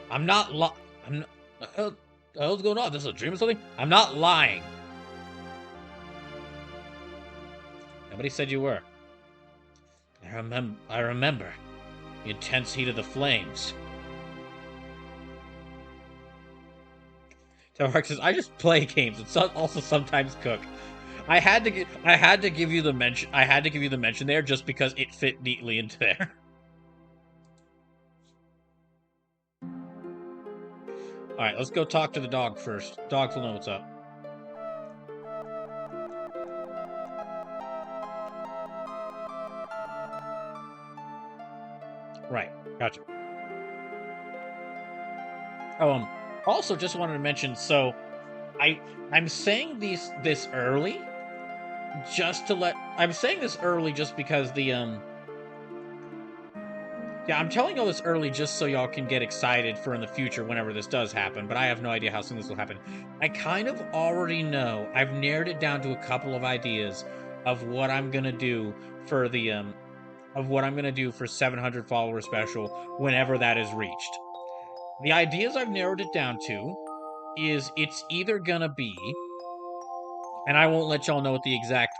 I'm not the hell's going on? This is a dream or something? I'm not lying. Nobody said you were. I remember. The intense heat of the flames. Tamark says, I just play games and also sometimes cook. I had to give you the mention there just because it fit neatly into there. Alright, let's go talk to the dog first. Dogs will know what's up. Right, gotcha. Also just wanted to mention, so I'm saying this early just because the yeah, I'm telling y'all this early just so y'all can get excited for in the future whenever this does happen, but I have no idea how soon this will happen. I kind of already know. I've narrowed it down to a couple of ideas of what I'm gonna do for the 700 follower special whenever that is reached. The ideas I've narrowed it down to is it's either gonna be, and I won't let y'all know what the exact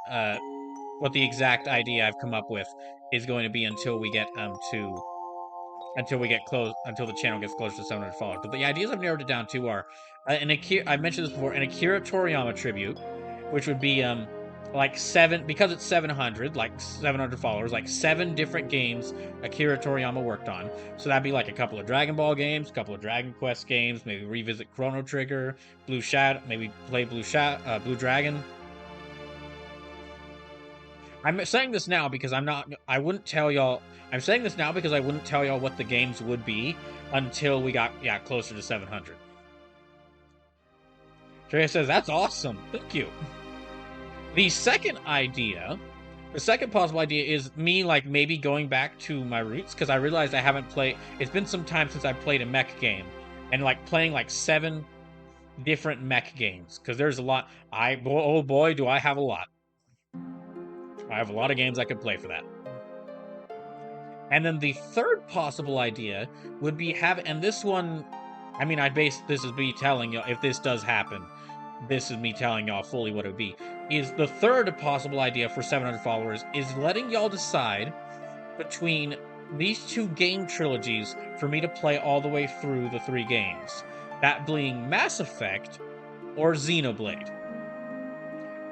idea I've come up with is going to be until we get until the channel gets close to 700 followers. But the ideas I've narrowed it down to are I've mentioned this before, an Akira Toriyama tribute, which would be like because it's 700, like 700 followers, like 7 different games Akira Toriyama worked on. So that'd be like a couple of Dragon Ball games, a couple of Dragon Quest games, maybe revisit Chrono Trigger, Blue Shadow, maybe play Blue Dragon. I'm saying this now because I wouldn't tell y'all. I'm saying this now because I wouldn't tell y'all what the games would be until we got closer to 700. Drea says, that's awesome. Thank you. The second possible idea is me maybe going back to my roots, because I realized I haven't played. It's been some time since I played a mech game, and playing 7 different mech games, because there's a lot. Oh boy, do I have a lot. I have a lot of games I could play for that. And then the third possible idea would be and this one, I mean, this is me telling y'all, if this does happen, this is me telling y'all fully what it would be, is the third possible idea for 700 followers is letting y'all decide between these 2 game trilogies for me to play all the way through the 3 games. That being Mass Effect or Xenoblade.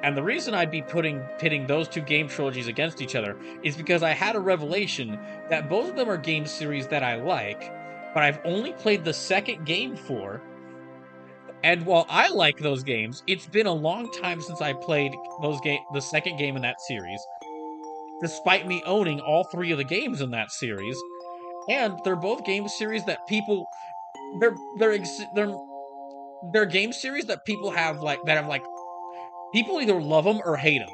And the reason I'd be pitting those 2 game trilogies against each other is because I had a revelation that both of them are game series that I like, but I've only played the second game for. And while I like those games, it's been a long time since I played the second game in that series, despite me owning all 3 of the games in that series. And they're both game series that people they're game series that people have people either love them or hate them.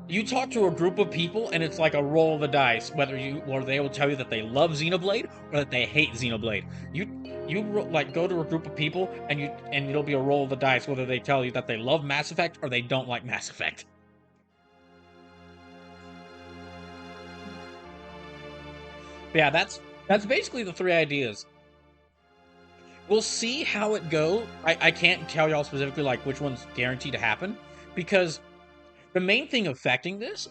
You talk to a group of people, and it's like a roll of the dice, whether they will tell you that they love Xenoblade or that they hate Xenoblade. You like go to a group of people, and it'll be a roll of the dice whether they tell you that they love Mass Effect or they don't like Mass Effect. But yeah, that's basically the 3 ideas. We'll see how it goes. I can't tell y'all specifically like which one's guaranteed to happen, because the main thing affecting this,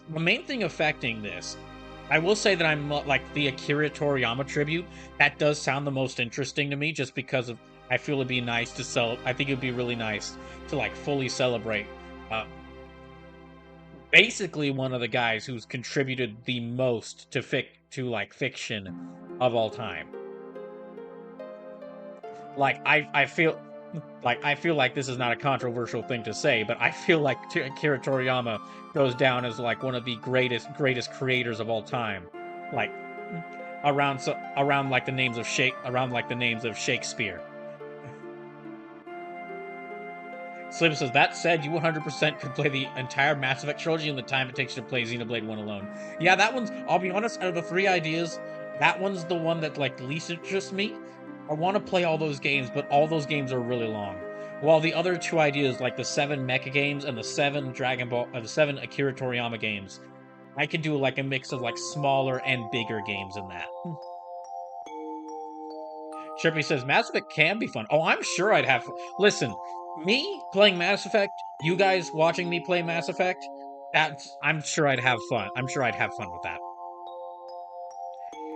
I will say that I'm like the Akira Toriyama tribute. That does sound the most interesting to me, just because of I feel it'd be nice to I think it'd be really nice to like fully celebrate. Basically, one of the guys who's contributed the most to fiction of all time. Like I feel like this is not a controversial thing to say, but I feel like Akira Toriyama goes down as like one of the greatest creators of all time, like around like the names of Shakespeare. Slim says, that said, you 100% could play the entire Mass Effect trilogy in the time it takes you to play Xenoblade 1 alone. Yeah, that one's, I'll be honest, out of the 3 ideas, that one's the one that like least interests me. I want to play all those games, but all those games are really long. While the other 2 ideas, like the 7 mecha games and the 7 the 7 Akira Toriyama games, I could do like a mix of like smaller and bigger games in that. Shippy says, Mass Effect can be fun. Oh, I'm sure I'd have... Listen, me playing Mass Effect, you guys watching me play Mass Effect, I'm sure I'd have fun. I'm sure I'd have fun with that.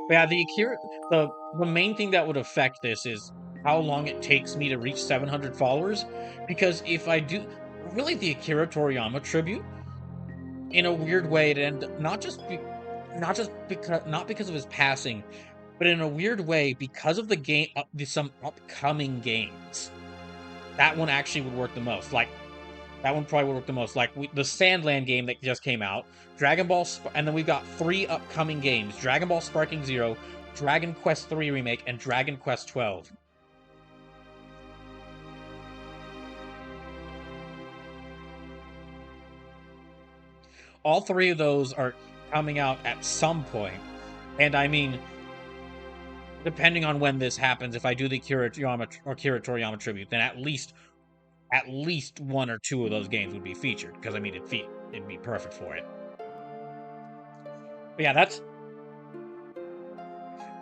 But yeah, the main thing that would affect this is how long it takes me to reach 700 followers. Because if I do... Really, the Akira Toriyama tribute, in a weird way, it ended not because of his passing, but in a weird way, because of some upcoming games, that one actually would work the most. Like, that one probably would work the most. Like, the Sandland game that just came out, Dragon Ball, and then we've got 3 upcoming games: Dragon Ball Sparking Zero, Dragon Quest III Remake, and Dragon Quest XII. All 3 of those are coming out at some point, and I mean, depending on when this happens, if I do the Akira Toriyama tribute, then at least 1 or 2 of those games would be featured, because I mean it'd be perfect for it. But yeah,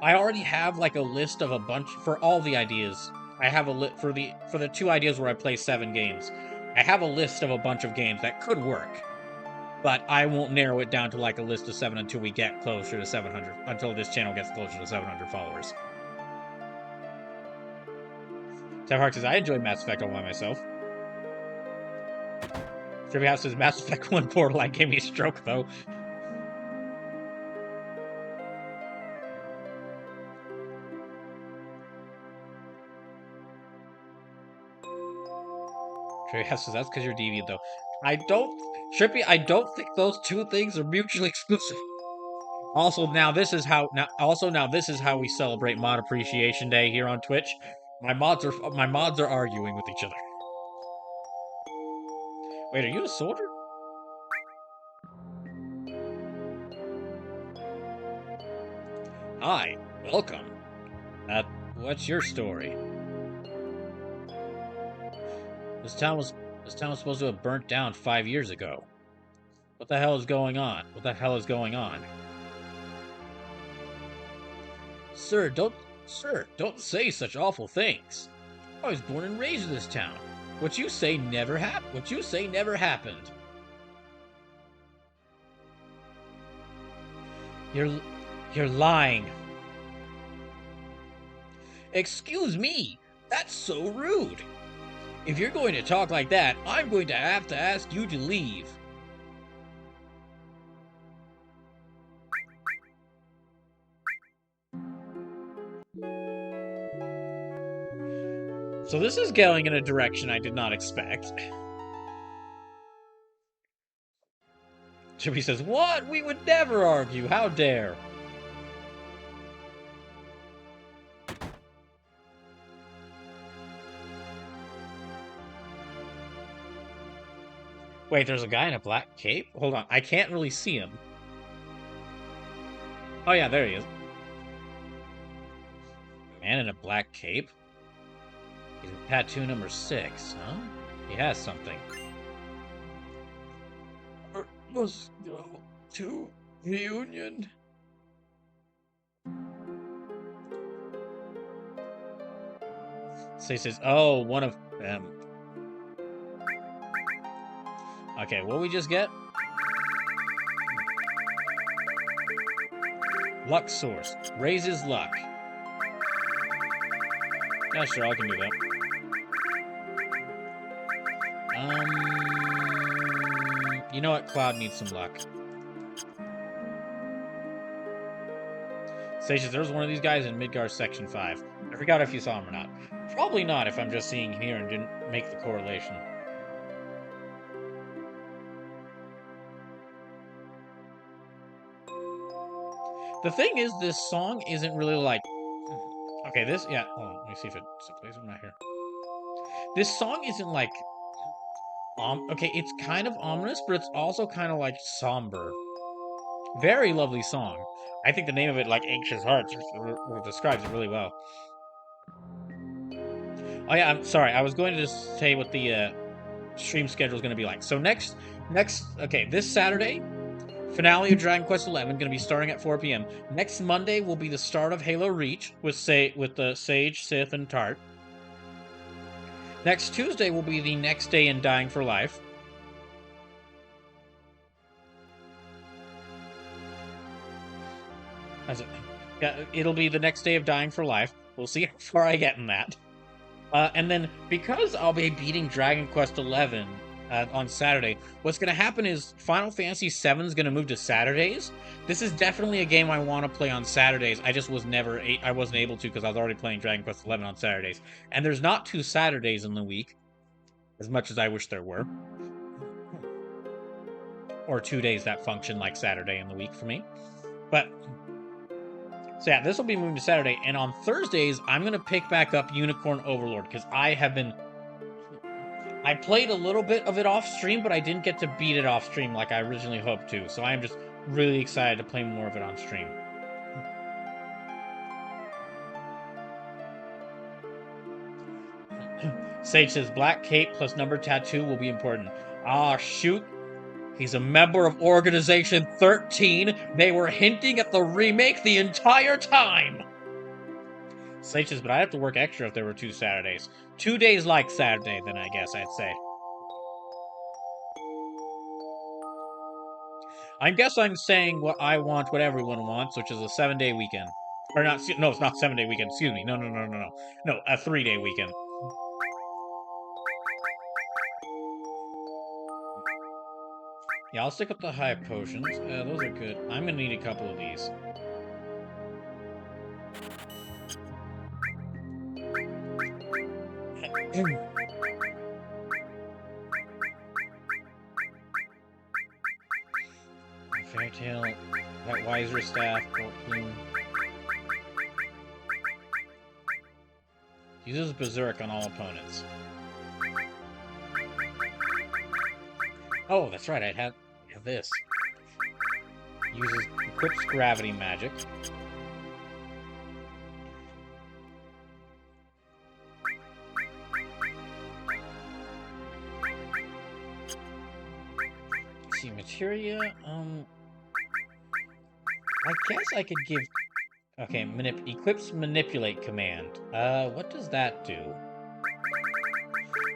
I already have like a list of a bunch for all the ideas. I have a list for the 2 ideas where I play 7 games. I have a list of a bunch of games that could work, but I won't narrow it down to like a list of 7 until we get closer to 700. Until this channel gets closer to 700 followers. Tab Hark says, I enjoy Mass Effect all by myself. Trivia House says, Mass Effect 1 Borderline gave me a stroke, though. Trivia House says, that's because you're deviant, though. I don't think those 2 things are mutually exclusive. Also, now this is how we celebrate Mod Appreciation Day here on Twitch. My mods are arguing with each other. Wait, are you a soldier? Hi, welcome. What's your story? This town was supposed to have burnt down 5 years ago. What the hell is going on? Sir, don't say such awful things. I was born and raised in this town. What you say never happened. You're lying. Excuse me. That's so rude. If you're going to talk like that, I'm going to have to ask you to leave. So this is going in a direction I did not expect. Chippy says, what? We would never argue. How dare? Wait, there's a guy in a black cape? Hold on, I can't really see him. Oh yeah, there he is. Man in a black cape? He's tattoo number 6, huh? He has something. Must go to reunion. So he says, oh, one of them. Okay, what we just get? Luck source. Raises luck. Yeah, sure, I can do that. You know what? Cloud needs some luck. Stages, there was one of these guys in Midgar Section 5. I forgot if you saw him or not. Probably not if I'm just seeing him here and didn't make the correlation. The thing is, this song isn't really like... Okay, this... Yeah, hold on. Let me see if it plays. I'm not here. This song isn't like... okay, it's kind of ominous, but it's also kind of like somber. Very lovely song. I think the name of it, like Anxious Hearts, describes it really well. Oh yeah, I'm sorry. I was going to just say what the stream schedule is going to be like. So okay, this Saturday, finale of Dragon Quest XI going to be starting at 4 p.m. Next Monday will be the start of Halo Reach with the Sage, Sith, and Tart. Next Tuesday will be the next day in Dying for Life. Yeah, it'll be the next day of Dying for Life. We'll see how far I get in that. And then, because I'll be beating Dragon Quest XI on Saturday, what's going to happen is Final Fantasy VII is going to move to Saturdays. This is definitely a game I want to play on Saturdays. I just wasn't able to because I was already playing Dragon Quest XI on Saturdays. And there's not 2 Saturdays in the week, as much as I wish there were. Or 2 days that function like Saturday in the week for me. But... So yeah, this will be moving to Saturday, and on Thursdays, I'm going to pick back up Unicorn Overlord, because I played a little bit of it off stream, but I didn't get to beat it off stream like I originally hoped to, so I am just really excited to play more of it on stream. Sage says, black cape plus number tattoo will be important. Ah, shoot. He's a member of Organization 13. They were hinting at the remake the entire time. Sage says, but I have to work extra if there were 2 Saturdays. 2 days like Saturday, then I guess I'd say. I guess I'm saying what I want, what everyone wants, which is a 7-day weekend. Or not, no, it's not 7-day weekend, excuse me. No, a 3-day weekend. Yeah, I'll stick with the high potions. Those are good. I'm gonna need a couple of these. Fairytale, that Wiser Staff, 14. Uses Berserk on all opponents. Oh, that's right, I have this. Uses equips gravity magic. Let's see, Materia, I guess I could give... Okay, equips manipulate command. What does that do?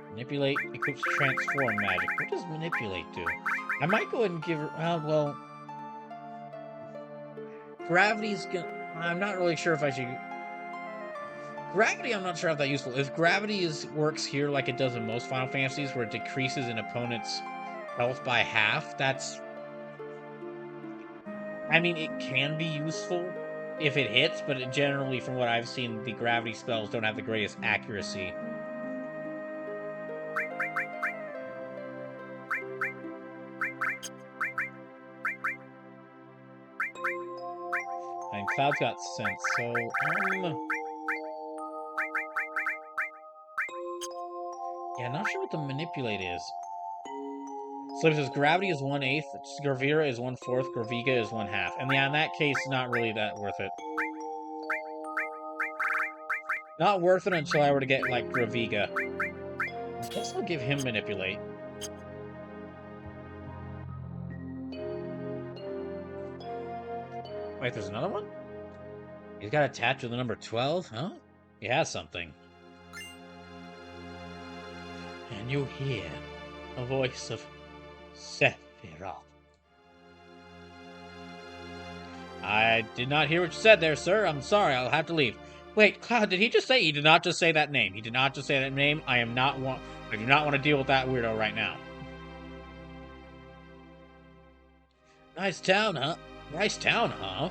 Manipulate equips transform magic. What does manipulate do? I might go ahead and give her... well... Gravity's gonna... I'm not really sure if I should... Gravity, I'm not sure if that's useful. If gravity works here like it does in most Final Fantasies, where it decreases an opponent's health by half, that's... I mean, it can be useful if it hits, but generally, from what I've seen, the gravity spells don't have the greatest accuracy. And Cloud's got sense, so, yeah, not sure what the manipulate is. Sleep says gravity is 1/8, Gravira is 1/4, Graviga is 1/2. And yeah, in that case, not really that worth it. Not worth it until I were to get, like, Graviga. I guess I'll give him Manipulate. Wait, there's another one? He's got attached to the number 12, huh? He has something. And you hear a voice of Sephiroth. I did not hear what you said there, sir. I'm sorry, I'll have to leave. Wait, Cloud, did he just say? He did not just say that name. He did not just say that name. I do not want to deal with that weirdo right now. Nice town, huh? Nice town, huh?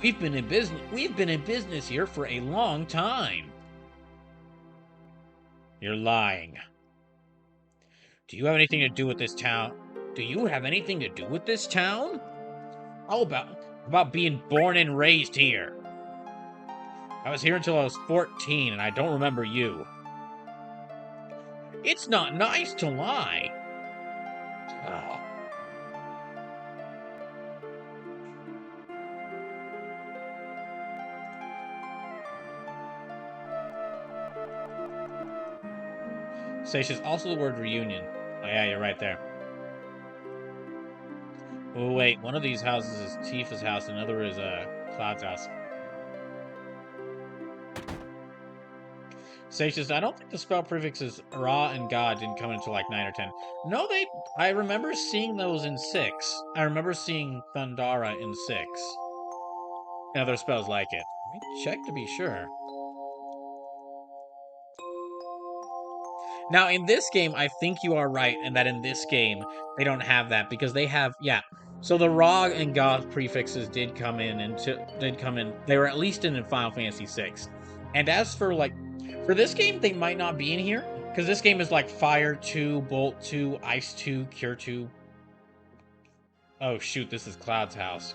We've been in business here for a long time. You're lying. Do you have anything to do with this town? Do you have anything to do with this town? How about being born and raised here? I was here until I was 14, and I don't remember you. It's not nice to lie. Oh. Satia's also the word reunion. Oh yeah, you're right there. Oh wait, one of these houses is Tifa's house, and another is Cloud's house. Satia's, I don't think the spell prefixes Ra and God didn't come until like 9 or 10. No, I remember seeing those in 6. I remember seeing Thundara in 6. And other spells like it. Let me check to be sure. Now, in this game, I think you are right, and that in this game, they don't have that, because they have, yeah. So the Ra and God prefixes did come in. They were at least in Final Fantasy VI. And as for, like, for this game, they might not be in here, because this game is like Fire 2, Bolt 2, Ice 2, Cure 2. Oh, shoot, this is Cloud's house.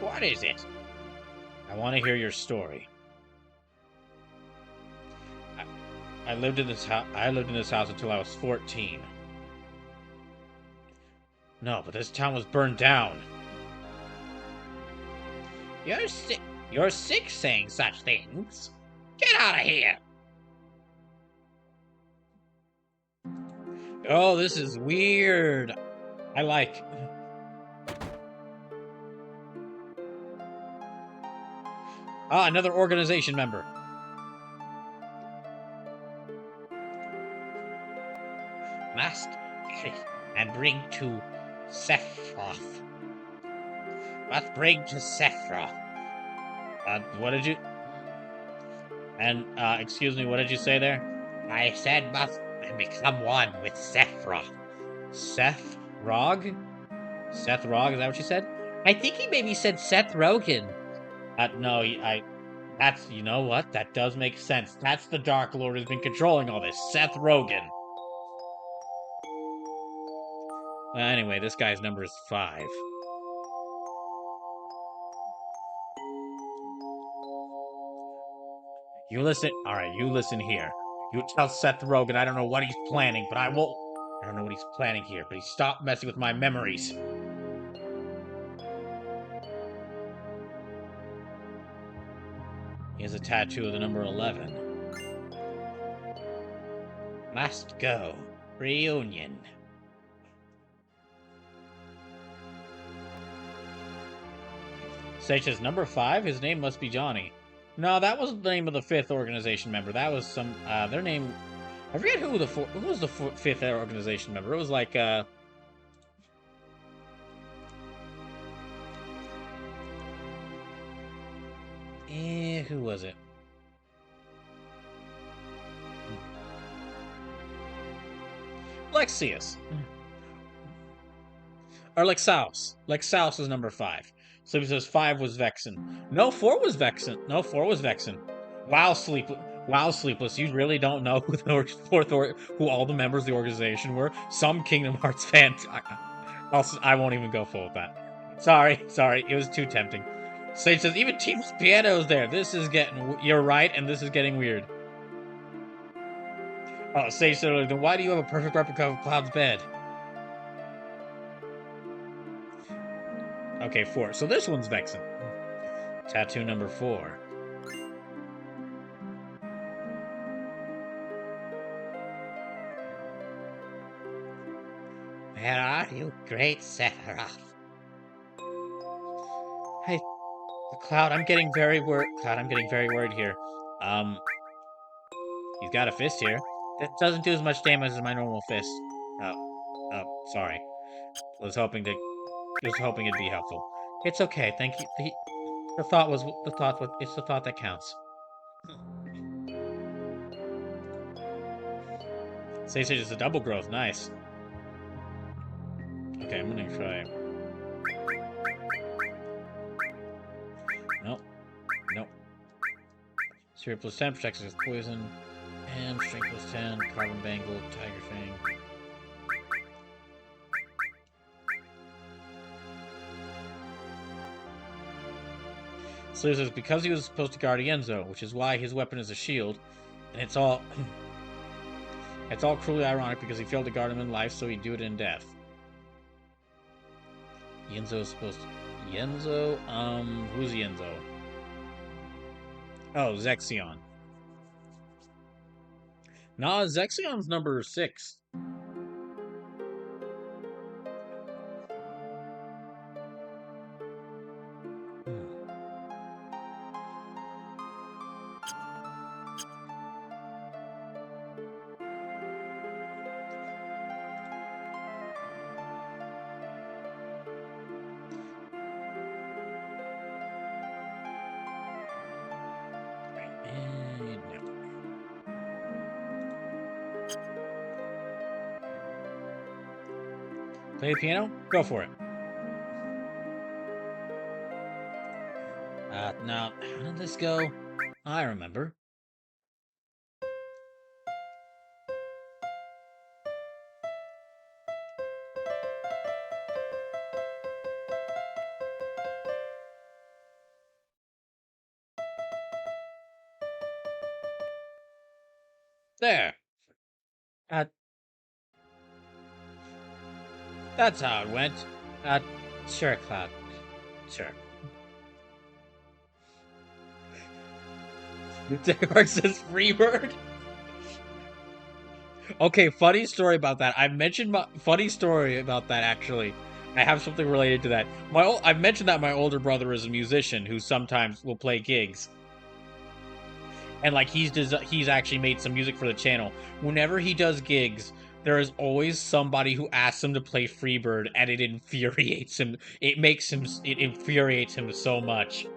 What is it? I want to hear your story. I lived in this house until I was 14. No, but this town was burned down. You're sick saying such things. Get out of here. Oh, this is weird. I like. Ah, another organization member. Must and bring to Sephiroth. Must bring to Sephiroth. What did you... And, excuse me, what did you say there? I said must become one with Sephiroth. Seth Rog? Seth Rog, is that what you said? I think he maybe said Seth Rogen. No, that's, you know what? That does make sense. That's the Dark Lord who's been controlling all this. Seth Rogen. Well, anyway, this guy's number is 5. You listen. Alright, you listen here. You tell Seth Rogen I don't know what he's planning, but I won't. I don't know what he's planning here, but he stopped messing with my memories. He has a tattoo of the number 11. Must go. Reunion. Sage says number 5? His name must be Johnny. No, that wasn't the name of the 5th organization member. That was some, their name... I forget who was the 5th organization member. It was like, who was it? Lexius. Or Lexaus. Lexaus was number 5. So he says 5 was Vexen. No, 4 was Vexen. No, 4 was Vexen. Wow, Sleepless. You really don't know who who all the members of the organization were? Some Kingdom Hearts fans. I won't even go full with that. Sorry. It was too tempting. Sage says, even Team's piano's there. This is getting... You're right, and this is getting weird. Oh, Sage said, then why do you have a perfect replica of Cloud's bed? Okay, 4. So this one's vexing. Tattoo number 4. Where are you, great Sephiroth? Hey, Cloud, I'm getting very worried. Cloud, I'm getting very worried here. He's got a fist here. That doesn't do as much damage as my normal fist. Oh, sorry. Was hoping it'd be helpful. It's okay, thank you. The thought was it's the thought that counts. Say it's a double growth, nice. Okay, I'm gonna try. Nope. Nope. Spirit plus 10 protects against poison. And strength plus 10, carbon bangle, tiger fang. So says because he was supposed to guard Yenzo, which is why his weapon is a shield, and it's all cruelly ironic because he failed to guard him in life, so he'd do it in death. Yenzo is supposed to... Yenzo? Who's Yenzo? Oh, Zexion. Nah, Zexion's number 6. Play the piano? Go for it. Now, how did this go? I remember. There. That's how it went. Sure, Cloud. Sure. Deckard says Freebird. Okay, funny story about that. I mentioned funny story about that actually. I have something related to that. I've mentioned that my older brother is a musician who sometimes will play gigs. And like he's actually made some music for the channel. Whenever he does gigs, there is always somebody who asks him to play Freebird, and it infuriates him. It infuriates him so much.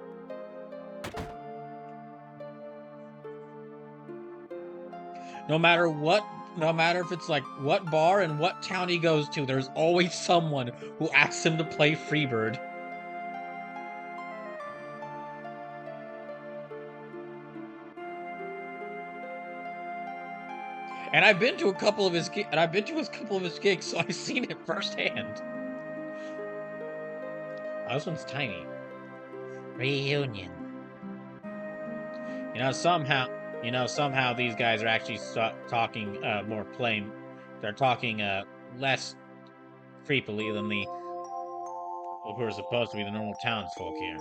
No matter if it's like what bar and what town he goes to, there's always someone who asks him to play Freebird. And I've been to a couple of his gigs, so I've seen it firsthand. Oh, this one's tiny. Reunion. Somehow these guys are actually talking more plain. They're talking less creepily than the who are supposed to be the normal townsfolk here.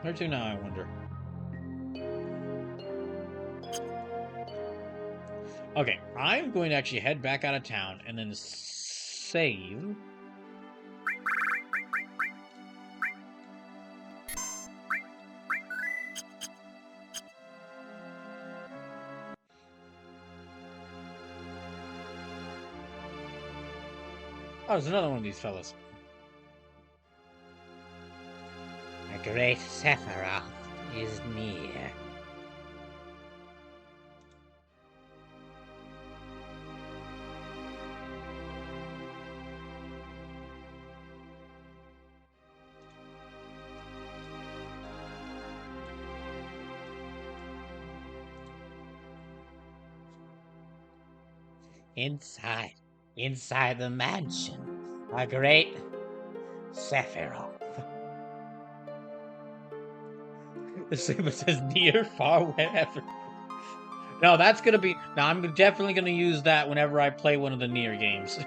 Where to now, I wonder? Okay, I'm going to actually head back out of town and then save. Oh, there's another one of these fellas. A great Sephiroth is near. Inside the mansion, a great Sephiroth. The Sigma says near, far, wherever. No, that's gonna be. No, I'm definitely gonna use that whenever I play one of the near games.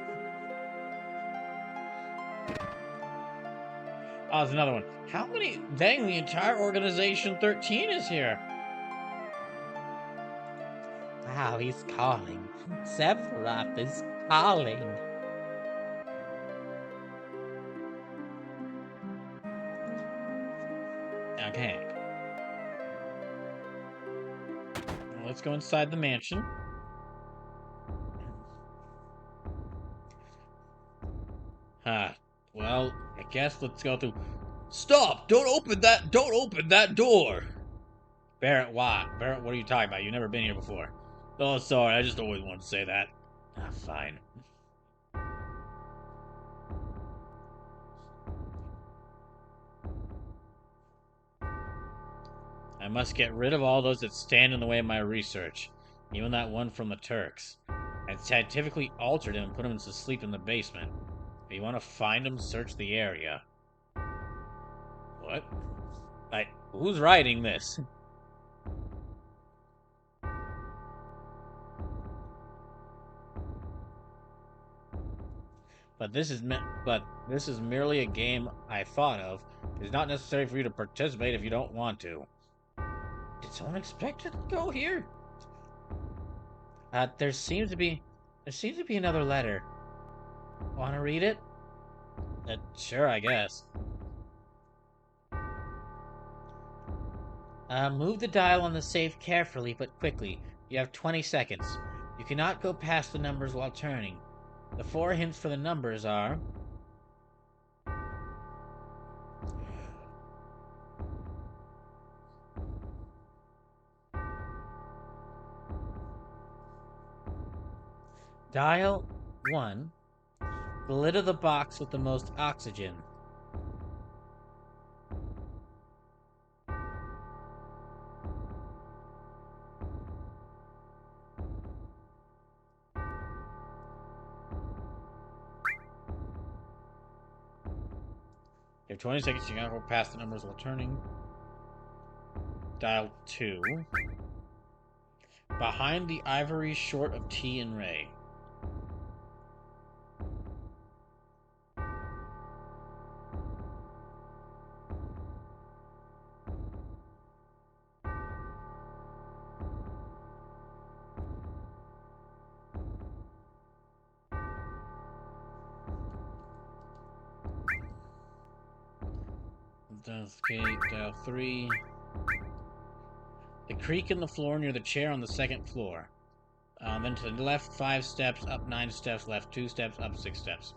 Oh, there's another one. How many? Dang, the entire organization 13 is here. Wow, he's calling. Sephiroth is calling. Okay. Well, let's go inside the mansion. Well, I guess let's go through. Stop! Don't open that door! Barrett, what? Barrett, what are you talking about? You've never been here before. Oh, sorry, I just always wanted to say that. Ah, fine. I must get rid of all those that stand in the way of my research. Even that one from the Turks. I scientifically altered him and put him to sleep in the basement. If you want to find him, search the area. What? Who's writing this? But this is merely a game I thought of. It's not necessary for you to participate if you don't want to. Did someone expect it to go here? There seems to be another letter. Want to read it? Sure, I guess. Move the dial on the safe carefully but quickly. You have 20 seconds. You cannot go past the numbers while turning. The 4 hints for the numbers are... Dial 1. The lid of the box with the most oxygen. You have 20 seconds. You cannot go past the numbers while turning. Dial 2. Behind the ivory short of T and Ray. Okay, dial 3. The creak in the floor near the chair on the second floor. Then to the left 5 steps, up 9 steps, left 2 steps, up 6 steps.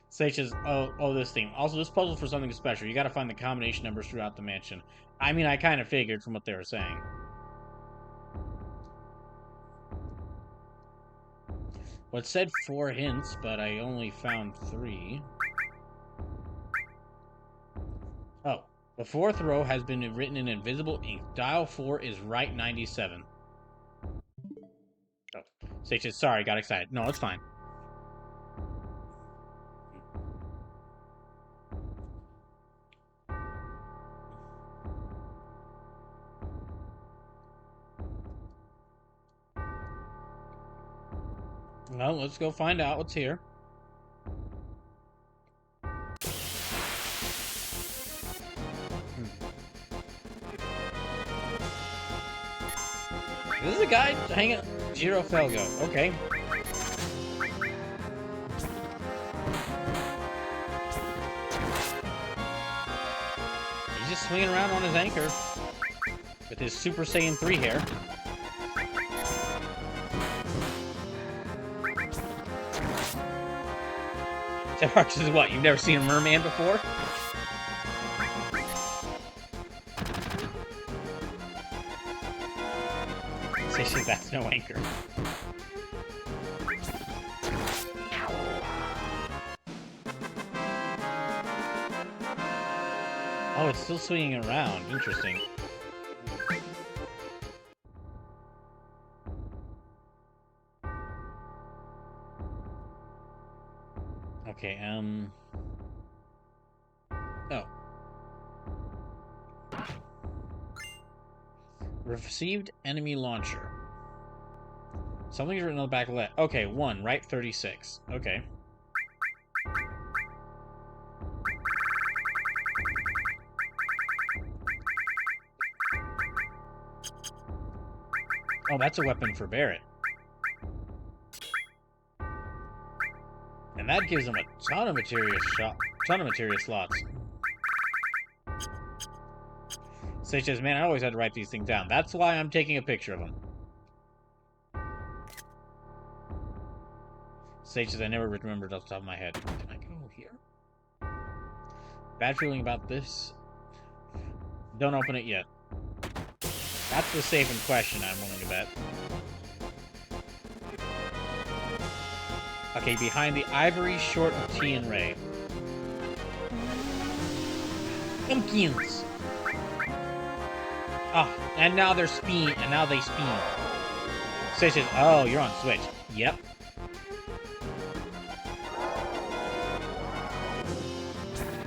Sage says, oh, this theme. Also, this puzzle's for something special. You gotta find the combination numbers throughout the mansion. I mean, I kind of figured from what they were saying. Well, it said 4 hints, but I only found 3. Oh, the 4th row has been written in invisible ink. Dial 4 is right 97. Oh, Sage says, sorry, got excited. No, it's fine. Well, let's go find out what's here. This is a guy hanging... Giro Felgo. Okay. He's just swinging around on his anchor with his Super Saiyan 3 hair. This is what? You've never seen a merman before? That's no anchor. Oh, it's still swinging around. Interesting. Okay, oh. Received enemy launcher. Something's written on the back left. Okay, 1, right 36. Okay. Oh, that's a weapon for Barrett. And that gives him a ton of materia slots. Sage says, man, I always had to write these things down. That's why I'm taking a picture of them. Sage says, I never remembered off the top of my head. Can I go here? Bad feeling about this. Don't open it yet. That's the saving question, I'm willing to bet. Okay, behind the ivory short of T and Ray. Pumpkins! Ah, and now they're and now they spin. Sage says, oh, you're on Switch. Yep.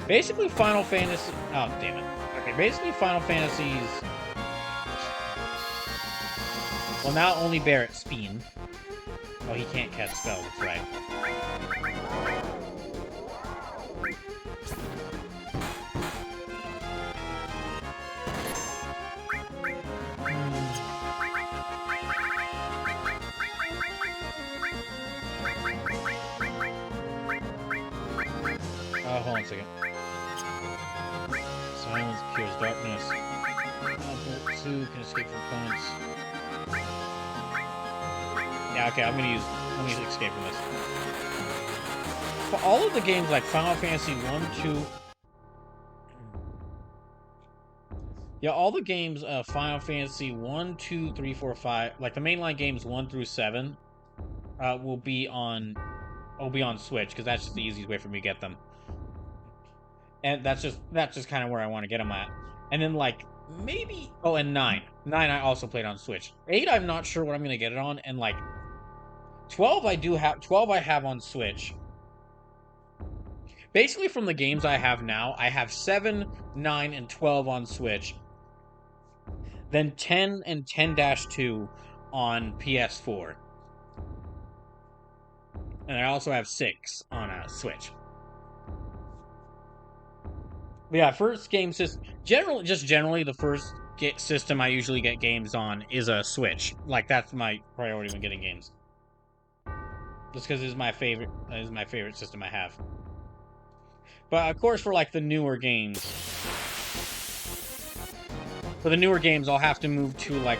Basically, Final Fantasy... Oh, damn it. Okay, basically, Final Fantasies... Well, now only Barrett spin. Oh, he can't cast spells, that's right. Hold on a second. Silence cures darkness. Bolt 2 can escape from opponents. Yeah, okay, let me use escape from this. For all of the games like Final Fantasy 1, 2... Yeah, all the games, Final Fantasy 1, 2, 3, 4, 5, like the mainline games 1 through 7, will be on Switch, because that's just the easiest way for me to get them. And that's just kind of where I want to get them at. And then, like, maybe... Oh, and 9. 9 I also played on Switch. 8 I'm not sure what I'm going to get it on, and, like, 12 I have on Switch. Basically, from the games I have now, I have 7, 9, and 12 on Switch. Then 10 and 10-2 on PS4. And I also have 6 on Switch. But yeah, first game system... Generally, the first system I usually get games on is a Switch. Like, that's my priority when getting games. Just because it's my favorite system I have. But of course, for like the newer games, I'll have to move to like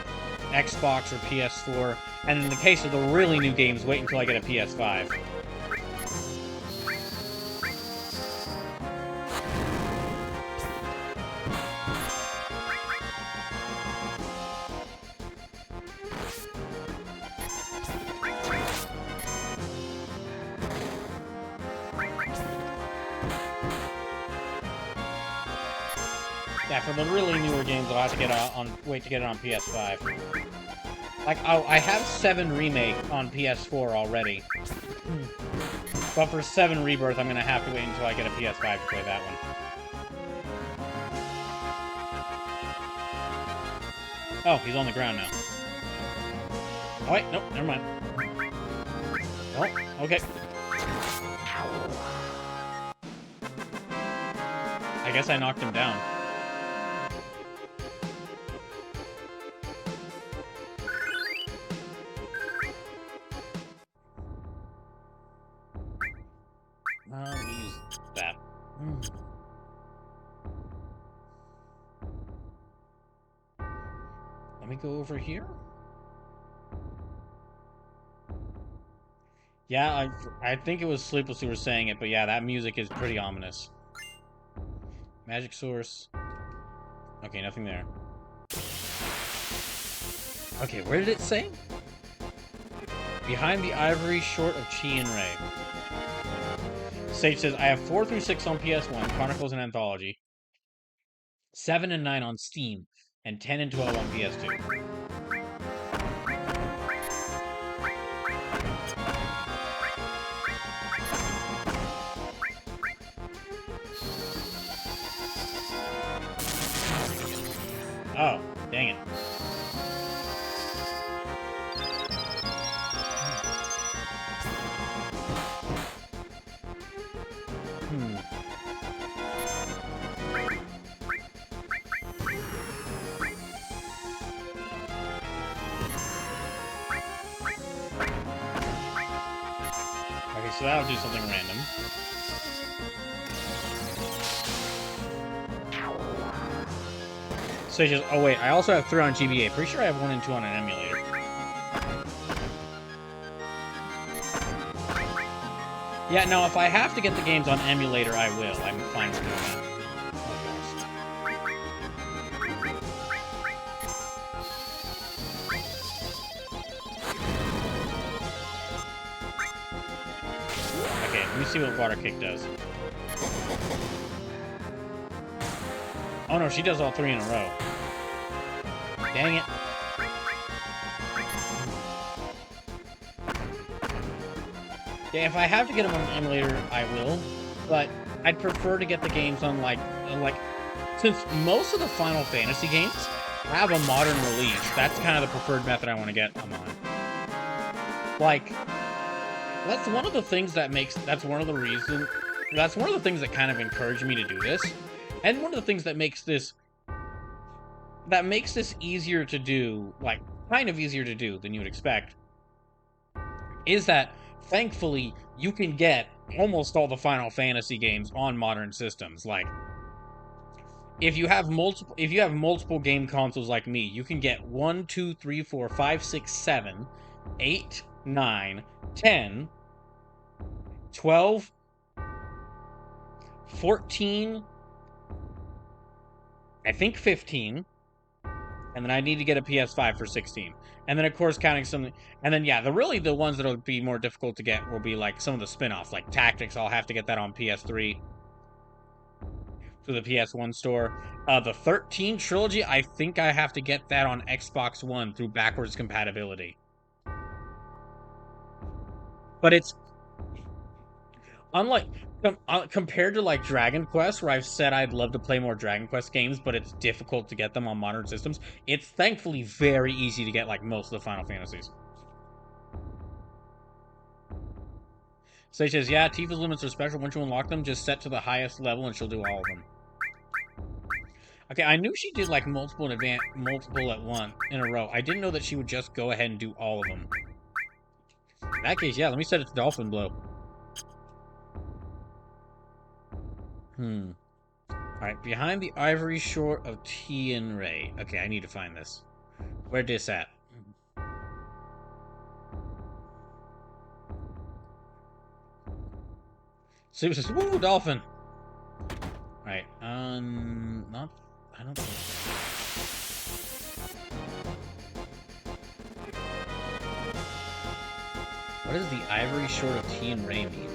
Xbox or PS4. And in the case of the really new games, wait until I get a PS5. Yeah, for the really newer games, I'll have to wait to get it on PS5. Like, oh, I have 7 Remake on PS4 already. But for 7 Rebirth, I'm gonna have to wait until I get a PS5 to play that one. Oh, he's on the ground now. Oh, wait, nope, never mind. Oh, okay. I guess I knocked him down. Let me use that. Let me go over here. Yeah, I think it was Sleepless who was saying it, but yeah, that music is pretty ominous. Magic source. Okay, nothing there. Okay, where did it say? Behind the ivory, short of Chi and Ray. Sage says, I have 4 through 6 on PS1, Chronicles and Anthology. 7 and 9 on Steam, and 10 and 12 on PS2. so that'll do something random. So just, oh wait, I also have 3 on GBA. Pretty sure I have 1 and 2 on an emulator. Yeah, no, if I have to get the games on emulator, I will. I'm fine with doing that. Okay, let me see what Water Kick does. Oh no, she does all 3 in a row. Dang it. Yeah, if I have to get them on an emulator, I will. But I'd prefer to get the games on, like, since most of the Final Fantasy games have a modern release, that's kind of the preferred method I want to get them on. Like, that's one of the things that makes, that's one of the things that kind of encouraged me to do this. And one of the things that makes this easier to do, like, kind of easier to do than you would expect, is that, thankfully, you can get almost all the Final Fantasy games on modern systems. Like, if you have multiple game consoles like me, you can get 1, 2, 3, 4, 5, 6, 7, 8, 9, 10, 12, 14, I think 15, and then I need to get a PS5 for 16. And then, of course, counting some... And then, yeah, the ones that'll be more difficult to get will be, like, some of the spin-offs. Like, Tactics, I'll have to get that on PS3 through the PS1 store. The 13 Trilogy, I think I have to get that on Xbox One through backwards compatibility. But it's... Unlike... compared to, like, Dragon Quest, where I've said I'd love to play more Dragon Quest games, but it's difficult to get them on modern systems, it's thankfully very easy to get, like, most of the Final Fantasies. Sage says, yeah, Tifa's limits are special. Once you unlock them, just set to the highest level and she'll do all of them. Okay, I knew she did, like, multiple at one in a row. I didn't know that she would just go ahead and do all of them. In that case, yeah, let me set it to Dolphin Blow. Alright, behind the ivory shore of Tian Ray. Okay, I need to find this. Where this at? So says, woo, Dolphin! Alright, not... I don't think... What does the ivory shore of Tian Ray mean?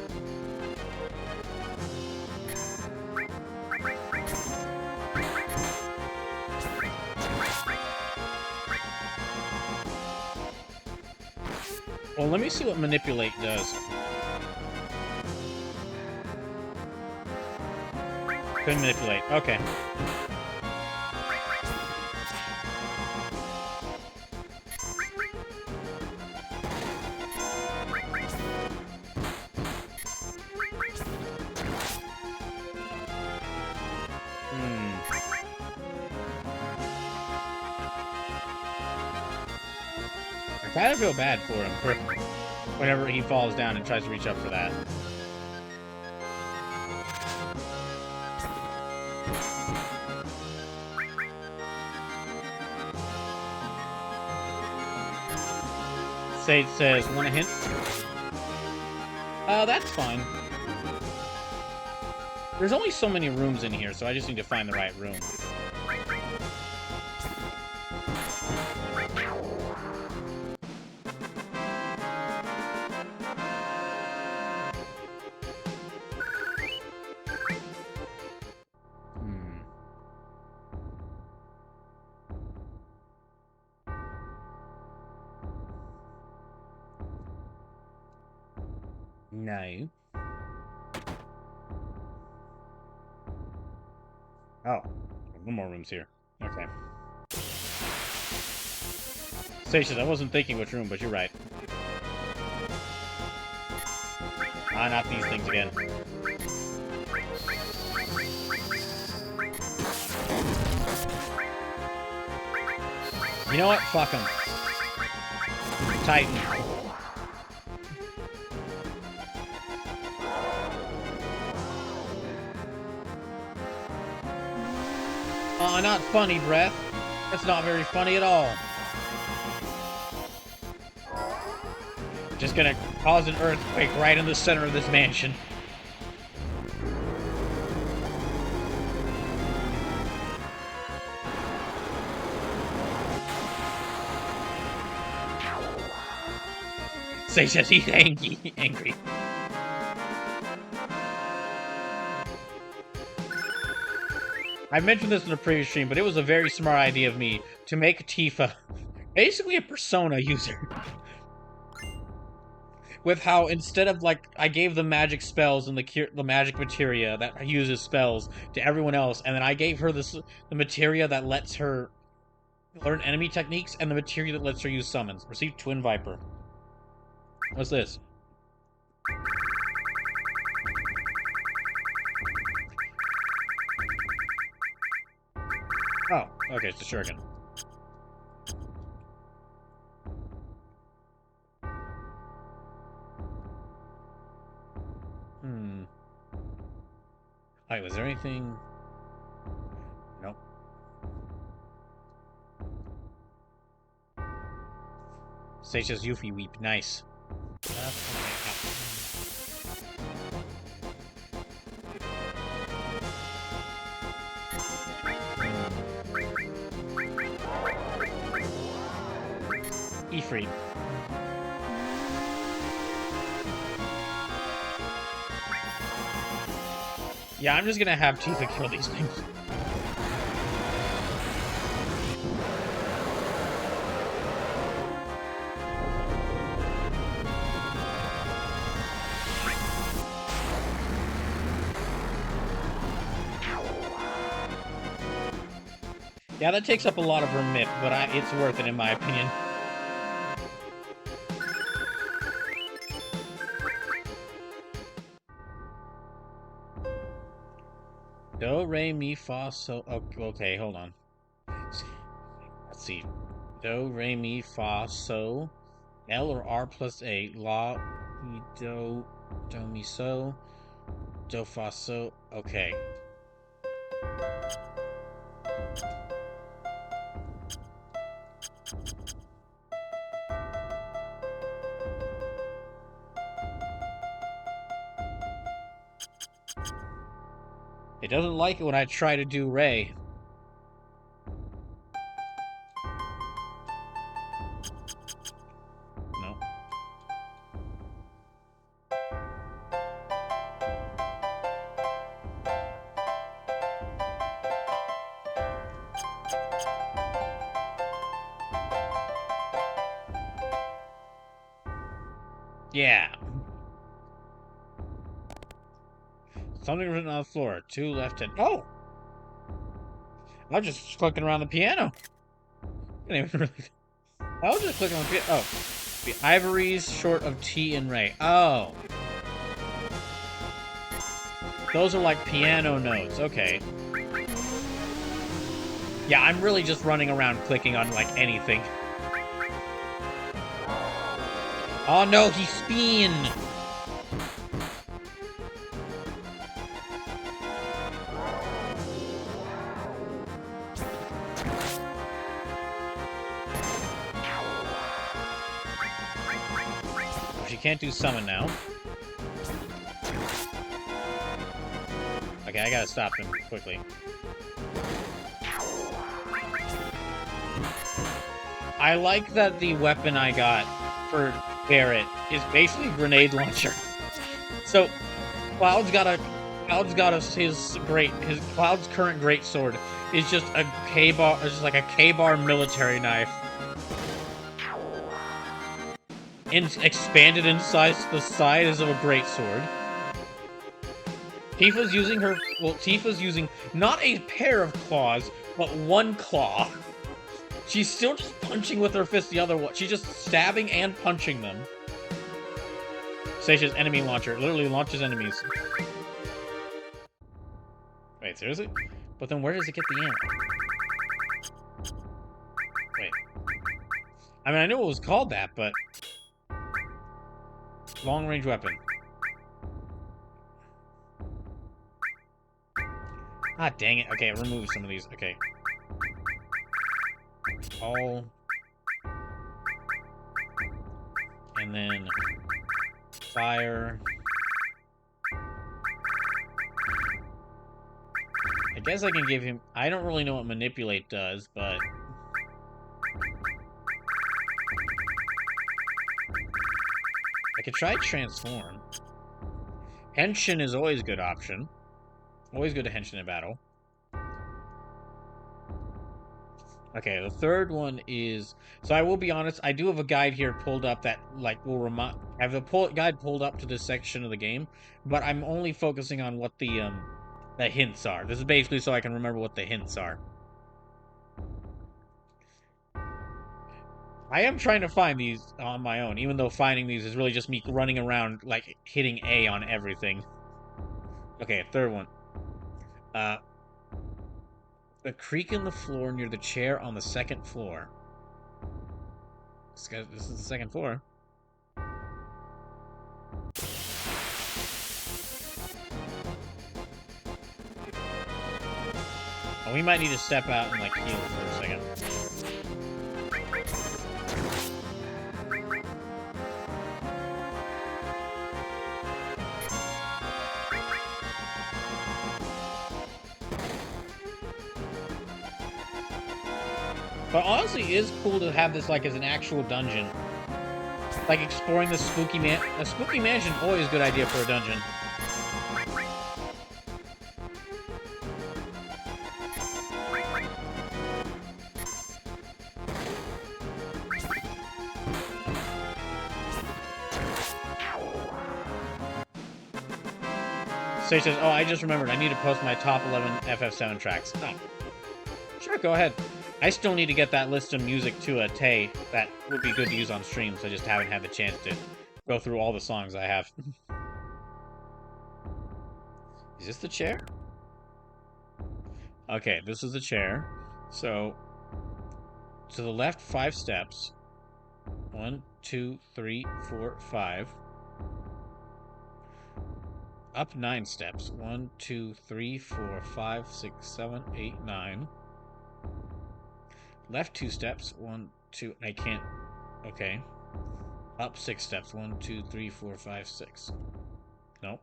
Well, let me see what Manipulate does. Couldn't manipulate. Okay. I kind of feel bad for him for whenever he falls down and tries to reach up for that. Sage says, want a hint? That's fine. There's only so many rooms in here, so I just need to find the right room. No. Oh, one more room's here. Okay. Stations, I wasn't thinking which room, but you're right. Ah, not these things again. You know what? Fuck them. Titan. not funny, Breath. That's not very funny at all. Just gonna cause an earthquake right in the center of this mansion. Say says he's angry. I mentioned this in a previous stream, but it was a very smart idea of me to make Tifa basically a Persona user. With how instead of like I gave the magic spells and the magic materia that uses spells to everyone else, and then I gave her the materia that lets her learn enemy techniques and the materia that lets her use summons. Receive Twin Viper. What's this? Oh, okay, it's a shuriken. Alright, was there anything? Nope. Seisha's Yuffie Weep, nice. Ifrit. Yeah, I'm just gonna have Tifa kill these things. Yeah, that takes up a lot of her myth, but it's worth it in my opinion. Do, re, mi, fa, so... Okay, hold on. Let's see. Do, re, mi, fa, so... L or R plus A. La, mi, do, mi, so... Do, fa, so... Okay. It doesn't like it when I try to do Ray. No. Yeah. Something written on the floor. 2 left and... Oh! I'm just clicking around the piano. I was just clicking on the piano. Oh. The ivories short of T and Ray. Oh. Those are like piano notes. Okay. Yeah, I'm really just running around clicking on, like, anything. Oh no, he spin! She can't do summon now. Okay, I gotta stop him quickly. I like that the weapon I got for Barret is basically grenade launcher. So Cloud's current great sword is just a K-bar, just like a K-bar military knife. Expanded in size to the size of a great sword. Tifa's using not a pair of claws, but one claw. She's still just punching with her fist the other one. She's just stabbing and punching them. Seisha's enemy launcher. It literally launches enemies. Wait, seriously? But then where does it get the ammo? Wait. I mean, I knew it was called that, but... Long-range weapon. Ah, dang it. Okay, remove some of these. Okay. all. And then fire. I guess I can give him... I don't really know what manipulate does, but... I could try transform. Henshin is always a good option. Always good to henshin in battle. Okay, the third one is... So I will be honest, I do have a guide here pulled up that, like, will remind... I have a guide pulled up to this section of the game, but I'm only focusing on what the hints are. This is basically so I can remember what the hints are. I am trying to find these on my own, even though finding these is really just me running around, like, hitting A on everything. Okay, third one. A creak in the floor near the chair on the second floor. This is the second floor. Oh, we might need to step out and, like, heal for a second. But honestly, it is cool to have this, like, as an actual dungeon. Like, exploring the spooky a spooky mansion, always a good idea for a dungeon. Sage says, oh, I just remembered, I need to post my top 11 FF7 tracks. Oh. Sure, go ahead. I still need to get that list of music to a Tay that would be good to use on streams. I just haven't had the chance to go through all the songs I have. Is this the chair? Okay, this is the chair. So, to the left, 5 steps. 1, 2, 3, 4, 5. Up 9 steps. 1, 2, 3, 4, 5, 6, 7, 8, 9. Left 2 steps. 1, 2. I can't. Okay. Up 6 steps. 1, 2, 3, 4, 5, 6. Nope.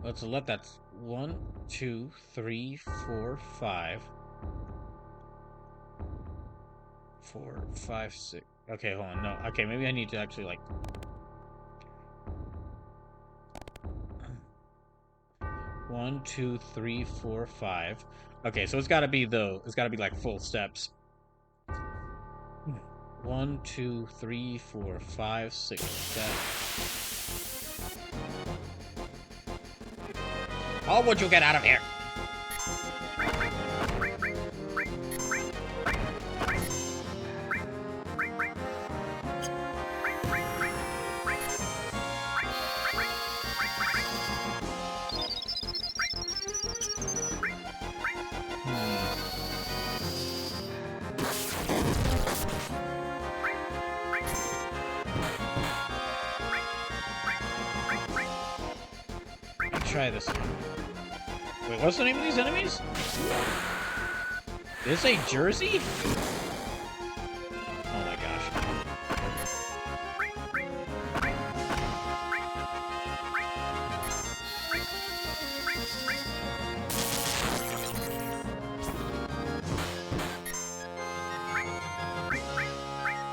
Let's left. That's 1, 2, 3, 4, 5. 4, 5, 6. Okay, hold on. No. Okay, maybe I need to actually, like... One, 2, 3, 4, 5. Okay, so it's gotta be like full steps. 1, 2, 3, 4, 5, 6, 7. Oh, would you get out of here? Try this one. Wait, what's the name of these enemies? Did it say Jersey? Oh my gosh.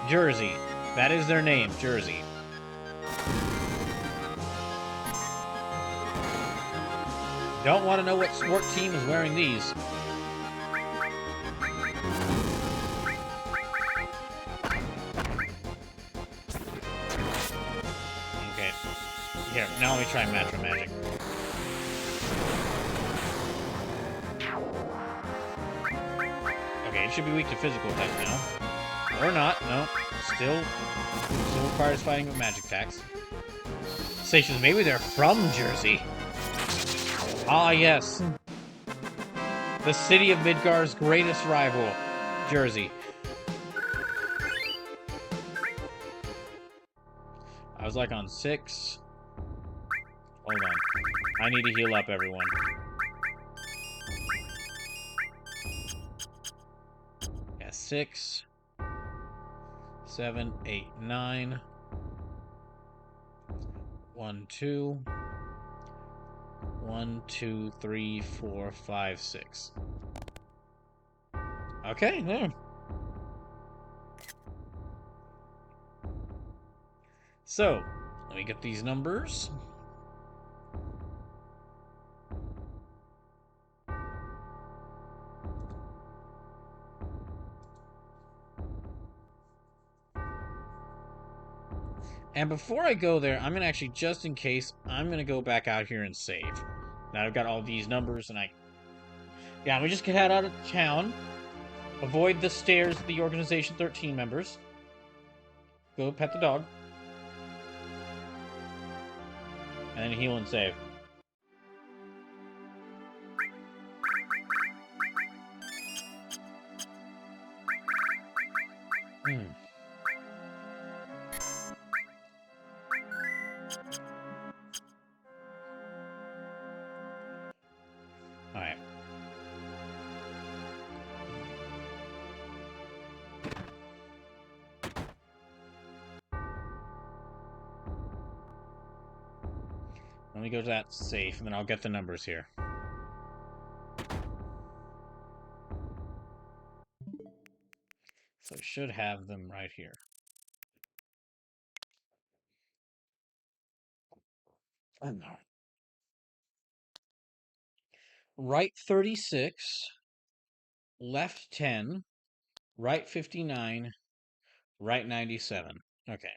Jersey. That is their name, Jersey. Don't want to know what sport team is wearing these. Okay. Here, now let me try Matra Magic. Okay, it should be weak to physical attacks now. Or not, no. Still requires fighting with magic attacks. Stations, maybe they're from Jersey. Ah, yes. The city of Midgar's greatest rival, Jersey. I was like on 6. Hold on. I need to heal up, everyone. 6, 7, 8, 9. 1, 2. 1, 2, 3, 4, 5, 6. Okay, there. So, let me get these numbers. And before I go there, I'm going to actually, just in case, I'm going to go back out here and save. Now I've got all these numbers, and yeah, we just head out of town. Avoid the stairs of the Organization 13 members. Go pet the dog. And then heal and save. Alright. Let me go to that safe, and then I'll get the numbers here. So I should have them right here. Right 36, left 10, right 59, right 97. Okay.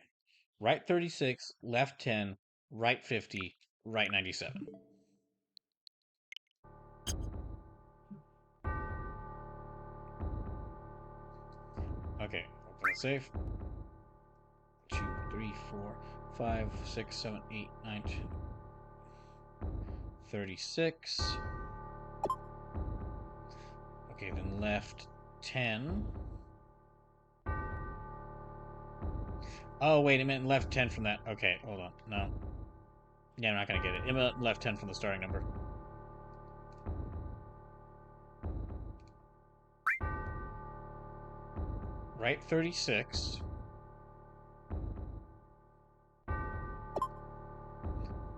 Right 36, left 10, right 50, right 97. Okay, open the safe. 2, 3, 4, 5, 6, 7, 8, 9, 10. 36. Okay, then left 10. Oh, wait, it meant left 10 from that. Okay, hold on. No. Yeah, I'm not going to get it. It meant left 10 from the starting number. Right 36.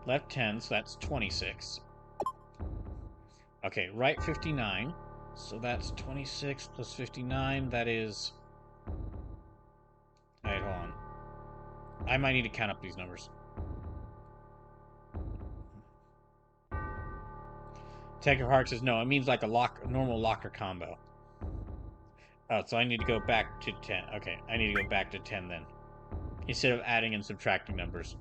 Left 10, so that's 26. Okay, right 59. So that's 26 plus 59. That is... Alright, hold on. I might need to count up these numbers. Detective Hart says no. It means like a normal locker combo. Oh, so I need to go back to 10. Okay, I need to go back to 10 then. Instead of adding and subtracting numbers.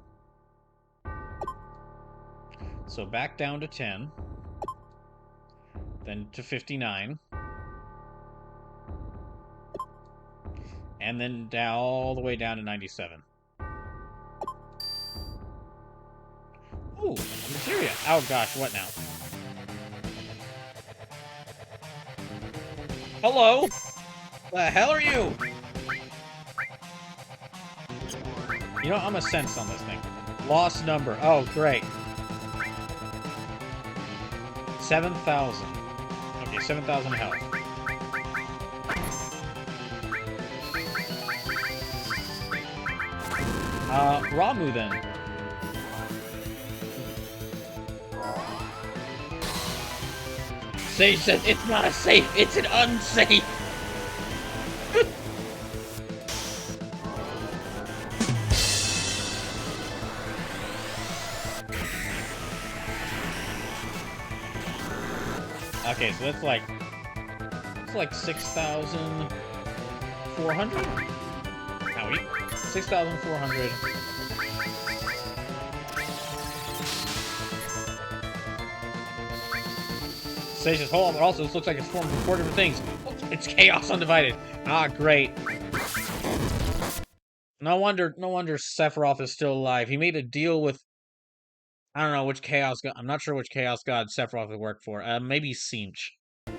So back down to 10. Then to 59. And then down, all the way down to 97. Ooh, Materia. Oh gosh, what now? Hello? The hell are you? You know, I'm a sense on this thing. Lost number. Oh, great. 7,000. Okay, 7,000 health. Ramu then. Sage says it's not a safe, it's an unsafe. Okay, so that's like 6,400. Now wait, 6,400. Sage says, hold on, but also this looks like it's formed from 4 different things. It's Chaos Undivided. Ah, great. No wonder Sephiroth is still alive. He made a deal with, I don't know which Chaos God. I'm not sure which Chaos God Sephiroth would work for. Maybe Sinch. Okay,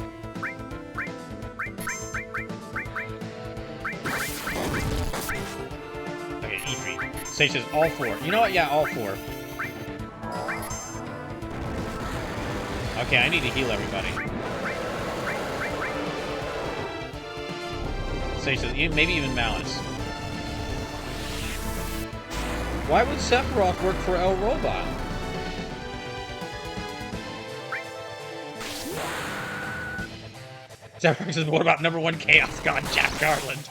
E3. Sage says all 4. You know what? Yeah, all 4. Okay, I need to heal everybody. Stasis, maybe even Malice. Why would Sephiroth work for El Robot? Sephiroth says, what about #1 Chaos God, Jack Garland?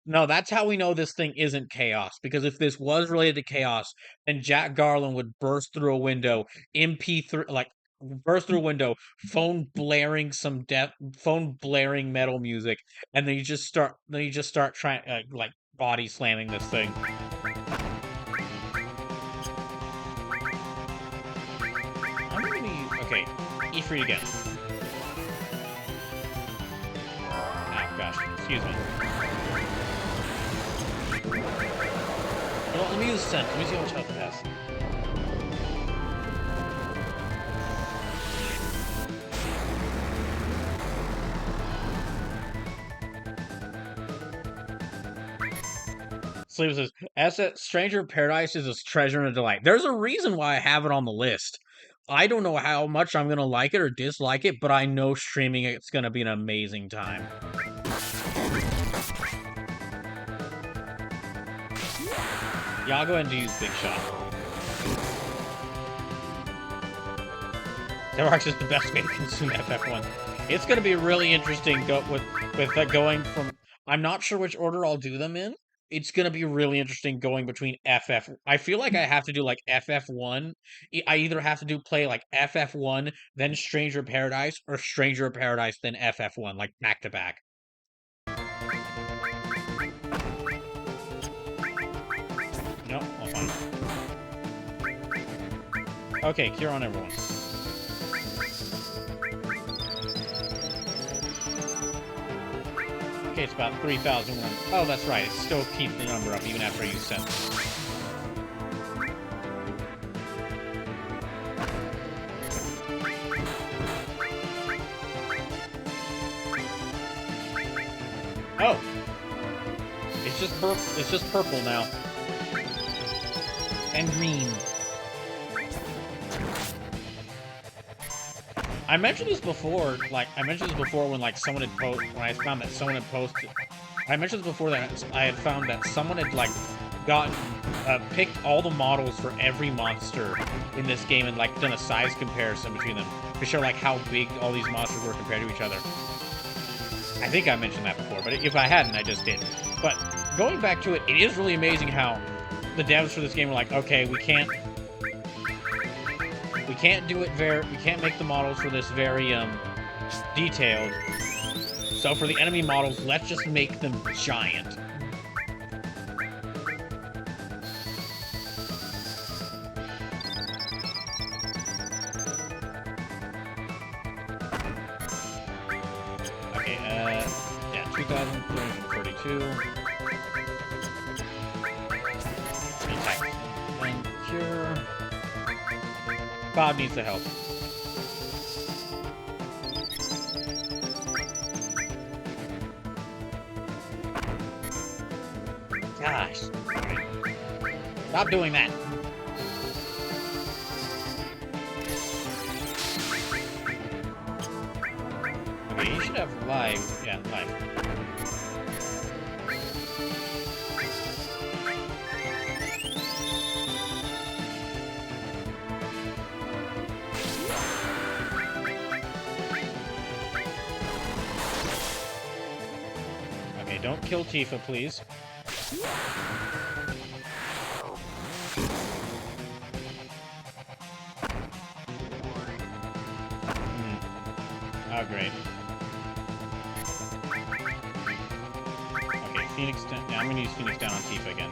No, that's how we know this thing isn't Chaos. Because if this was related to Chaos, then Jack Garland would burst through a window, MP3, like, burst through a window, phone blaring metal music, and then you just start trying, like, body slamming this thing. I'm gonna use, okay, E3 again. Oh gosh, excuse me. Well, let me use Scent. Let me see how much health it has. Sleep says, Asset Stranger of Paradise is a treasure and a delight. There's a reason why I have it on the list. I don't know how much I'm going to like it or dislike it, but I know streaming it's going to be an amazing time. Yeah, I'll go ahead and use Big Shot. Demarx is the best way to consume FF1. It's going to be really interesting with going from... I'm not sure which order I'll do them in. It's going to be really interesting going between FF... I feel like I have to do, like, FF1. I either have to play, like, FF1, then Stranger of Paradise, or Stranger of Paradise, then FF1, like, back-to-back. Nope, all fine. Okay, cure on everyone. Okay, it's about 3,001. Oh, that's right. It still keeps the number up even after I use Scent. Oh! It's just purple now. And green. I mentioned this before, when, like, someone had when I found that someone had posted... I mentioned this before that I had found that someone had, like, picked all the models for every monster in this game and, like, done a size comparison between them to show, like, how big all these monsters were compared to each other. I think I mentioned that before, but if I hadn't, I just did. But going back to it, it is really amazing how the devs for this game were like, okay, we can't make the models for this very detailed. So for the enemy models, let's just make them giant. Okay, yeah, 2,332. Attack. And cure. Bob needs the help. Gosh. Right. Stop doing that. Okay, you should have life. Yeah, life. Okay, don't kill Tifa, please. Oh, great. Okay, Phoenix down. Yeah, I'm gonna use Phoenix down on Tifa again.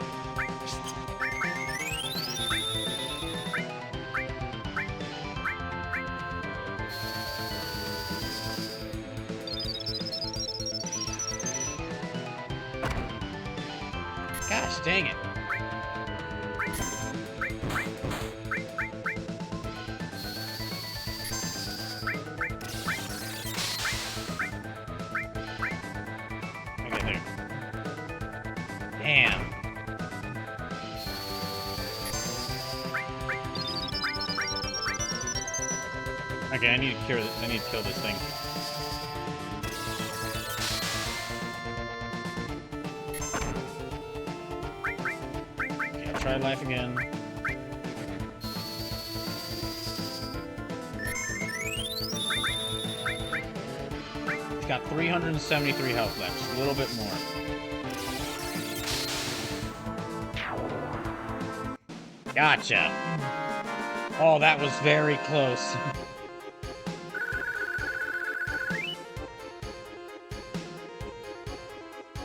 Gosh, dang it. Okay, there. Damn. Okay, I need to cure this. I need to kill this thing. Okay, I'll try life again. It's got 373 health left, just a little bit more. Gotcha. Oh, that was very close.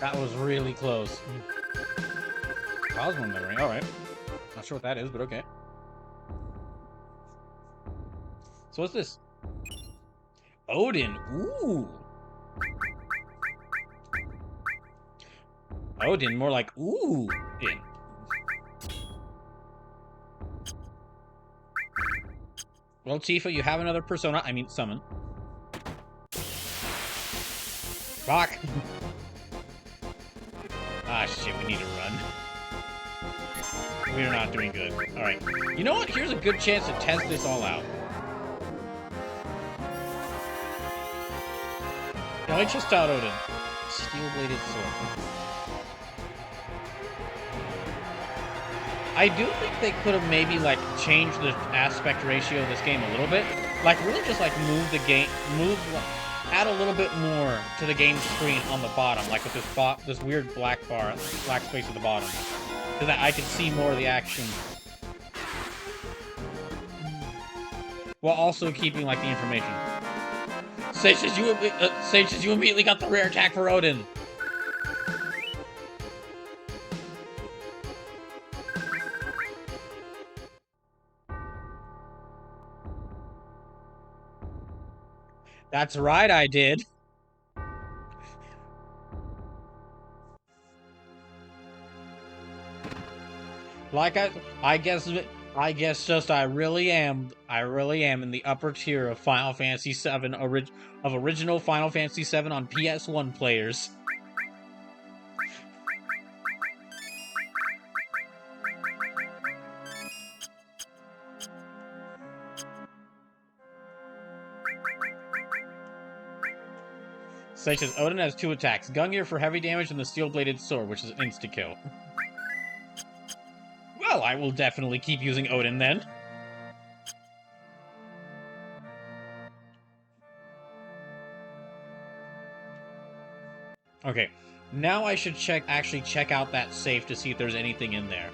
That was really close. Cosmo memory, alright. Not sure what that is, but okay. So what's this? Odin, ooh! Odin, more like ooh! Odin. Well, Tifa, you have another persona. I mean, summon. Fuck! Ah, shit, we need to run. We're not doing good. Alright. You know what? Here's a good chance to test this all out. Now, I just out Odin. Steel-bladed sword. I do think they could have maybe, like, changed the aspect ratio of this game a little bit. Like, really just, like, add a little bit more to the game screen on the bottom, like with this weird black space at the bottom, so that I could see more of the action, while also keeping, like, the information. Sage says you immediately got the rare attack for Odin. That's right, I did. Like I guess just I really am in the upper tier of Final Fantasy VII original Final Fantasy VII on PS1 players. Such as Odin has 2 attacks. Gungnir for heavy damage and the steel-bladed sword, which is an insta-kill. Well, I will definitely keep using Odin then. Okay, now I should actually check out that safe to see if there's anything in there.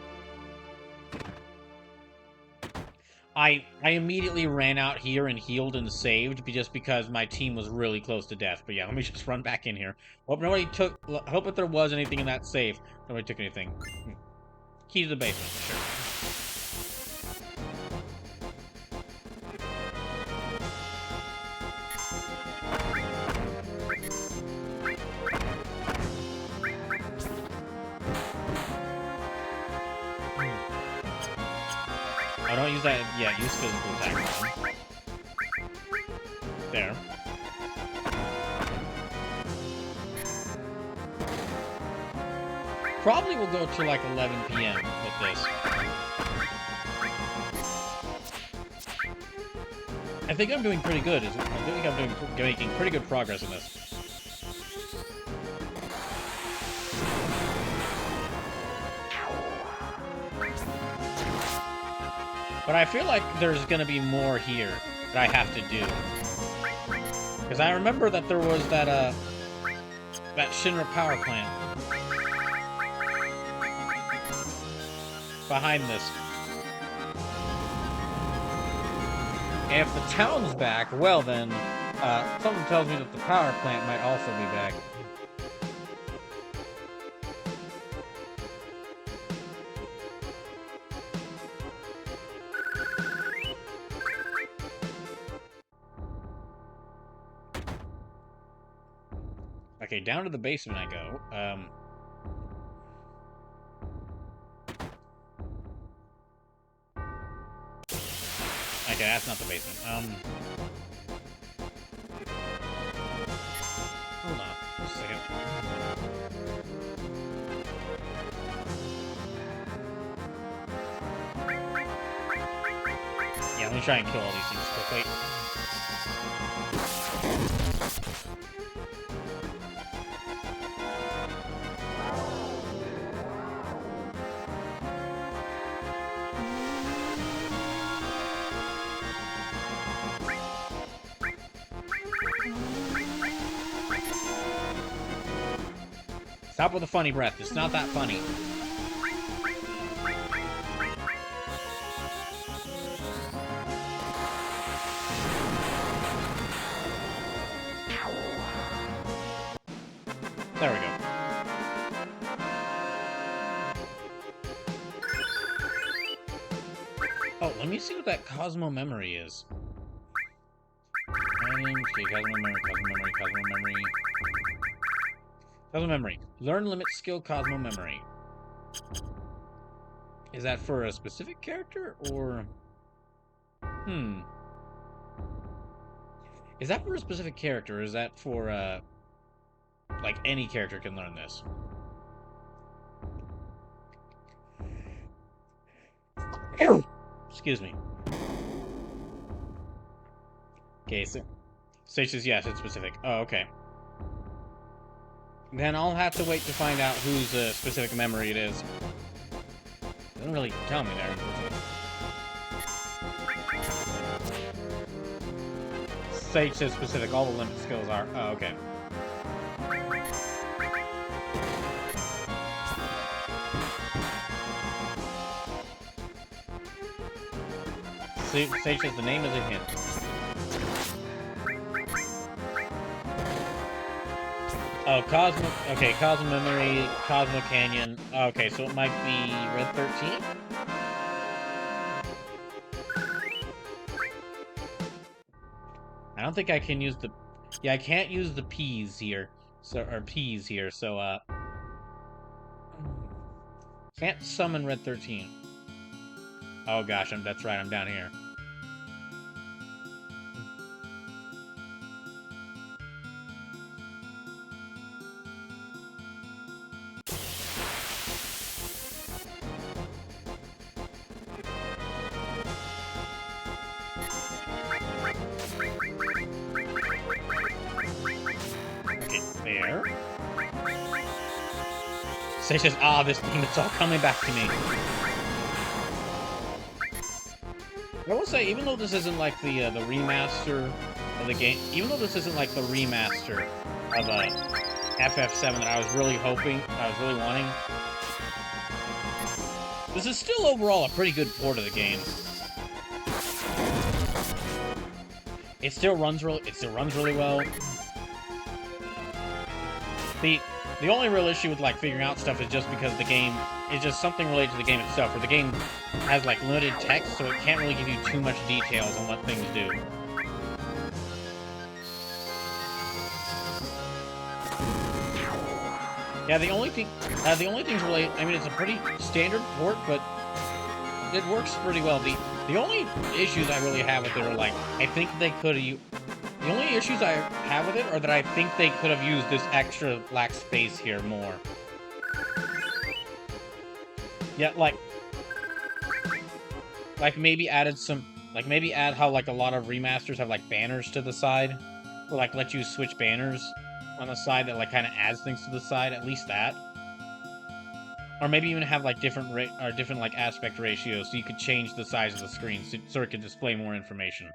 I immediately ran out here and healed and saved just because my team was really close to death. But yeah, let me just run back in here. Hope if there was anything in that safe, nobody took anything. Key to the basement, sure. Oh, don't use that. Yeah, use physical attack. There. Probably will go to like 11 PM with this. I think I'm doing pretty good. I think I'm making pretty good progress in this. But I feel like there's gonna be more here that I have to do. Because I remember that there was that Shinra power plant behind this. And if the town's back, well then, something tells me that the power plant might also be back. Okay, down to the basement I go. Okay, that's not the basement. Hold on, just a second. Yeah, let me try and kill all these things quickly. Stop with the funny breath. It's not that funny. There we go. Oh, let me see what that Cosmo memory is. Okay, Cosmo memory, Cosmo memory, Cosmo memory. Cosmo memory. Learn limit skill Cosmo memory. Is that for a specific character, or... Is that for a specific character, or is that for, like, any character can learn this? Excuse me. Okay, so... Sage says yes, it's specific. Oh, okay. Then I'll have to wait to find out whose specific memory it is. Doesn't really tell me there, unfortunately. Sage says specific, all the limit skills are... Oh, okay. Sage says the name is a hint. Oh, Cosmo... Okay, Cosmo Memory, Cosmo Canyon. Okay, so it might be Red 13? I don't think I can use the... Yeah, I can't use the P's here. Or P's here, so, can't summon Red 13. Oh gosh, that's right, I'm down here. Okay, there. Sage says, ah, this thing, it's all coming back to me. I will say, even though this isn't like the remaster of the game, even though this isn't like the remaster of FF7 that I was really hoping, I was really wanting, this is still overall a pretty good port of the game. It still runs really well. The only real issue with like figuring out stuff is just because the game is just something related to the game itself, where the game has like limited text, so it can't really give you too much details on what things do. Yeah, the only things really, I mean, it's a pretty standard port, but it works pretty well. The only issues I really have with it are like, I think they could have. The only issues I have with it are that I think they could have used this extra black space here more. Yeah, like maybe added some, like maybe add how like a lot of remasters have like banners to the side, or like let you switch banners on the side that like kind of adds things to the side, at least that. Or maybe even have like different like aspect ratios so you could change the size of the screen so it could display more information.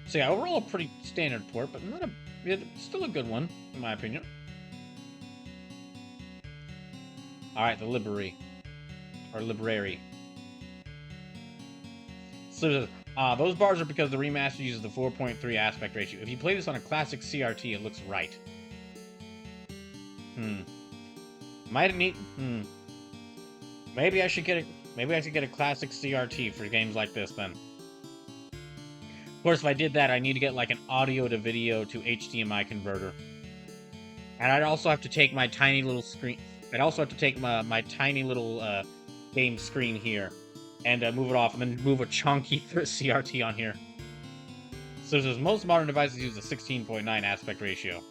So yeah, overall a pretty standard port, but still a good one, in my opinion. Alright, the Library. Or Library. So, those bars are because the remaster uses the 4.3 aspect ratio. If you play this on a classic CRT, it looks right. Might need... Maybe I should get a classic CRT for games like this, then. Of course, if I did that, I need to get, like, an audio to video to HDMI converter. And I'd also have to take my tiny little screen... I'd also have to take my tiny little, game screen here and move it off, and then move a chunky CRT on here. So most modern devices use a 16.9 aspect ratio.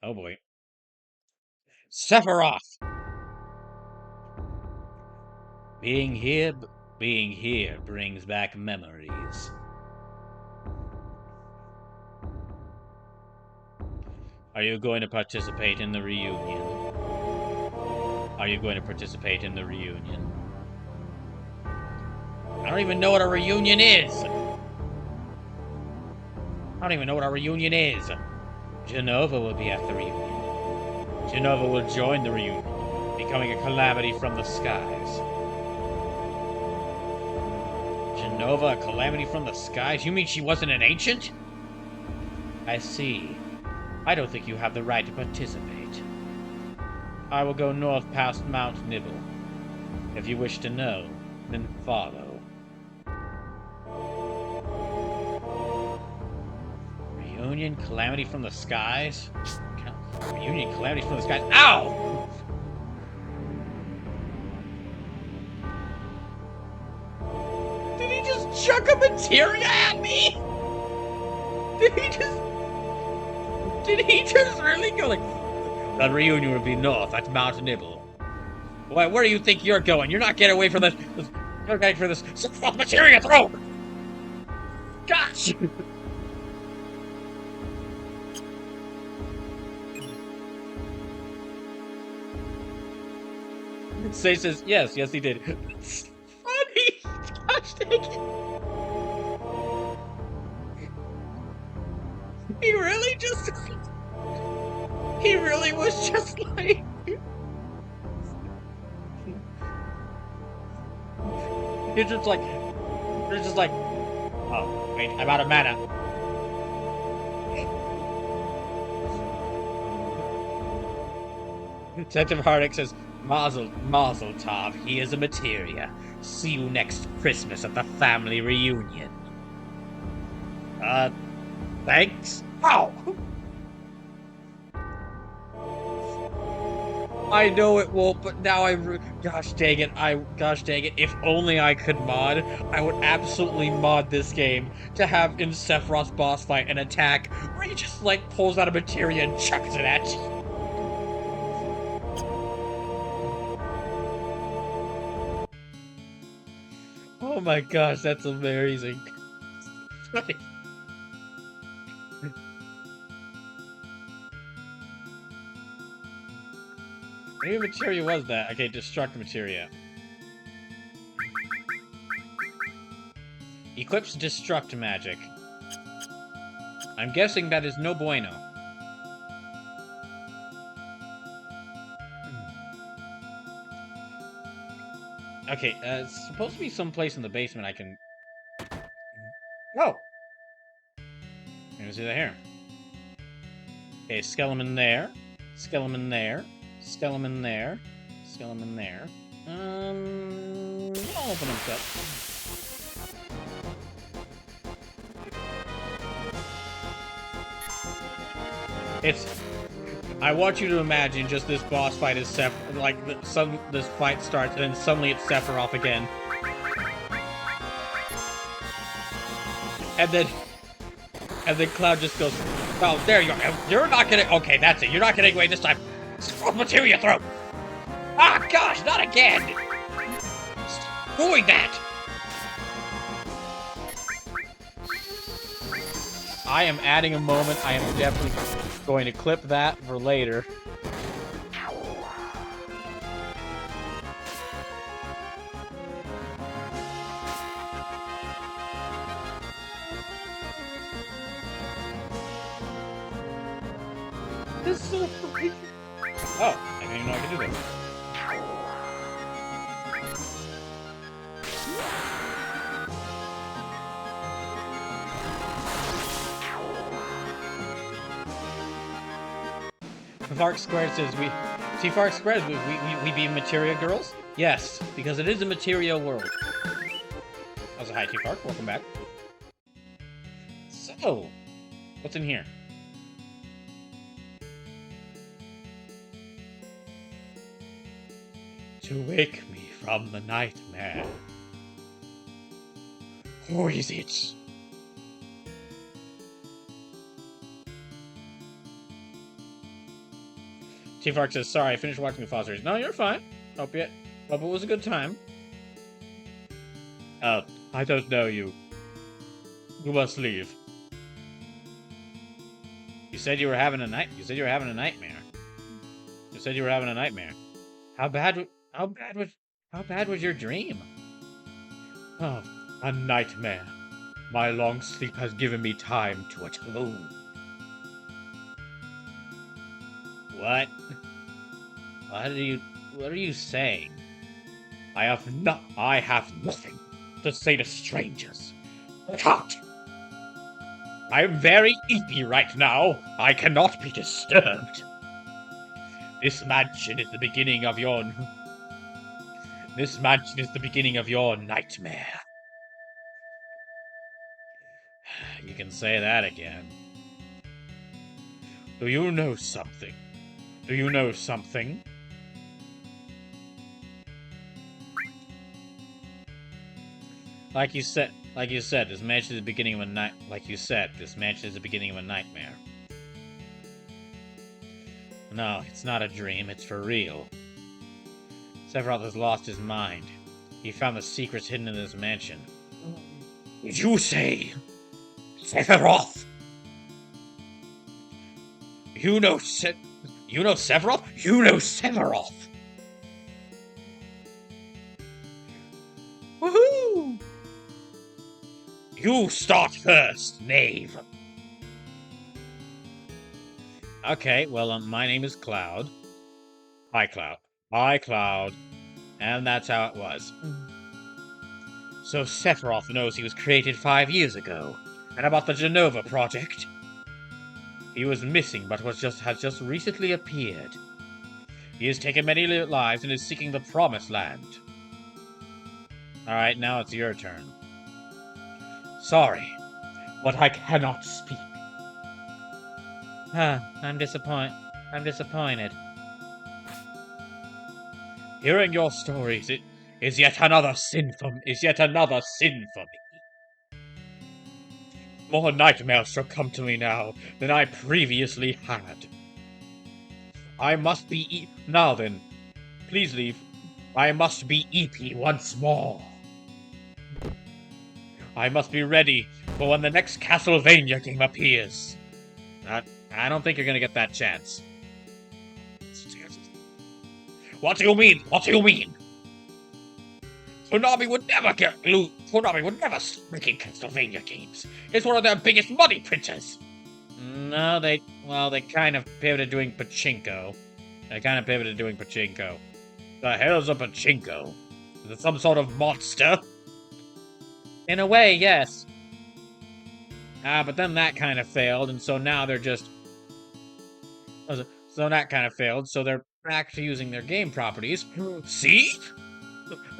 Oh boy. Sephiroth! Being here brings back memories. Are you going to participate in the reunion? are you going to participate in the reunion? I don't even know what a reunion is! I don't even know what a reunion is! Genova will be at the reunion. Genova will join the reunion, becoming a calamity from the skies. Genova, a calamity from the skies? You mean she wasn't an ancient? I see. I don't think you have the right to participate. I will go north past Mount Nibble. If you wish to know, then follow. Reunion, calamity from the skies? Reunion, calamity from the skies. Ow! Did he just chuck a materia at me? Did he just really go like... The reunion will be north at Mount Nibble. Where do you think you're going? You're not getting away from this. You're getting for this. Fuck materia throw! Gosh! Say says, yes, he did. It's funny! Gosh dang it! He really just... He really was just like... It's just like... It's just like... Oh, wait, I'm out of mana. Detective Hardick says, Mazel tov, he is a materia. See you next Christmas at the family reunion. Thanks? Ow! I know it won't, but now gosh dang it, if only I could mod, I would absolutely mod this game to have in Sephiroth's boss fight an attack where he just, like, pulls out a materia and chucks it at you. Oh my gosh, that's amazing. Maybe materia was that. Okay, destruct materia. Eclipse destruct magic. I'm guessing that is no bueno. Okay, it's supposed to be someplace in the basement I can... Oh! Let me see that here. Okay, skeleton there. Skeleton there. Skeleton there. Skeleton there. I'll open them up. It's... I want you to imagine just this boss fight is this fight starts and then suddenly it's Sephiroth again. And then Cloud just goes, oh, there you go. You're not gonna... Okay, that's it. You're not getting away this time. Stop materia throw! Ah, gosh, not again! Stop doing that! I am adding a moment. I am definitely going to clip that for later. This is so funny. Oh, I didn't even know I could do that. T-Fark Squared says T-Fark Squared, we be materia girls? Yes, because it is a materia world. Also, hi T-Fark, welcome back. So, what's in here? To wake me from the nightmare. Who is it? T-Fark says, sorry, I finished watching the Fall series. No, you're fine. Hope it was a good time. Oh, I don't know you. You must leave. You said you were having a nightmare. You said you were having a nightmare. How bad was your dream? Oh, a nightmare. My long sleep has given me time to atone. What? What are you saying? I have nothing to say to strangers. Cut! I am very eepy right now. I cannot be disturbed. This mansion is the beginning of your nightmare. You can say that again. Do you know something? Do you know something? Like you said, this mansion is the beginning of a night. Like you said, this mansion is the beginning of a nightmare. No, it's not a dream. It's for real. Sephiroth has lost his mind. He found the secrets hidden in this mansion. Did you say Sephiroth? You know Sephiroth? You know Sephiroth! Woohoo! You start first, knave. Okay, well, my name is Cloud. Hi, Cloud. Hi, Cloud. And that's how it was. So Sephiroth knows he was created 5 years ago. And about the Genova project? He was missing, but has just recently appeared. He has taken many lives and is seeking the Promised Land. Alright, now it's your turn. Sorry, but I cannot speak. I'm disappointed. Hearing your stories is yet another sin for me. More nightmares shall come to me now than I previously had. I must be now then, please leave. I must be EP once more. I must be ready for when the next Castlevania game appears. I don't think you're gonna get that chance. What do you mean? Konami would never making Castlevania games. It's one of their biggest money printers. No, they kind of pivoted doing pachinko. The hell's a pachinko? Is it some sort of monster? In a way, yes. But then that kind of failed, and so now they're just... So that kind of failed, so they're back to using their game properties. See?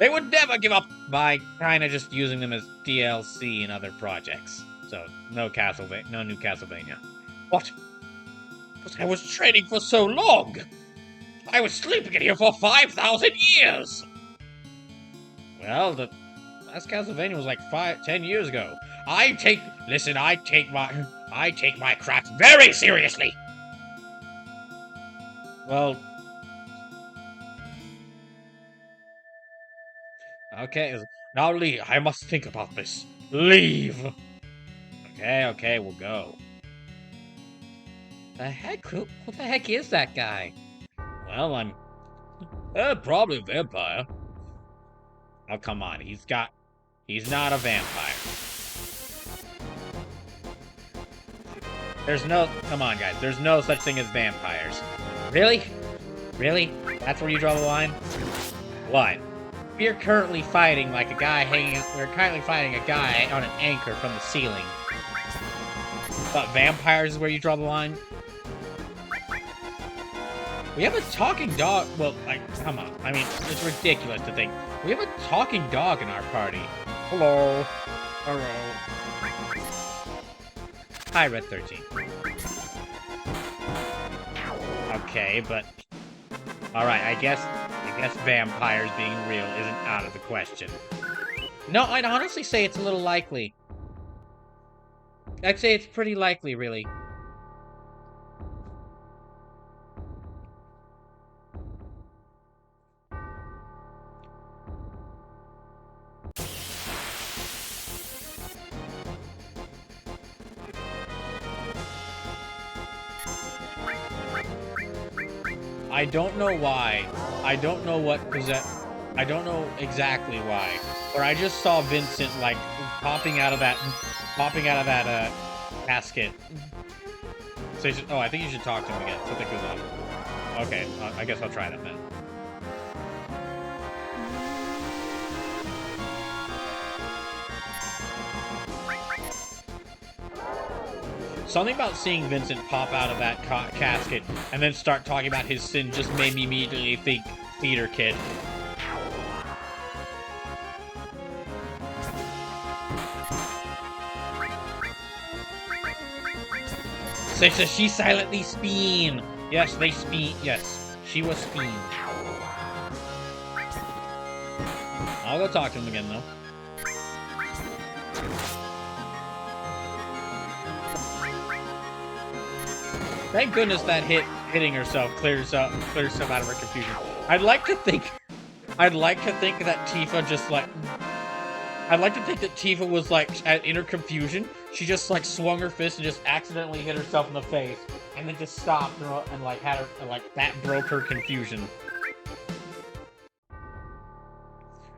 They would never give up by kind of just using them as DLC in other projects. So, no new Castlevania. What? But I was training for so long! I was sleeping in here for 5,000 years! Well, the last Castlevania was like 10 years ago. I take my craft very seriously! Well... Okay, now leave. I must think about this. Leave! Okay, we'll go. Who the heck is that guy? Well, I'm... probably a vampire. Oh, come on, he's not a vampire. Come on, guys, there's no such thing as vampires. Really? Really? That's where you draw the line? What? We're currently fighting a guy on an anchor from the ceiling. But vampires is where you draw the line? We have a talking dog. Well, come on. I mean, it's ridiculous to think. We have a talking dog in our party. Hello. Hi, Red 13. Okay, but... Alright, I guess vampires being real isn't out of the question. No, I'd honestly say it's a little likely. I'd say it's pretty likely, really. I don't know why I don't know what I don't know exactly why, but I just saw Vincent like popping out of that casket. So you should, oh, I think you should talk to him again. Something goes on. Okay, I guess I'll try that then. Something about seeing Vincent pop out of that casket and then start talking about his sin just made me immediately think theater kid. So she silently speen. Yes, they speen. Yes, she was speen. I'll go talk to him again though. Thank goodness that hitting herself clears some out of her confusion. I'd like to think that Tifa just like. I'd like to think that Tifa was like in her confusion. She just like swung her fist and just accidentally hit herself in the face, and then just stopped and like had her like that broke her confusion.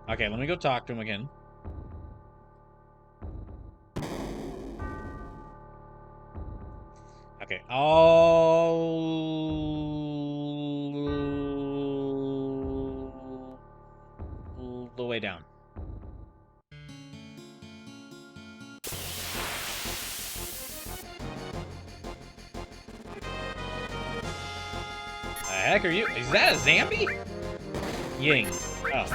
Okay, let me go talk to him again. Okay, all the way down. The heck are you? Is that a Zambi? Ying. Oh.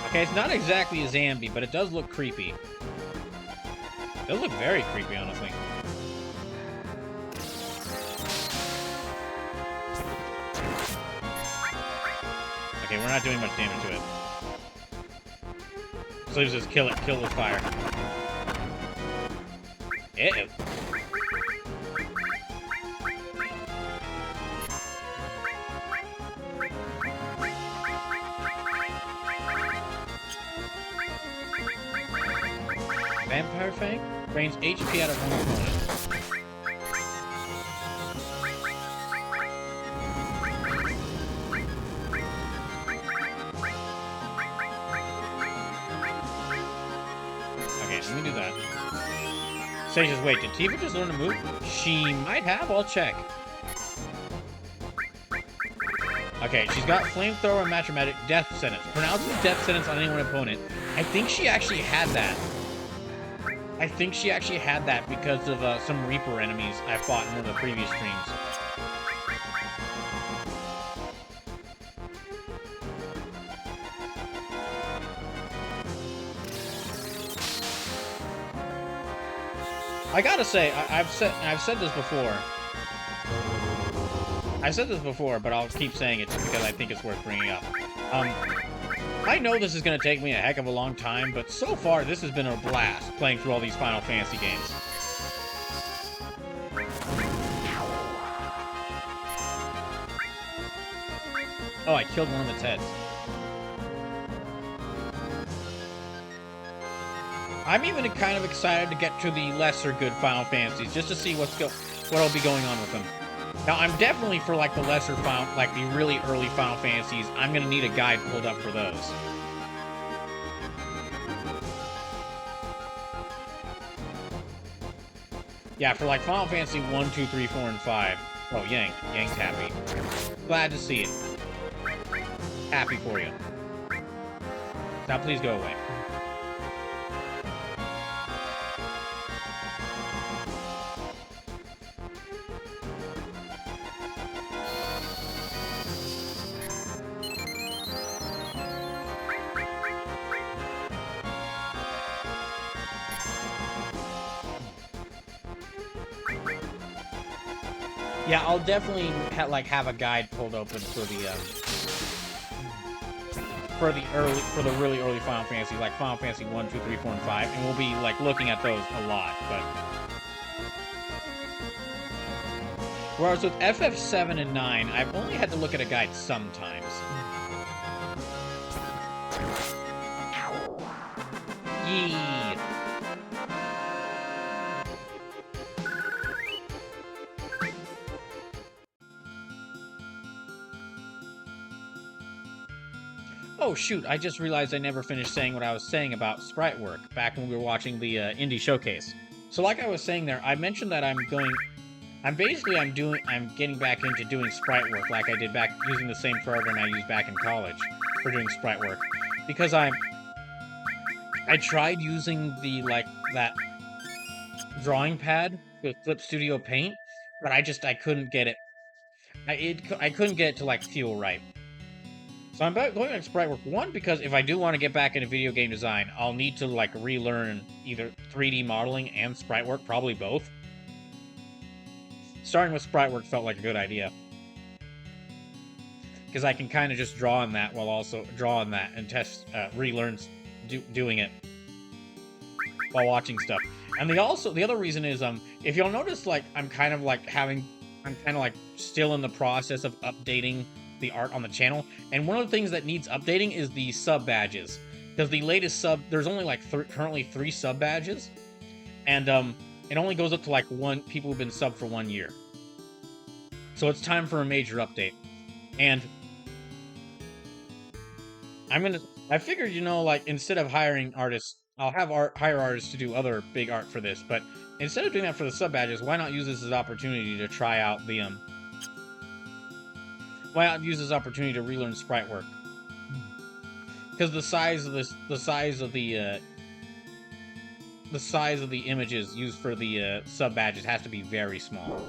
Okay, it's not exactly a Zambi, but it does look creepy. It does look very creepy, honestly. Okay, we're not doing much damage to it. So let's just kill it with fire. Uh-oh. Vampire Fang drains HP out of one opponent. Okay, let me do that. Sages, wait, did Tifa just learn to move? She might have, I'll check. Okay, she's got Flamethrower and Matramatic Death Sentence. Pronounces Death Sentence on any one opponent. I think she actually had that. I think she actually had that because of some Reaper enemies I fought in one of the previous streams. I gotta say, I've said this before. I said this before, but I'll keep saying it just because I think it's worth bringing up. I know this is going to take me a heck of a long time, but so far this has been a blast playing through all these Final Fantasy games. Oh, I killed one of its heads. I'm even kind of excited to get to the lesser good Final Fantasies, just to see what'll be going on with them. Now, I'm definitely for like the lesser Final, like the really early Final Fantasies. I'm gonna need a guide pulled up for those. Yeah, for like Final Fantasy 1, 2, 3, 4, and 5. Oh, Yang's happy. Glad to see it. Happy for you. Now, please go away. Yeah, I'll definitely have a guide pulled open for the really early Final Fantasy, like Final Fantasy 1, 2, 3, 4, and 5, and we'll be like looking at those a lot. But whereas with FF7 and 9, I've only had to look at a guide sometimes. Yee. Oh, shoot, I just realized I never finished saying what I was saying about sprite work back when we were watching the indie showcase. So like I was saying there, I mentioned that I'm getting back into doing sprite work like I did back using the same program I used back in college for doing sprite work. Because I tried using that drawing pad with Flip Studio Paint, but I couldn't get it. I couldn't get it to like feel right. So I'm going back to sprite work. One, because if I do want to get back into video game design, I'll need to like relearn either 3D modeling and sprite work, probably both. Starting with sprite work felt like a good idea. Because I can kind of just draw on that while also draw on that and relearn doing it while watching stuff. And the other reason is, if you'll notice, like, I'm kind of still in the process of updating the art on the channel. And one of the things that needs updating is the sub badges. Because the latest there's only like currently 3 sub badges. And it only goes up to like people who've been subbed for 1 year. So it's time for a major update. And I figured, like, instead of hiring artists, I'll hire artists to do other big art for this, but instead of doing that for the sub badges, why not use this as an opportunity to try out the why not use this opportunity to relearn sprite work? Because the size of the images used for the sub badges has to be very small.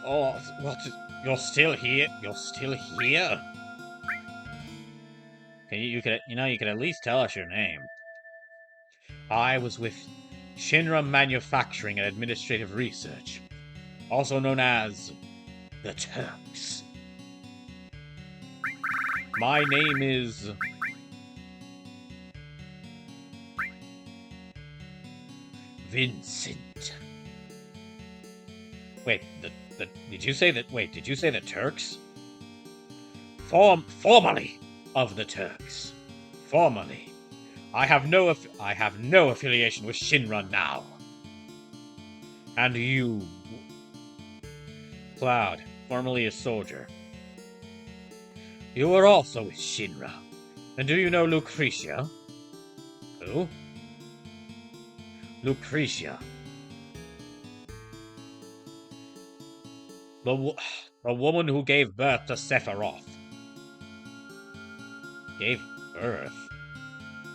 Oh, what? You're still here? You're still here? You could at least tell us your name. I was with Shinra Manufacturing and Administrative Research, also known as the Turks. My name is Vincent. Wait, did you say the Turks? Formerly of the Turks. Formerly. I have no affiliation with Shinra now. And you, Cloud, formerly a soldier. You were also with Shinra. And do you know Lucretia? Who? Lucretia. The woman who gave birth to Sephiroth. Gave birth?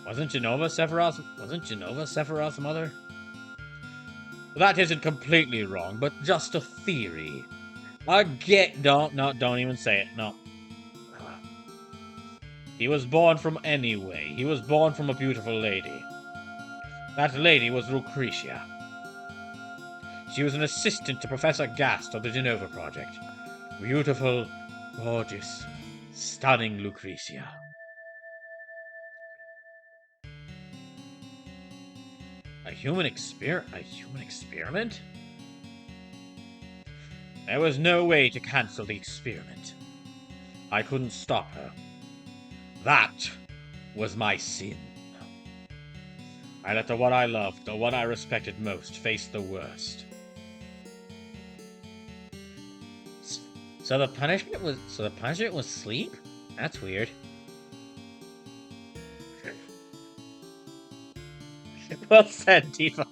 Wasn't Genova Sephiroth's mother? That isn't completely wrong, but just a theory. Don't even say it, no. He was born from a beautiful lady. That lady was Lucretia. She was an assistant to Professor Gast of the Genova Project. Beautiful, gorgeous, stunning Lucretia. A human experiment? There was no way to cancel the experiment. I couldn't stop her. That was my sin. I let the one I loved, the one I respected most, face the worst. So the punishment was sleep? That's weird. Well said, Tifa.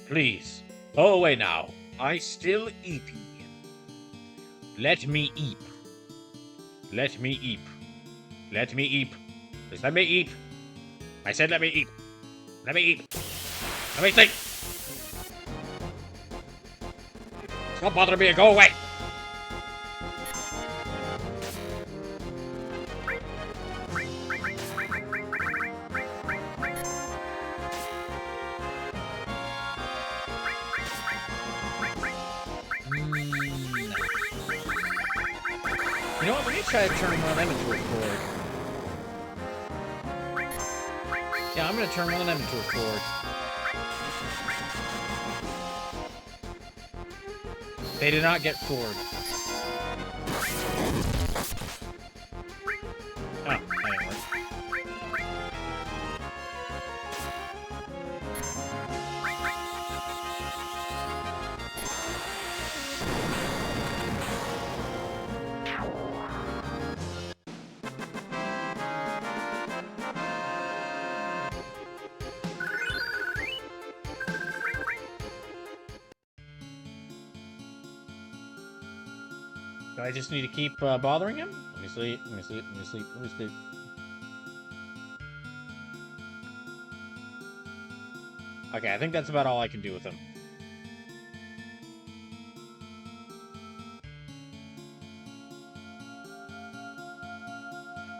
Please, go away now. I still eepy. Let me eep. Let me eep. Let me eep. Just let me eep. I said let me eep. Let me eep. Let me think. Stop bothering me and go away. You know what? Let me try to turn one of them into a Ford. Yeah, I'm gonna turn one of them into a Ford. They did not get Ford. Oh, that didn't work. So I just need to keep bothering him? Let me sleep, let me sleep, let me sleep, let me sleep. Okay, I think that's about all I can do with him.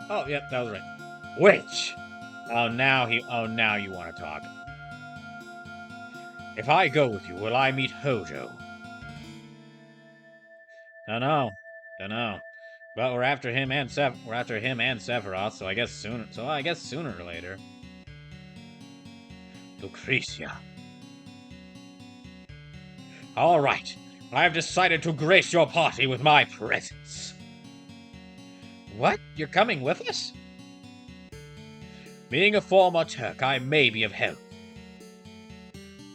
Oh, yep, that was right. Which? Oh, now you want to talk. If I go with you, will I meet Hojo? Dunno. But we're after him and Sephiroth, so I guess sooner or later. Lucretia. All right. I have decided to grace your party with my presence. What? You're coming with us? Being a former Turk, I may be of help.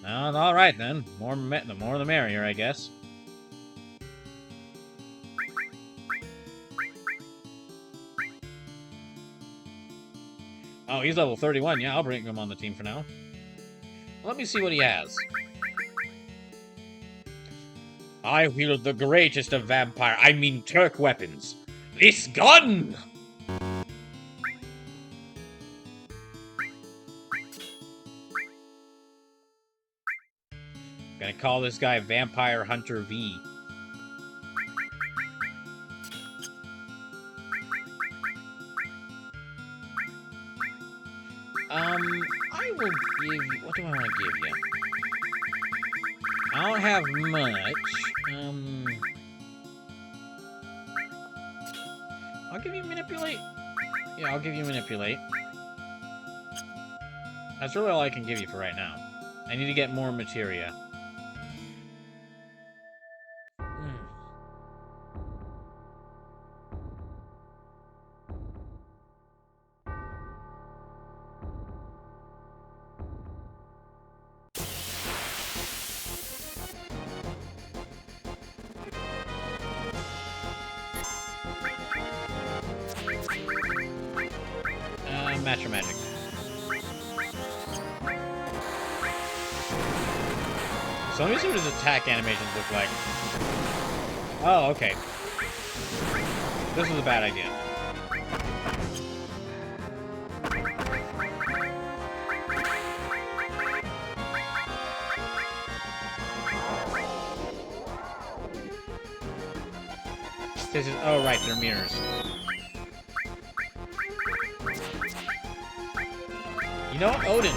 All right then. The more the merrier, I guess. Oh, he's level 31. Yeah, I'll bring him on the team for now. Let me see what he has. I wield the greatest of Turk weapons. This gun! Gonna call this guy Vampire Hunter V. I will give you... What do I want to give you? I don't have much. I'll give you Manipulate. Yeah, I'll give you Manipulate. That's really all I can give you for right now. I need to get more Materia. Match your magic. So let me see what his attack animations look like. Oh, okay. This is a bad idea. This is, oh right, they're mirrors. You know what? Odin.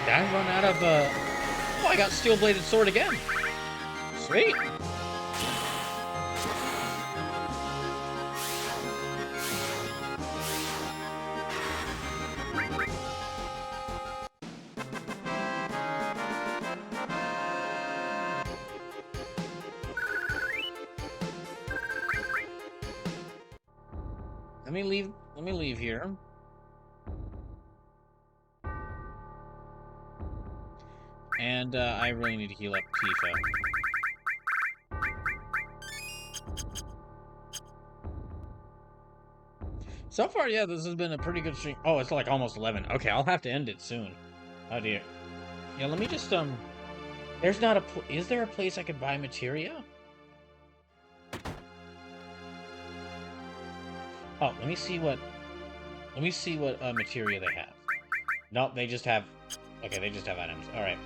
Did I run out of, Oh, I got steel-bladed sword again. Sweet. Let me leave here. And I really need to heal up Tifa. So far, yeah, this has been a pretty good stream. Oh, it's like almost 11. Okay, I'll have to end it soon. Oh dear. Yeah, let me just there's not a is there a place I could buy materia? Oh, let me see what materia they have. Nope, they just have... Okay, they just have items. Alright.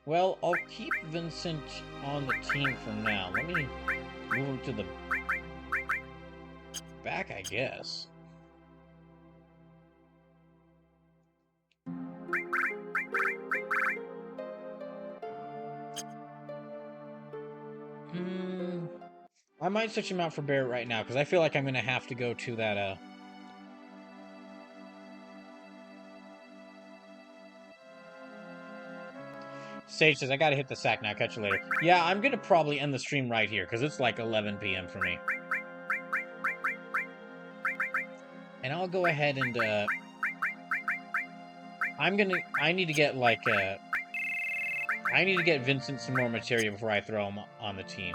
Well, I'll keep Vincent on the team for now. Let me move him to the back, I guess. I might switch him out for Barret right now, because I feel like I'm going to have to go to that, Sage says, I gotta hit the sack now, catch you later. Yeah, I'm gonna probably end the stream right here, because it's like 11 p.m. for me. And I'll go ahead and, I need to get, like, I need to get Vincent some more materia before I throw him on the team.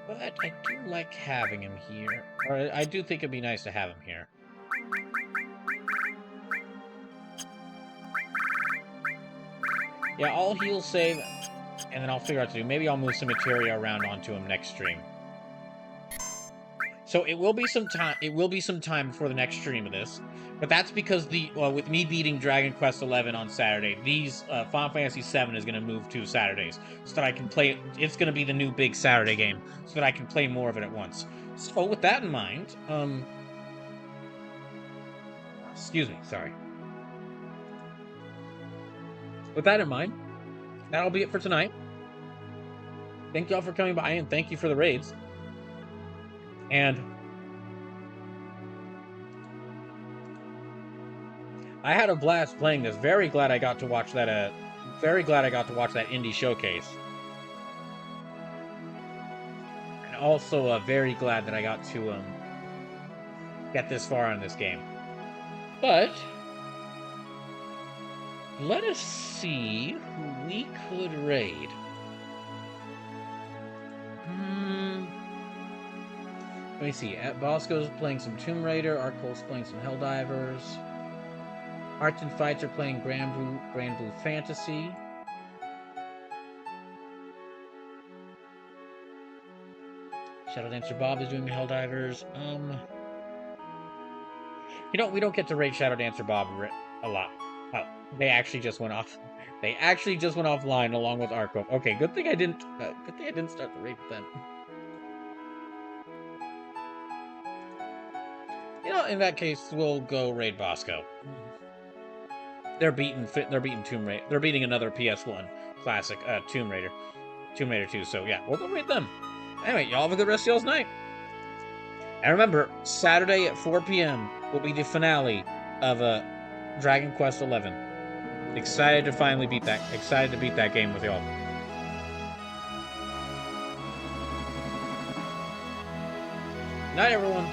But I do like having him here. Or I do think it'd be nice to have him here. Yeah, I'll heal save, and then I'll figure out what to do. Maybe I'll move some materia around onto him next stream. So it will be some time. It will be some time before the next stream of this, but that's because with me beating Dragon Quest XI on Saturday, these Final Fantasy VII is going to move to Saturdays so that I can play. It's going to be the new big Saturday game, so that I can play more of it at once. So with that in mind, excuse me, sorry. With that in mind, that'll be it for tonight. Thank y'all for coming by, and thank you for the raids. And I had a blast playing this. Very glad I got to watch that. Very glad I got to watch that indie showcase. And also very glad that I got to get this far on this game. But let us see who we could raid. Let me see. Bosco's playing some Tomb Raider. Arcole's playing some Helldivers. Arts and Fights are playing Grand Blue Fantasy. Shadow Dancer Bob is doing Helldivers. You know, we don't get to raid Shadow Dancer Bob a lot. Oh, they actually just went off. They actually just went offline along with Arco. Okay, good thing I didn't. Good thing I didn't start the raid with them. You know, in that case, we'll go raid Bosco. They're beating Tomb Raider. They're beating another PS1 classic, Tomb Raider 2. So yeah, we'll go raid them. Anyway, y'all have a good rest of y'all's night. And remember, Saturday at 4 p.m. will be the finale of Dragon Quest XI. Excited to finally beat that. Excited to beat that game with y'all. Night, everyone.